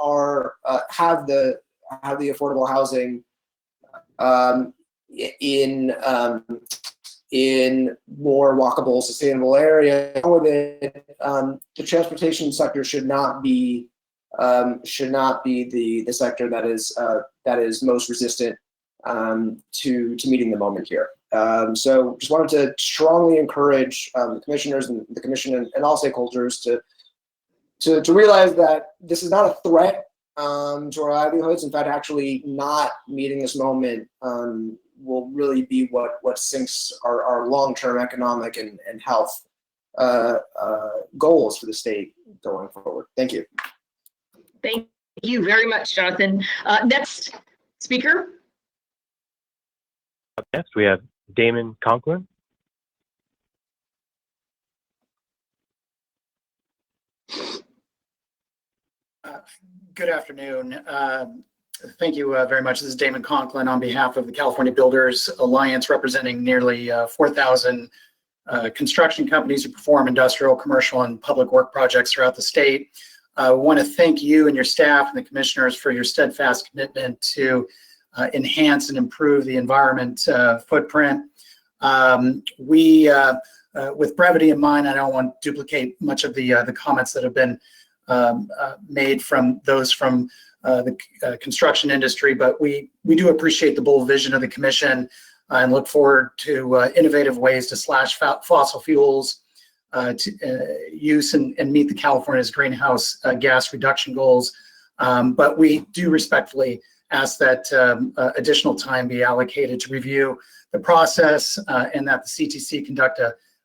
have the affordable housing in more walkable, sustainable areas. The transportation sector should not be the sector that is most resistant to meeting the moment here. So just wanted to strongly encourage the commissioners and the commission and all stakeholders to realize that this is not a threat to our livelihoods. In fact, actually not meeting this moment will really be what sinks our long-term economic and health goals for the state going forward. Thank you. Thank you very much, Jonathan. Next speaker. Up next, we have Damon Conklin. Good afternoon. Thank you very much. This is Damon Conklin on behalf of the California Builders Alliance, representing nearly 4,000 construction companies who perform industrial, commercial, and public work projects throughout the state. I want to thank you and your staff and the commissioners for your steadfast commitment to enhance and improve the environment footprint. With brevity in mind, I don't want to duplicate much of the comments that have been made from those from the construction industry, but we do appreciate the bold vision of the commission and look forward to innovative ways to slash fossil fuels use and meet the California's greenhouse gas reduction goals. But we do respectfully ask that additional time be allocated to review the process and that the CTC conduct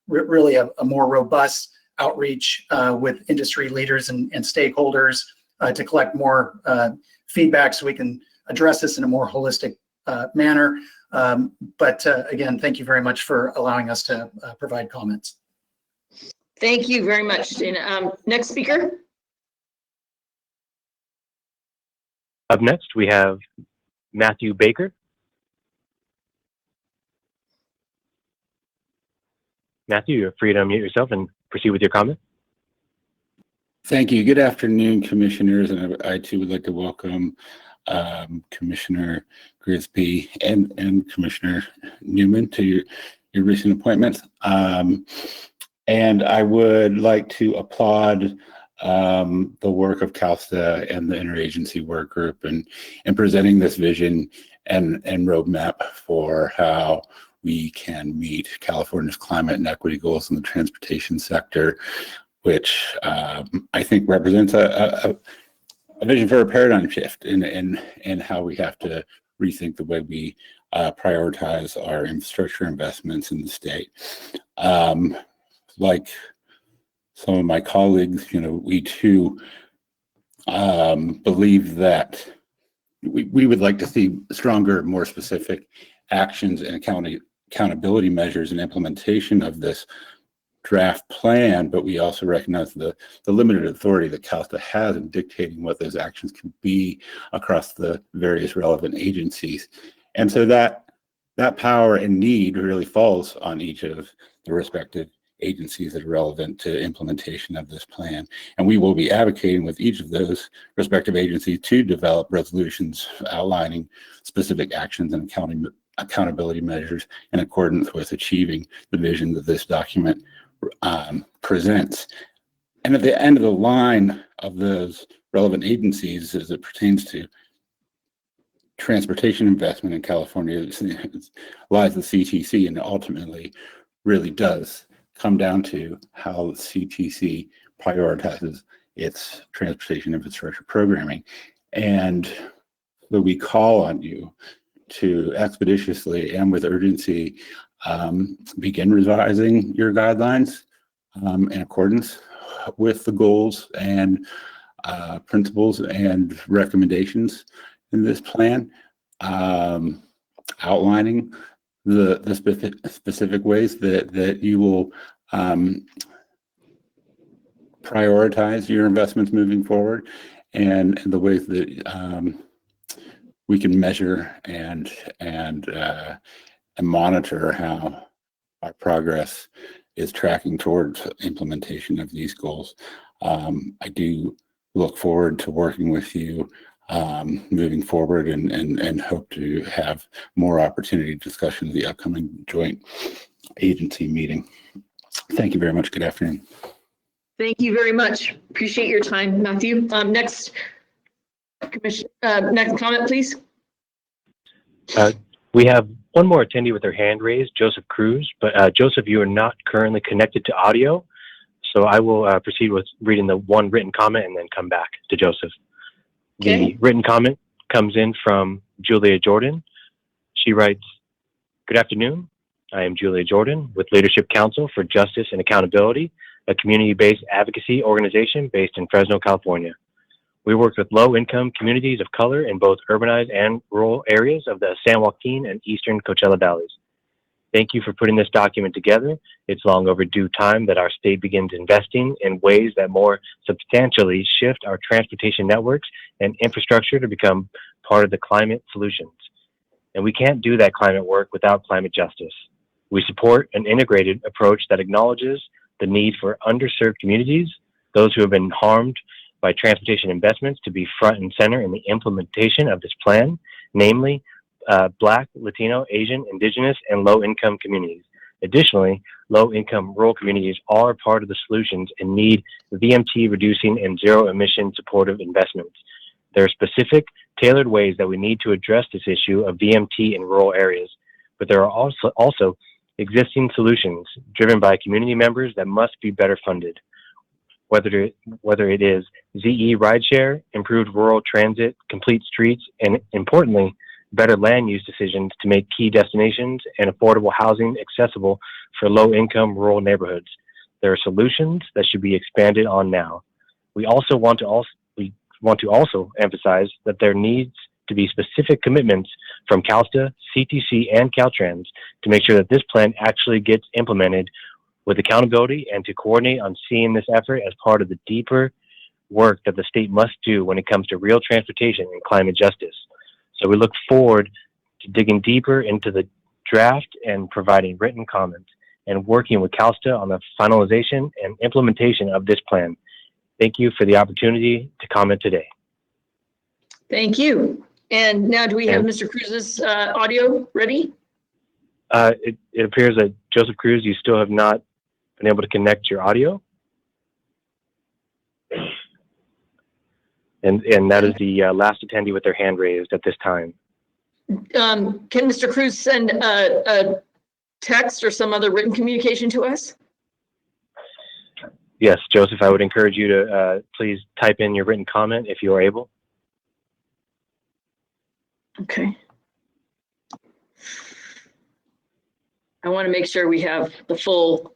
really a more robust outreach with industry leaders and stakeholders to collect more feedback so we can address this in a more holistic manner. But again, thank you very much for allowing us to provide comments. Thank you very much. And, next speaker. Up next, we have Matthew Baker. Matthew, you're free to unmute yourself and proceed with your comment. Thank you. Good afternoon, commissioners, and I too would like to welcome Commissioner Grigsby and Commissioner Newman to your recent appointments. And I would like to applaud the work of CalSTA and the interagency work group and presenting this vision and roadmap for how we can meet California's climate and equity goals in the transportation sector, which I think represents a vision for a paradigm shift in how we have to rethink the way we prioritize our infrastructure investments in the state. Like some of my colleagues, we too believe that we would like to see stronger, more specific actions and accountability measures and implementation of this draft plan, but we also recognize the limited authority that CalSTA has in dictating what those actions can be across the various relevant agencies. And so that power and need really falls on each of the respective agencies that are relevant to implementation of this plan. And we will be advocating with each of those respective agencies to develop resolutions outlining specific actions and accountability measures in accordance with achieving the vision that this document presents. And at the end of the line of those relevant agencies, as it pertains to transportation investment in California lies the CTC, and ultimately really does come down to how the CTC prioritizes its transportation infrastructure programming. And so we call on you to expeditiously and with urgency begin revising your guidelines in accordance with the goals and principles and recommendations in this plan, outlining the specific ways that you will prioritize your investments moving forward, and the ways that we can measure and monitor how our progress is tracking towards implementation of these goals. I do look forward to working with you moving forward, and hope to have more opportunity discussion of the upcoming joint agency meeting. Thank you very much. Good afternoon. Thank you very much. Appreciate your time, Matthew. Next comment, please. We have one more attendee with their hand raised, Joseph Cruz, but Joseph, you are not currently connected to audio, so I will proceed with reading the one written comment and then come back to Joseph. Okay. The written comment comes in from Julia Jordan. She writes, "Good afternoon. I am Julia Jordan with Leadership Council for Justice and Accountability, a community-based advocacy organization based in Fresno, California. We work with low-income communities of color in both urbanized and rural areas of the San Joaquin and eastern Coachella Valleys. Thank you for putting this document together. It's long overdue time that our state begins investing in ways that more substantially shift our transportation networks and infrastructure to become part of the climate solutions. And we can't do that climate work without climate justice. We support an integrated approach that acknowledges the need for underserved communities, those who have been harmed by transportation investments, to be front and center in the implementation of this plan, namely Black, Latino, Asian, Indigenous, and low-income communities. Additionally, low-income rural communities are part of the solutions and need VMT reducing and zero-emission supportive investments. There are specific, tailored ways that we need to address this issue of VMT in rural areas, but there are also existing solutions driven by community members that must be better funded. Whether it is ZE rideshare, improved rural transit, complete streets, and importantly, better land use decisions to make key destinations and affordable housing accessible for low-income rural neighborhoods. There are solutions that should be expanded on now. We want to also emphasize that there needs to be specific commitments from CalSTA, CTC, and Caltrans to make sure that this plan actually gets implemented with accountability, and to coordinate on seeing this effort as part of the deeper work that the state must do when it comes to real transportation and climate justice. So we look forward to digging deeper into the draft and providing written comments and working with CalSTA on the finalization and implementation of this plan. Thank you for the opportunity to comment today." Thank you. And now do we have Mr. Cruz's audio ready? It appears that Joseph Cruz, you still have not been able to connect your audio. And that is the last attendee with their hand raised at this time. Can Mr. Cruz send a text or some other written communication to us? Yes, Joseph, I would encourage you to please type in your written comment if you are able. Okay. I want to make sure we have the full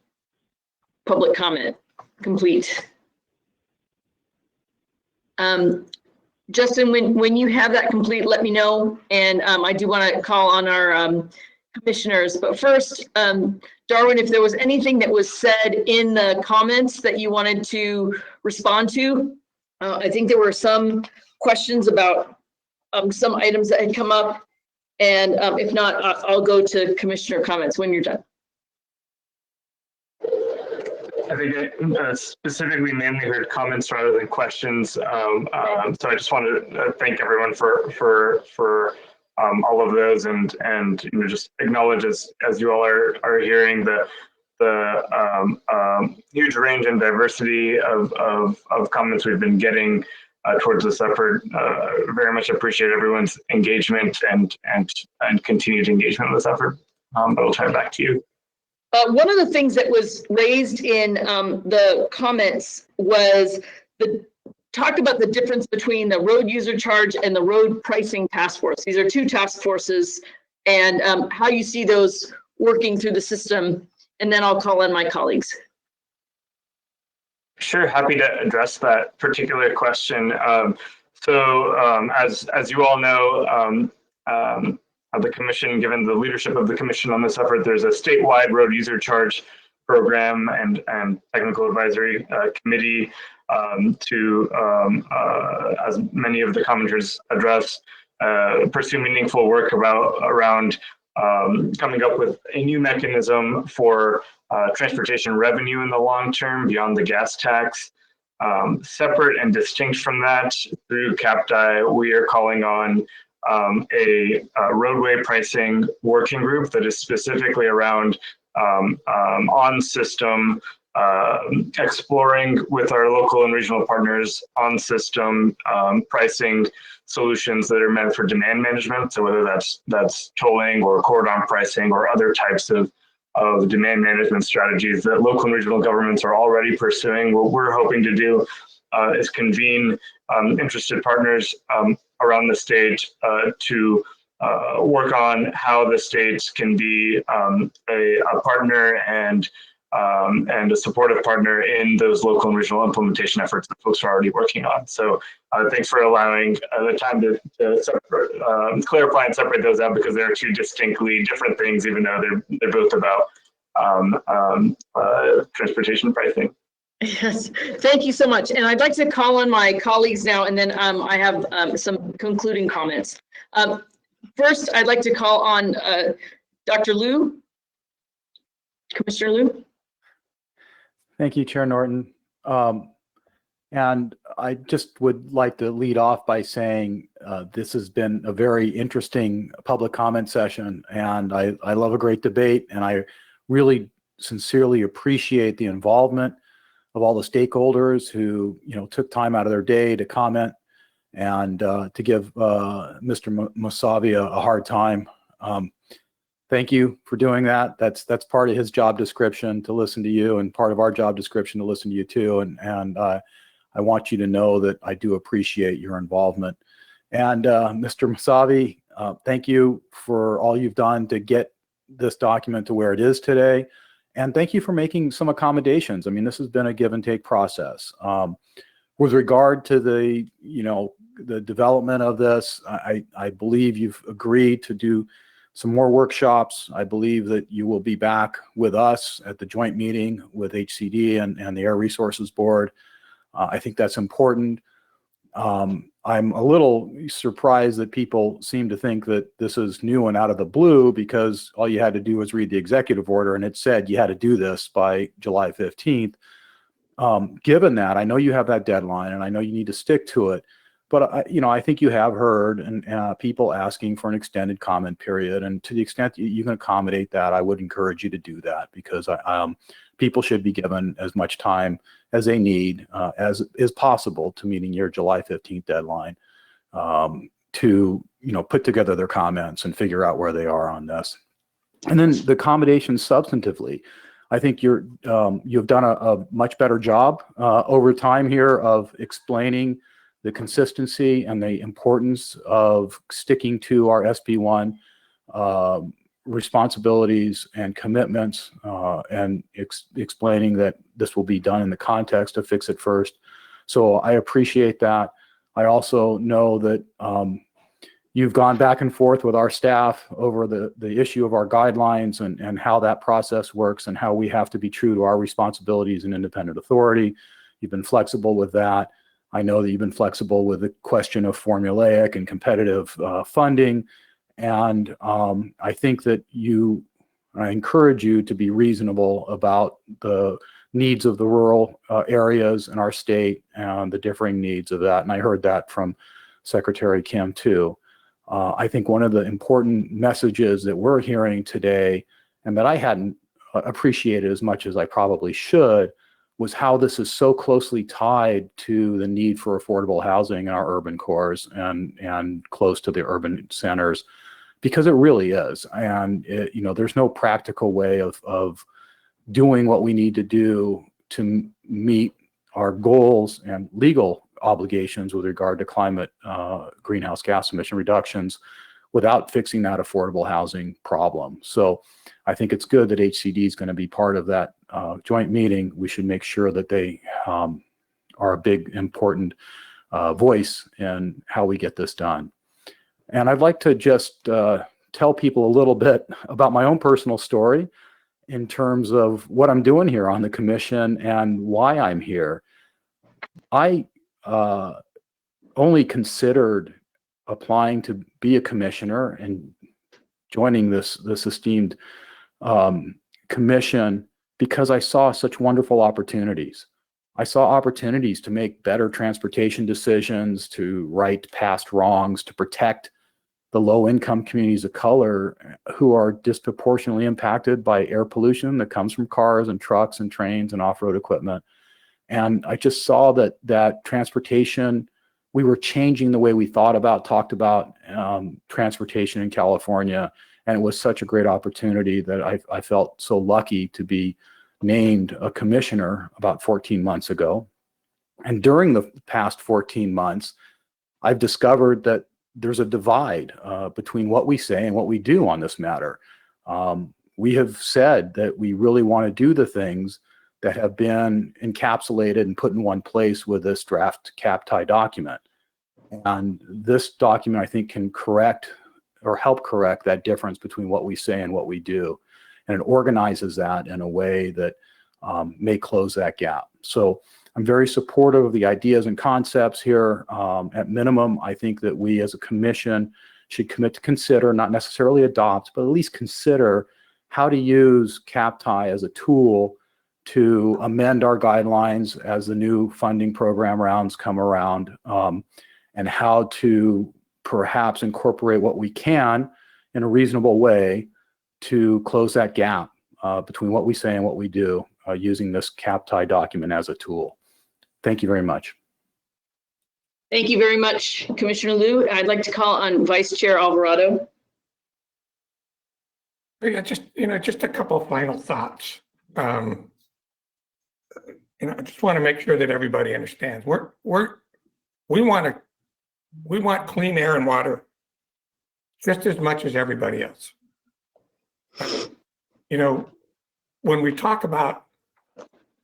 public comment complete. Justin, when you have that complete, let me know. And I do want to call on our commissioners. But first, Darwin, if there was anything that was said in the comments that you wanted to respond to, I think there were some questions about some items that had come up. And if not, I'll go to commissioner comments when you're done. I think specifically mainly heard comments rather than questions. So I just wanted to thank everyone for all of those, and you know, just acknowledge as you all are hearing the huge range and diversity of comments we've been getting towards this effort. Very much appreciate everyone's engagement and continued engagement in this effort. But I'll turn it back to you. One of the things that was raised in the comments was talked about the difference between the road user charge and the road pricing task force. These are two task forces, and how you see those working through the system. And then I'll call on my colleagues. Sure, happy to address that particular question. As you all know, the commission, given the leadership of the commission on this effort, there's a statewide road user charge program and technical advisory committee to, as many of the commenters address, pursue meaningful work around coming up with a new mechanism for transportation revenue in the long term beyond the gas tax. Separate and distinct from that, through CAPDI, we are calling on a roadway pricing working group that is specifically around on-system, exploring with our local and regional partners on-system pricing solutions that are meant for demand management. So whether that's tolling or corridor pricing or other types of demand management strategies that local and regional governments are already pursuing. What we're hoping to do is convene interested partners around the state to work on how the states can be a partner and a supportive partner in those local and regional implementation efforts that folks are already working on. So thanks for allowing the time to clarify and separate those out, because they're two distinctly different things, even though they're both about transportation pricing. Yes, thank you so much. And I'd like to call on my colleagues now, and then I have some concluding comments. First, I'd like to call on Dr. Liu, Commissioner Liu. Thank you, Chair Norton. And I just would like to lead off by saying this has been a very interesting public comment session, and I love a great debate, and I really sincerely appreciate the involvement of all the stakeholders who took time out of their day to comment and to give Mr. Mosavi a hard time. Thank you for doing that. That's part of his job description, to listen to you, and part of our job description to listen to you too. And I want you to know that I do appreciate your involvement. And Mr. Mosavi, thank you for all you've done to get this document to where it is today. And thank you for making some accommodations. I mean, this has been a give and take process. With regard to the development of this, I believe you've agreed to do some more workshops. I believe that you will be back with us at the joint meeting with HCD and the Air Resources Board. I think that's important. I'm a little surprised that people seem to think that this is new and out of the blue, because all you had to do was read the executive order and it said you had to do this by July 15th. Given that, I know you have that deadline and I know you need to stick to it, but I think you have heard and people asking for an extended comment period, and to the extent that you can accommodate that, I would encourage you to do that, because people should be given as much time as they need as is possible to meeting your July 15th deadline to put together their comments and figure out where they are on this. And then the accommodations substantively, I think you've done a much better job over time here of explaining the consistency and the importance of sticking to our SB1 responsibilities and commitments, and explaining that this will be done in the context of Fix It First. So I appreciate that. I also know that you've gone back and forth with our staff over the issue of our guidelines and how that process works and how we have to be true to our responsibilities and independent authority. You've been flexible with that. I know that you've been flexible with the question of formulaic and competitive funding. And I think that I encourage you to be reasonable about the needs of the rural areas in our state and the differing needs of that. And I heard that from Secretary Kim too. I think one of the important messages that we're hearing today, and that I hadn't appreciated as much as I probably should, was how this is so closely tied to the need for affordable housing in our urban cores and close to the urban centers, because it really is. And there's no practical way of doing what we need to do to meet our goals and legal obligations with regard to climate greenhouse gas emission reductions without fixing that affordable housing problem. So I think it's good that HCD is going to be part of that joint meeting. We should make sure that they are a big, important voice in how we get this done. And I'd like to just tell people a little bit about my own personal story in terms of what I'm doing here on the commission and why I'm here. I only considered applying to be a commissioner and joining this esteemed commission because I saw such wonderful opportunities. I saw opportunities to make better transportation decisions, to right past wrongs, to protect the low-income communities of color who are disproportionately impacted by air pollution that comes from cars and trucks and trains and off-road equipment. And I just saw that transportation, we were changing the way we talked about transportation in California. And it was such a great opportunity that I felt so lucky to be named a commissioner about 14 months ago. And during the past 14 months, I've discovered that there's a divide between what we say and what we do on this matter. We have said that we really want to do the things that have been encapsulated and put in one place with this draft cap-tie document. And this document, I think, can correct or help correct that difference between what we say and what we do. And it organizes that in a way that may close that gap. So I'm very supportive of the ideas and concepts here. At minimum, I think that we as a commission should commit to consider, not necessarily adopt, but at least consider how to use cap-tie as a tool to amend our guidelines as the new funding program rounds come around, and how to perhaps incorporate what we can in a reasonable way to close that gap between what we say and what we do using this cap-tie document as a tool. Thank you very much. Thank you very much, Commissioner Liu. I'd like to call on Vice Chair Alvarado. Yeah, just a couple of final thoughts. I just want to make sure that everybody understands. We want clean air and water just as much as everybody else. When we talk about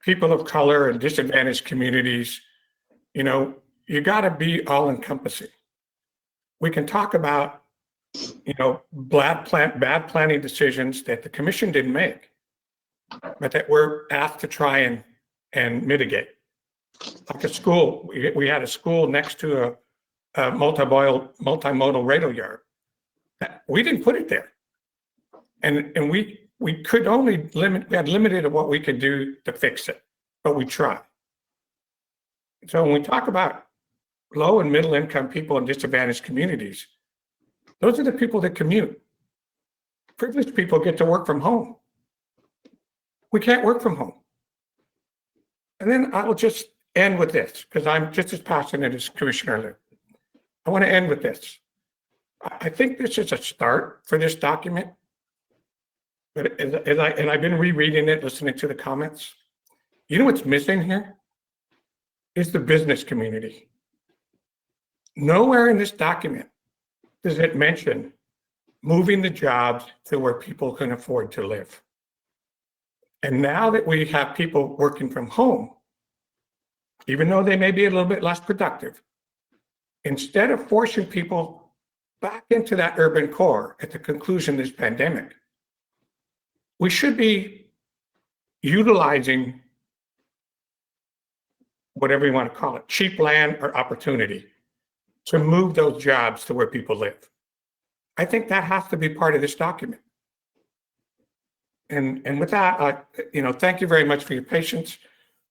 people of color and disadvantaged communities, you got to be all encompassing. We can talk about, bad planning decisions that the commission didn't make, but that we're asked to try and mitigate. Like a school, we had a school next to a multimodal rail yard. We didn't put it there. And we could only we had limited of what we could do to fix it, but we tried. So when we talk about low and middle income people in disadvantaged communities, those are the people that commute. Privileged people get to work from home. We can't work from home. And then I will just end with this, because I'm just as passionate as Commissioner Liu. I want to end with this. I think this is a start for this document. But I've been rereading it, listening to the comments. You know what's missing here? Is the business community. Nowhere in this document does it mention moving the jobs to where people can afford to live. And now that we have people working from home, even though they may be a little bit less productive, instead of forcing people back into that urban core at the conclusion of this pandemic, we should be utilizing whatever you want to call it, cheap land or opportunity to move those jobs to where people live. I think that has to be part of this document. And with that, thank you very much for your patience,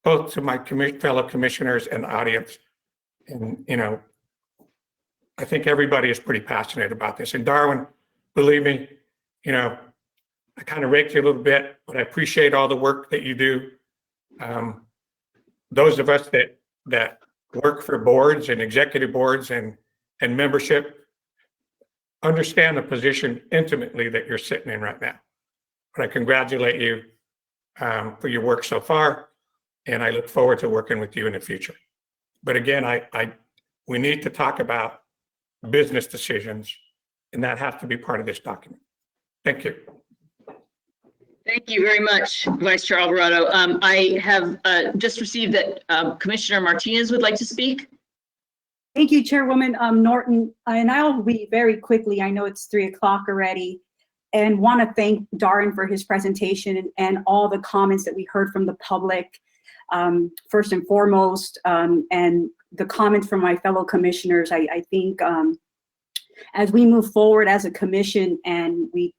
both to my fellow commissioners and the audience. And, I think everybody is pretty passionate about this. And Darwin, believe me, I kind of raked you a little bit, but I appreciate all the work that you do. those of us that work for boards and executive boards and membership understand the position intimately that you're sitting in right now. But I congratulate you for your work so far, and I look forward to working with you in the future. But again, we need to talk about business decisions, and that has to be part of this document. Thank you. Thank you very much, Vice Chair Alvarado. I have just received that Commissioner Martinez would like to speak. Thank you, Chairwoman Norton. And I'll be very quickly, I know it's 3 o'clock already, and want to thank Darren for his presentation and all the comments that we heard from the public, first and foremost, and the comments from my fellow commissioners. I think as we move forward as a commission and we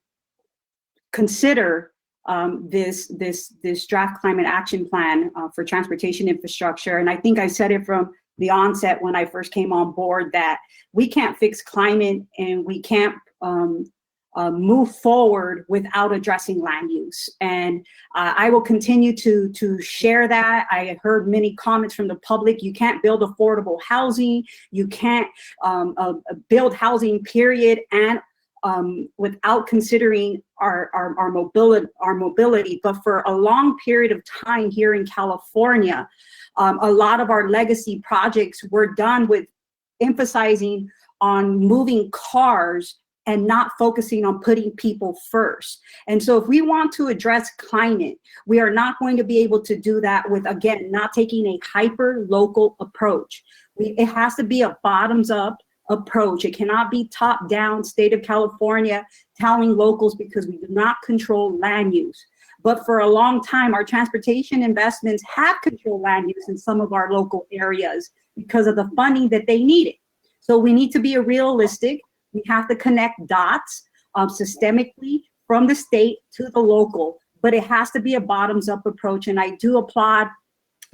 consider this draft climate action plan for transportation infrastructure, and I think I said it from the onset when I first came on board that we can't fix climate and we can't move forward without addressing land use. And I will continue to share that. I heard many comments from the public. You can't build affordable housing. You can't build housing, period, and without considering our mobility. But for a long period of time here in California, a lot of our legacy projects were done with emphasizing on moving cars and not focusing on putting people first. And so if we want to address climate, we are not going to be able to do that with, again, not taking a hyper local approach. It has to be a bottoms up approach. It cannot be top down, state of California telling locals, because we do not control land use. But for a long time, our transportation investments have controlled land use in some of our local areas because of the funding that they needed. So we need to be realistic. We have to connect dots systemically from the state to the local, but it has to be a bottoms up approach. And I do applaud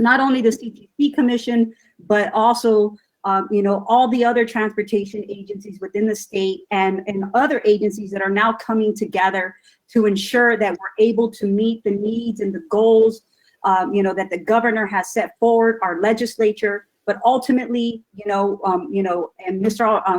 not only the CTC Commission, but also all the other transportation agencies within the state and other agencies that are now coming together to ensure that we're able to meet the needs and the goals, that the governor has set forward, our legislature. But ultimately, and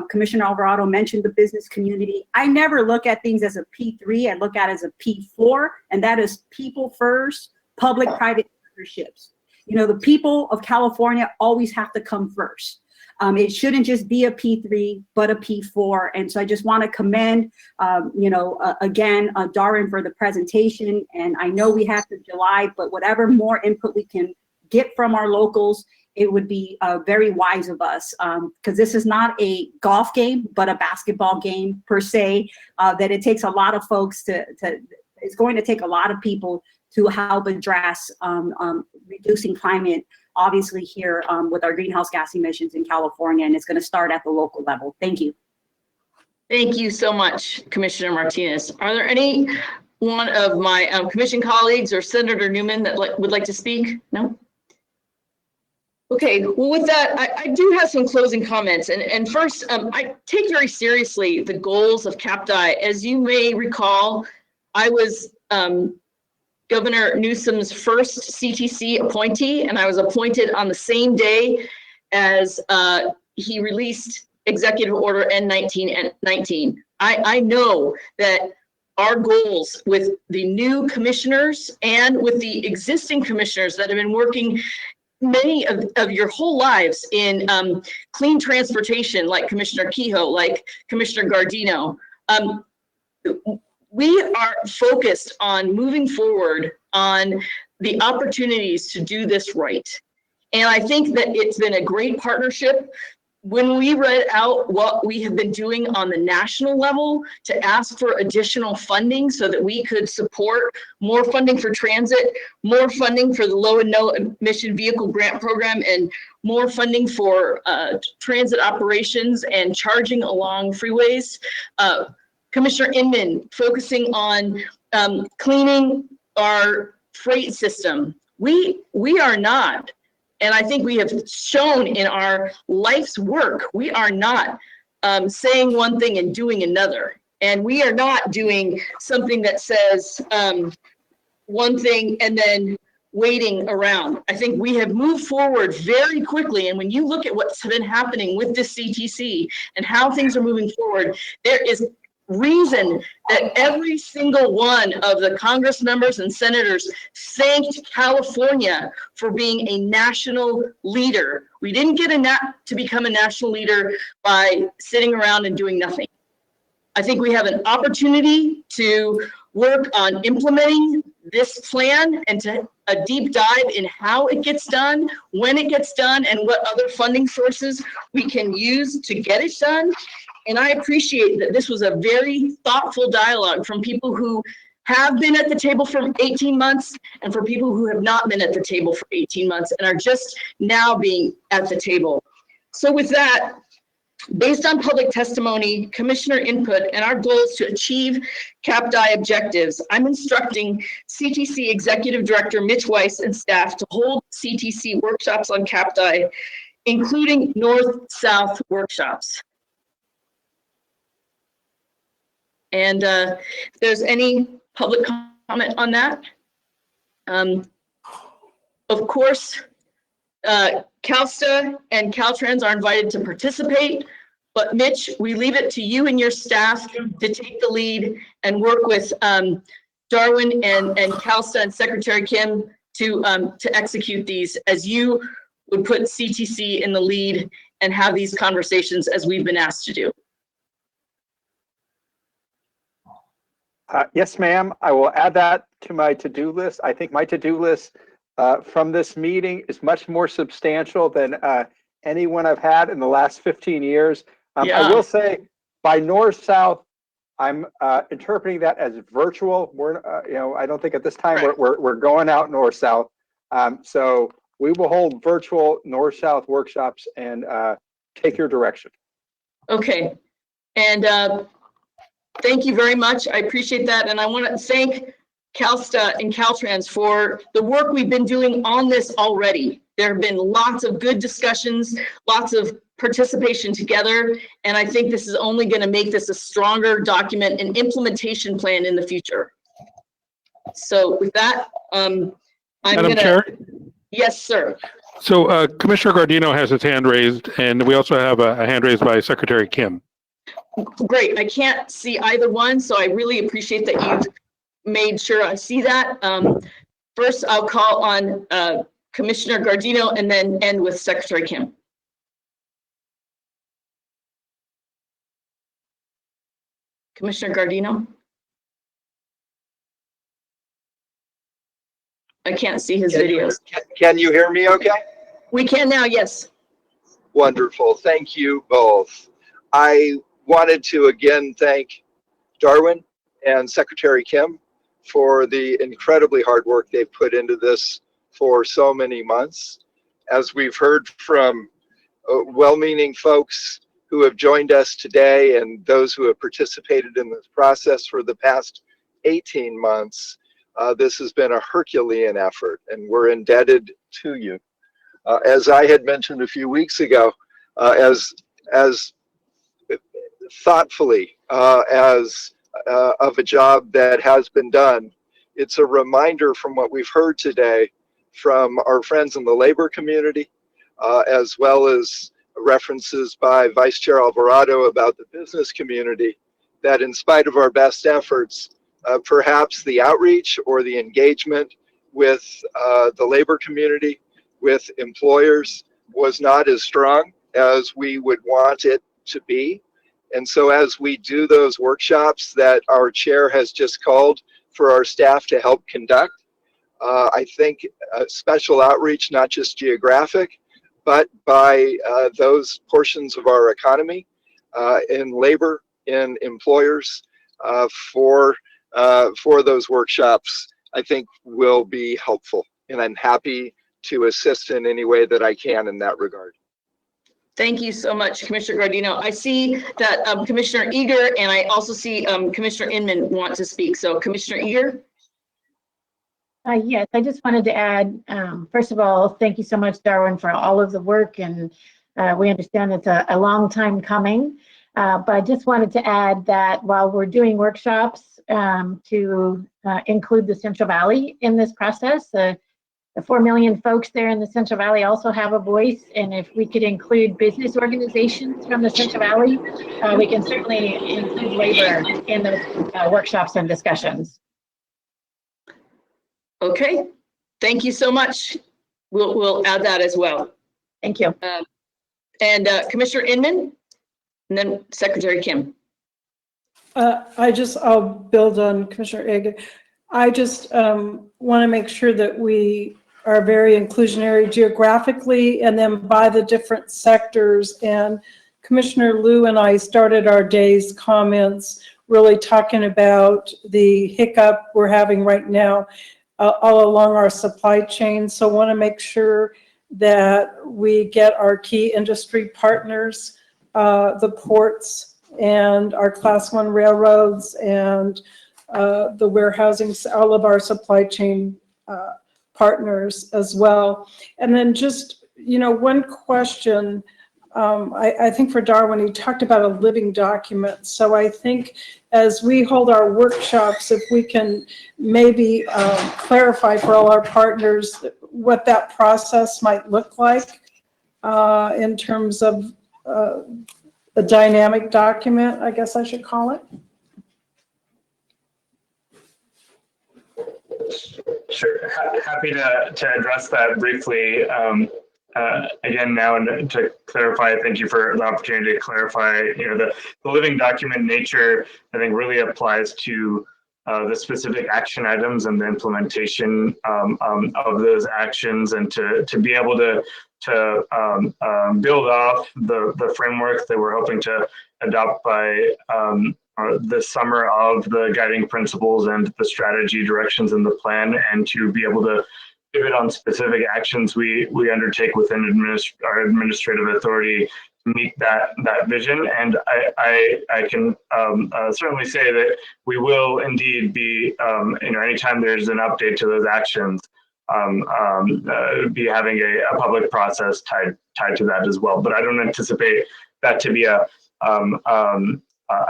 Commissioner Alvarado mentioned the business community. I never look at things as a P3. I look at it as a P4, and that is people first, public-private partnerships. The people of California always have to come first. It shouldn't just be a P3, but a P4. And so I just want to commend, again, Darren for the presentation. And I know we have to July, but whatever more input we can get from our locals, it would be very wise of us, because this is not a golf game, but a basketball game per se, that it takes a lot of folks it's going to take a lot of people to help address reducing climate, obviously here with our greenhouse gas emissions in California, and it's going to start at the local level. Thank you. Thank you so much, Commissioner Martinez. Are there any one of my commission colleagues or Senator Newman that would like to speak? No? Okay, well, with that, I do have some closing comments. And first, I take very seriously the goals of CAPDI. As you may recall, I was Governor Newsom's first CTC appointee, and I was appointed on the same day as he released Executive Order N1919. I know that our goals with the new commissioners and with the existing commissioners that have been working many of your whole lives in clean transportation, like Commissioner Kehoe, like Commissioner Gardino, we are focused on moving forward on the opportunities to do this right. And I think that it's been a great partnership. When we read out what we have been doing on the national level to ask for additional funding so that we could support more funding for transit, more funding for the low and no emission vehicle grant program, and more funding for transit operations and charging along freeways. Commissioner Inman focusing on cleaning our freight system. We are not, and I think we have shown in our life's work, we are not saying one thing and doing another. And we are not doing something that says one thing and then waiting around. I think we have moved forward very quickly. And when you look at what's been happening with this CTC and how things are moving forward, there is reason that every single one of the Congress members and senators thanked California for being a national leader. We didn't get to become a national leader by sitting around and doing nothing. I think we have an opportunity to work on implementing this plan and to a deep dive in how it gets done, when it gets done, and what other funding sources we can use to get it done. And I appreciate that this was a very thoughtful dialogue from people who have been at the table for 18 months and for people who have not been at the table for 18 months and are just now being at the table. So with that, based on public testimony, commissioner input, and our goals to achieve CAPDI objectives, I'm instructing CTC Executive Director Mitch Weiss and staff to hold CTC workshops on CAPDI, including north-south workshops. And if there's any public comment on that. Of course, CalSTA and Caltrans are invited to participate, but Mitch, we leave it to you and your staff to take the lead and work with Darwin and CalSTA and Secretary Kim to execute these as you would put CTC in the lead and have these conversations as we've been asked to do. Yes, ma'am. I will add that to my to-do list. I think my to-do list from this meeting is much more substantial than any one I've had in the last 15 years. I will say by north-south, I'm interpreting that as virtual. We're, I don't think at this time we're going out north-south. So we will hold virtual north-south workshops and take your direction. Okay. And thank you very much. I appreciate that. And I want to thank CalSTA and Caltrans for the work we've been doing on this already. There have been lots of good discussions, lots of participation together, and I think this is only going to make this a stronger document and implementation plan in the future. So with that, I'm Madam Chair? Yes, sir. So Commissioner Guardino has his hand raised, and we also have a hand raised by Secretary Kim. Great. I can't see either one, so I really appreciate that you've made sure I see that. First, I'll call on Commissioner Guardino and then end with Secretary Kim. Commissioner Guardino? I can't see his videos. Can you hear me okay? We can now, yes. Wonderful. Thank you both. I wanted to again thank Darwin and Secretary Kim for the incredibly hard work they've put into this for so many months. As we've heard from well-meaning folks who have joined us today and those who have participated in this process for the past 18 months, this has been a Herculean effort, and we're indebted to you. As I had mentioned a few weeks ago, as thoughtfully as of a job that has been done, it's a reminder from what we've heard today from our friends in the labor community, as well as references by Vice Chair Alvarado about the business community, that in spite of our best efforts, perhaps the outreach or the engagement with the labor community, with employers, was not as strong as we would want it to be. And so as we do those workshops that our chair has just called for our staff to help conduct, I think special outreach, not just geographic, but by those portions of our economy, in labor, in employers, for those workshops, I think will be helpful. And I'm happy to assist in any way that I can in that regard. Thank you so much, Commissioner Guardino. I see that Commissioner Eager and I also see Commissioner Inman want to speak. So Commissioner Eager. Yes, I just wanted to add, first of all, thank you so much, Darwin, for all of the work. And we understand it's a long time coming. But I just wanted to add that while we're doing workshops to include the Central Valley in this process, the 4 million folks there in the Central Valley also have a voice. And if we could include business organizations from the Central Valley, we can certainly include labor in those workshops and discussions. Okay, thank you so much. We'll add that as well. Thank you. And Commissioner Inman, and then Secretary Kim. I'll build on Commissioner Egg. I just want to make sure that we are very inclusionary geographically and then by the different sectors. And Commissioner Liu and I started our day's comments really talking about the hiccup we're having right now all along our supply chain. So I want to make sure that we get our key industry partners, the ports and our Class 1 railroads and the warehousing, all of our supply chain partners as well. And then just, one question, I think for Darwin, he talked about a living document. So I think as we hold our workshops, if we can maybe clarify for all our partners what that process might look like in terms of a dynamic document, I guess I should call it. Sure, happy to address that briefly. Again, now and to clarify, thank you for the opportunity to clarify. The living document nature, I think, really applies to the specific action items and the implementation of those actions, and to be able to build off the framework that we're hoping to adopt by the summer of the guiding principles and the strategy directions in the plan, and to be able to pivot on specific actions we undertake within our administrative authority to meet that vision. And I can certainly say that we will indeed be, anytime there's an update to those actions, be having a public process tied to that as well. But I don't anticipate that to be a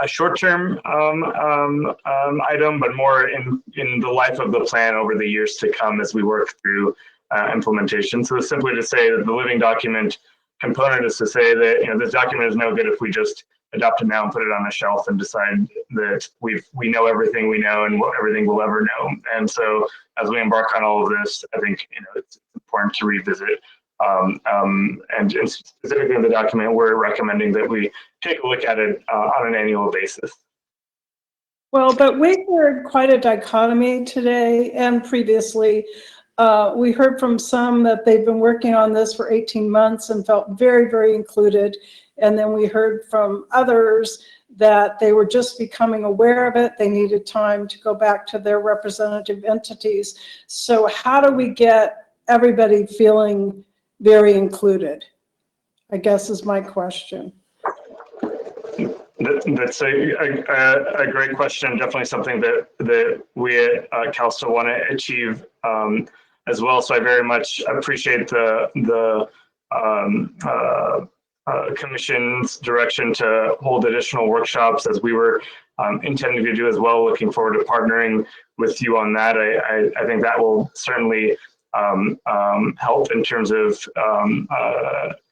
short-term item, but more in the life of the plan over the years to come as we work through implementation. So simply to say that the living document component is to say that this document is no good if we just adopt it now and put it on a shelf and decide that we know everything we know and everything we'll ever know. And so as we embark on all of this, I think it's important to revisit. And specifically in the document, we're recommending that we take a look at it on an annual basis. Well, but we heard quite a dichotomy today and previously. We heard from some that they've been working on this for 18 months and felt very, very included. And then we heard from others that they were just becoming aware of it. They needed time to go back to their representative entities. So how do we get everybody feeling very included, I guess is my question. That's a great question. Definitely something that we at CalSTA want to achieve as well. So I very much appreciate the Commission's direction to hold additional workshops, as we were intending to do as well. Looking forward to partnering with you on that. I think that will certainly help in terms of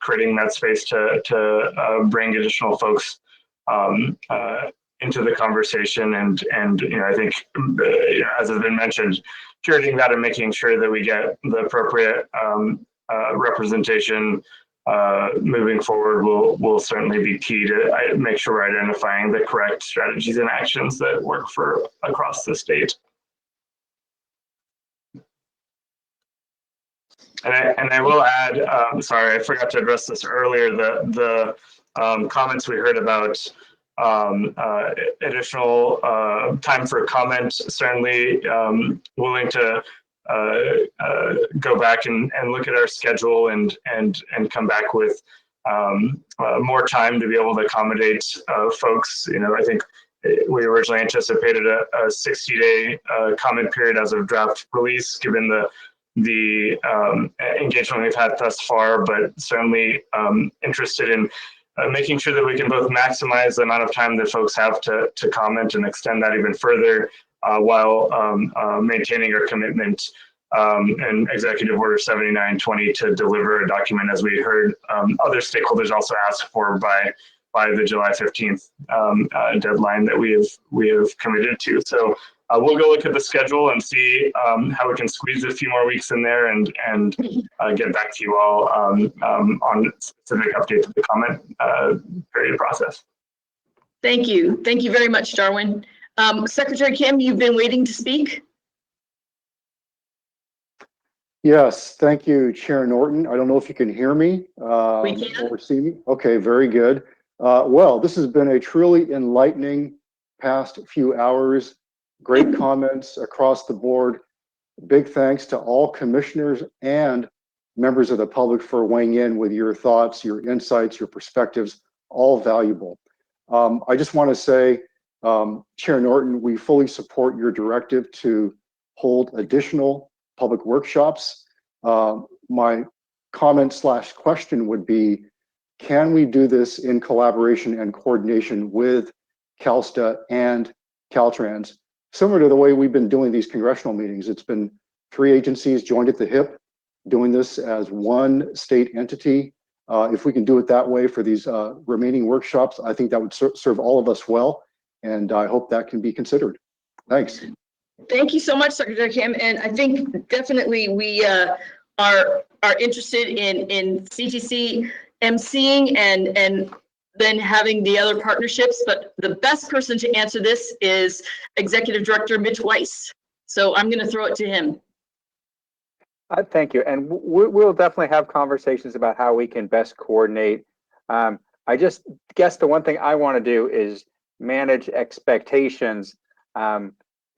creating that space to bring additional folks into the conversation, and I think as has been mentioned, curating that and making sure that we get the appropriate representation moving forward will certainly be key to make sure we're identifying the correct strategies and actions that work for across the state. And I will add, sorry, I forgot to address this earlier, the comments we heard about additional time for comment. Certainly willing to go back and look at our schedule and come back with more time to be able to accommodate folks. I think we originally anticipated a 60-day comment period as of draft release, given the engagement we've had thus far, but certainly interested in making sure that we can both maximize the amount of time that folks have to comment and extend that even further while maintaining our commitment and Executive Order 7920 to deliver a document, as we heard other stakeholders also asked for by the July 15th deadline that we have committed to. So we'll go look at the schedule and see how we can squeeze a few more weeks in there and get back to you all on specific updates of the comment period process. Thank you. Thank you very much, Darwin. Secretary Kim, you've been waiting to speak. Yes, thank you, Chair Norton. I don't know if you can hear me. We can. Or see me. Okay, very good. Well, this has been a truly enlightening past few hours. Great comments across the board. Big thanks to all commissioners and members of the public for weighing in with your thoughts, your insights, your perspectives, all valuable. I just want to say, Chair Norton, we fully support your directive to hold additional public workshops. My comment / question would be, can we do this in collaboration and coordination with CalSTA and Caltrans, similar to the way we've been doing these congressional meetings? It's been 3 agencies joined at the hip, doing this as one state entity. If we can do it that way for these remaining workshops, I think that would serve all of us well, and I hope that can be considered. Thanks. Thank you so much, Secretary Kim. And I think definitely we are interested in CTC emceeing and then having the other partnerships. But the best person to answer this is Executive Director Mitch Weiss. So I'm going to throw it to him. Thank you. And we'll definitely have conversations about how we can best coordinate. I just guess the one thing I want to do is manage expectations.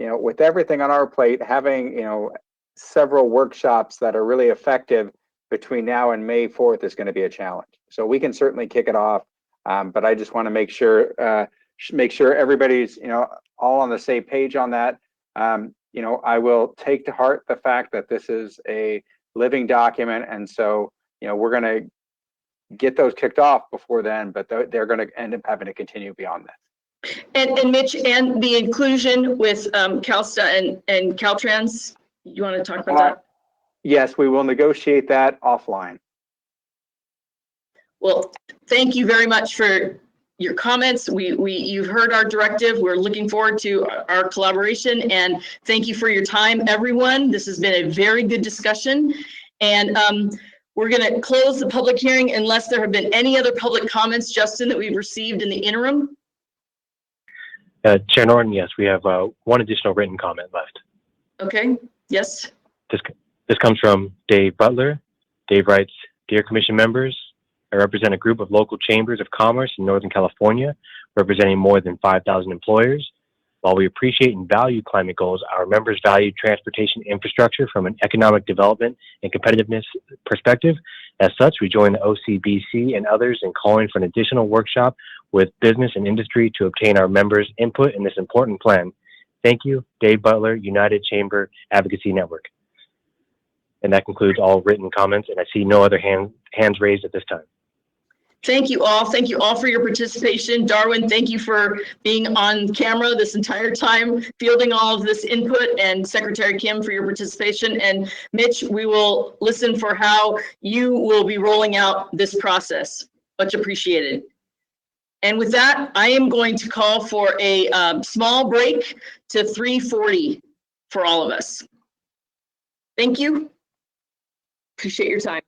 With everything on our plate, having, several workshops that are really effective between now and May 4th is going to be a challenge. So we can certainly kick it off. But I just want to make sure everybody's, all on the same page on that. I will take to heart the fact that this is a living document. And so, we're going to get those kicked off before then, but they're going to end up having to continue beyond that. And Mitch, and the inclusion with CalSTA and Caltrans, you want to talk about that? Yes, we will negotiate that offline. Well, thank you very much for your comments. You've heard our directive. We're looking forward to our collaboration, and thank you for your time, everyone. This has been a very good discussion, and we're going to close the public hearing unless there have been any other public comments, Justin, that we've received in the interim. Chair Norton, yes, we have one additional written comment left. Okay, yes. This comes from Dave Butler. Dave writes, "Dear Commission members, I represent a group of local chambers of commerce in Northern California, representing more than 5,000 employers. While we appreciate and value climate goals, our members value transportation infrastructure from an economic development and competitiveness perspective. As such, we join the OCBC and others in calling for an additional workshop with business and industry to obtain our members' input in this important plan. Thank you, Dave Butler, United Chamber Advocacy Network." And that concludes all written comments, and I see no other hands raised at this time. Thank you all. Thank you all for your participation. Darwin, thank you for being on camera this entire time, fielding all of this input, and Secretary Kim for your participation. And Mitch, we will listen for how you will be rolling out this process. Much appreciated. And with that, I am going to call for a small break to 3:40 for all of us. Thank you. Appreciate your time.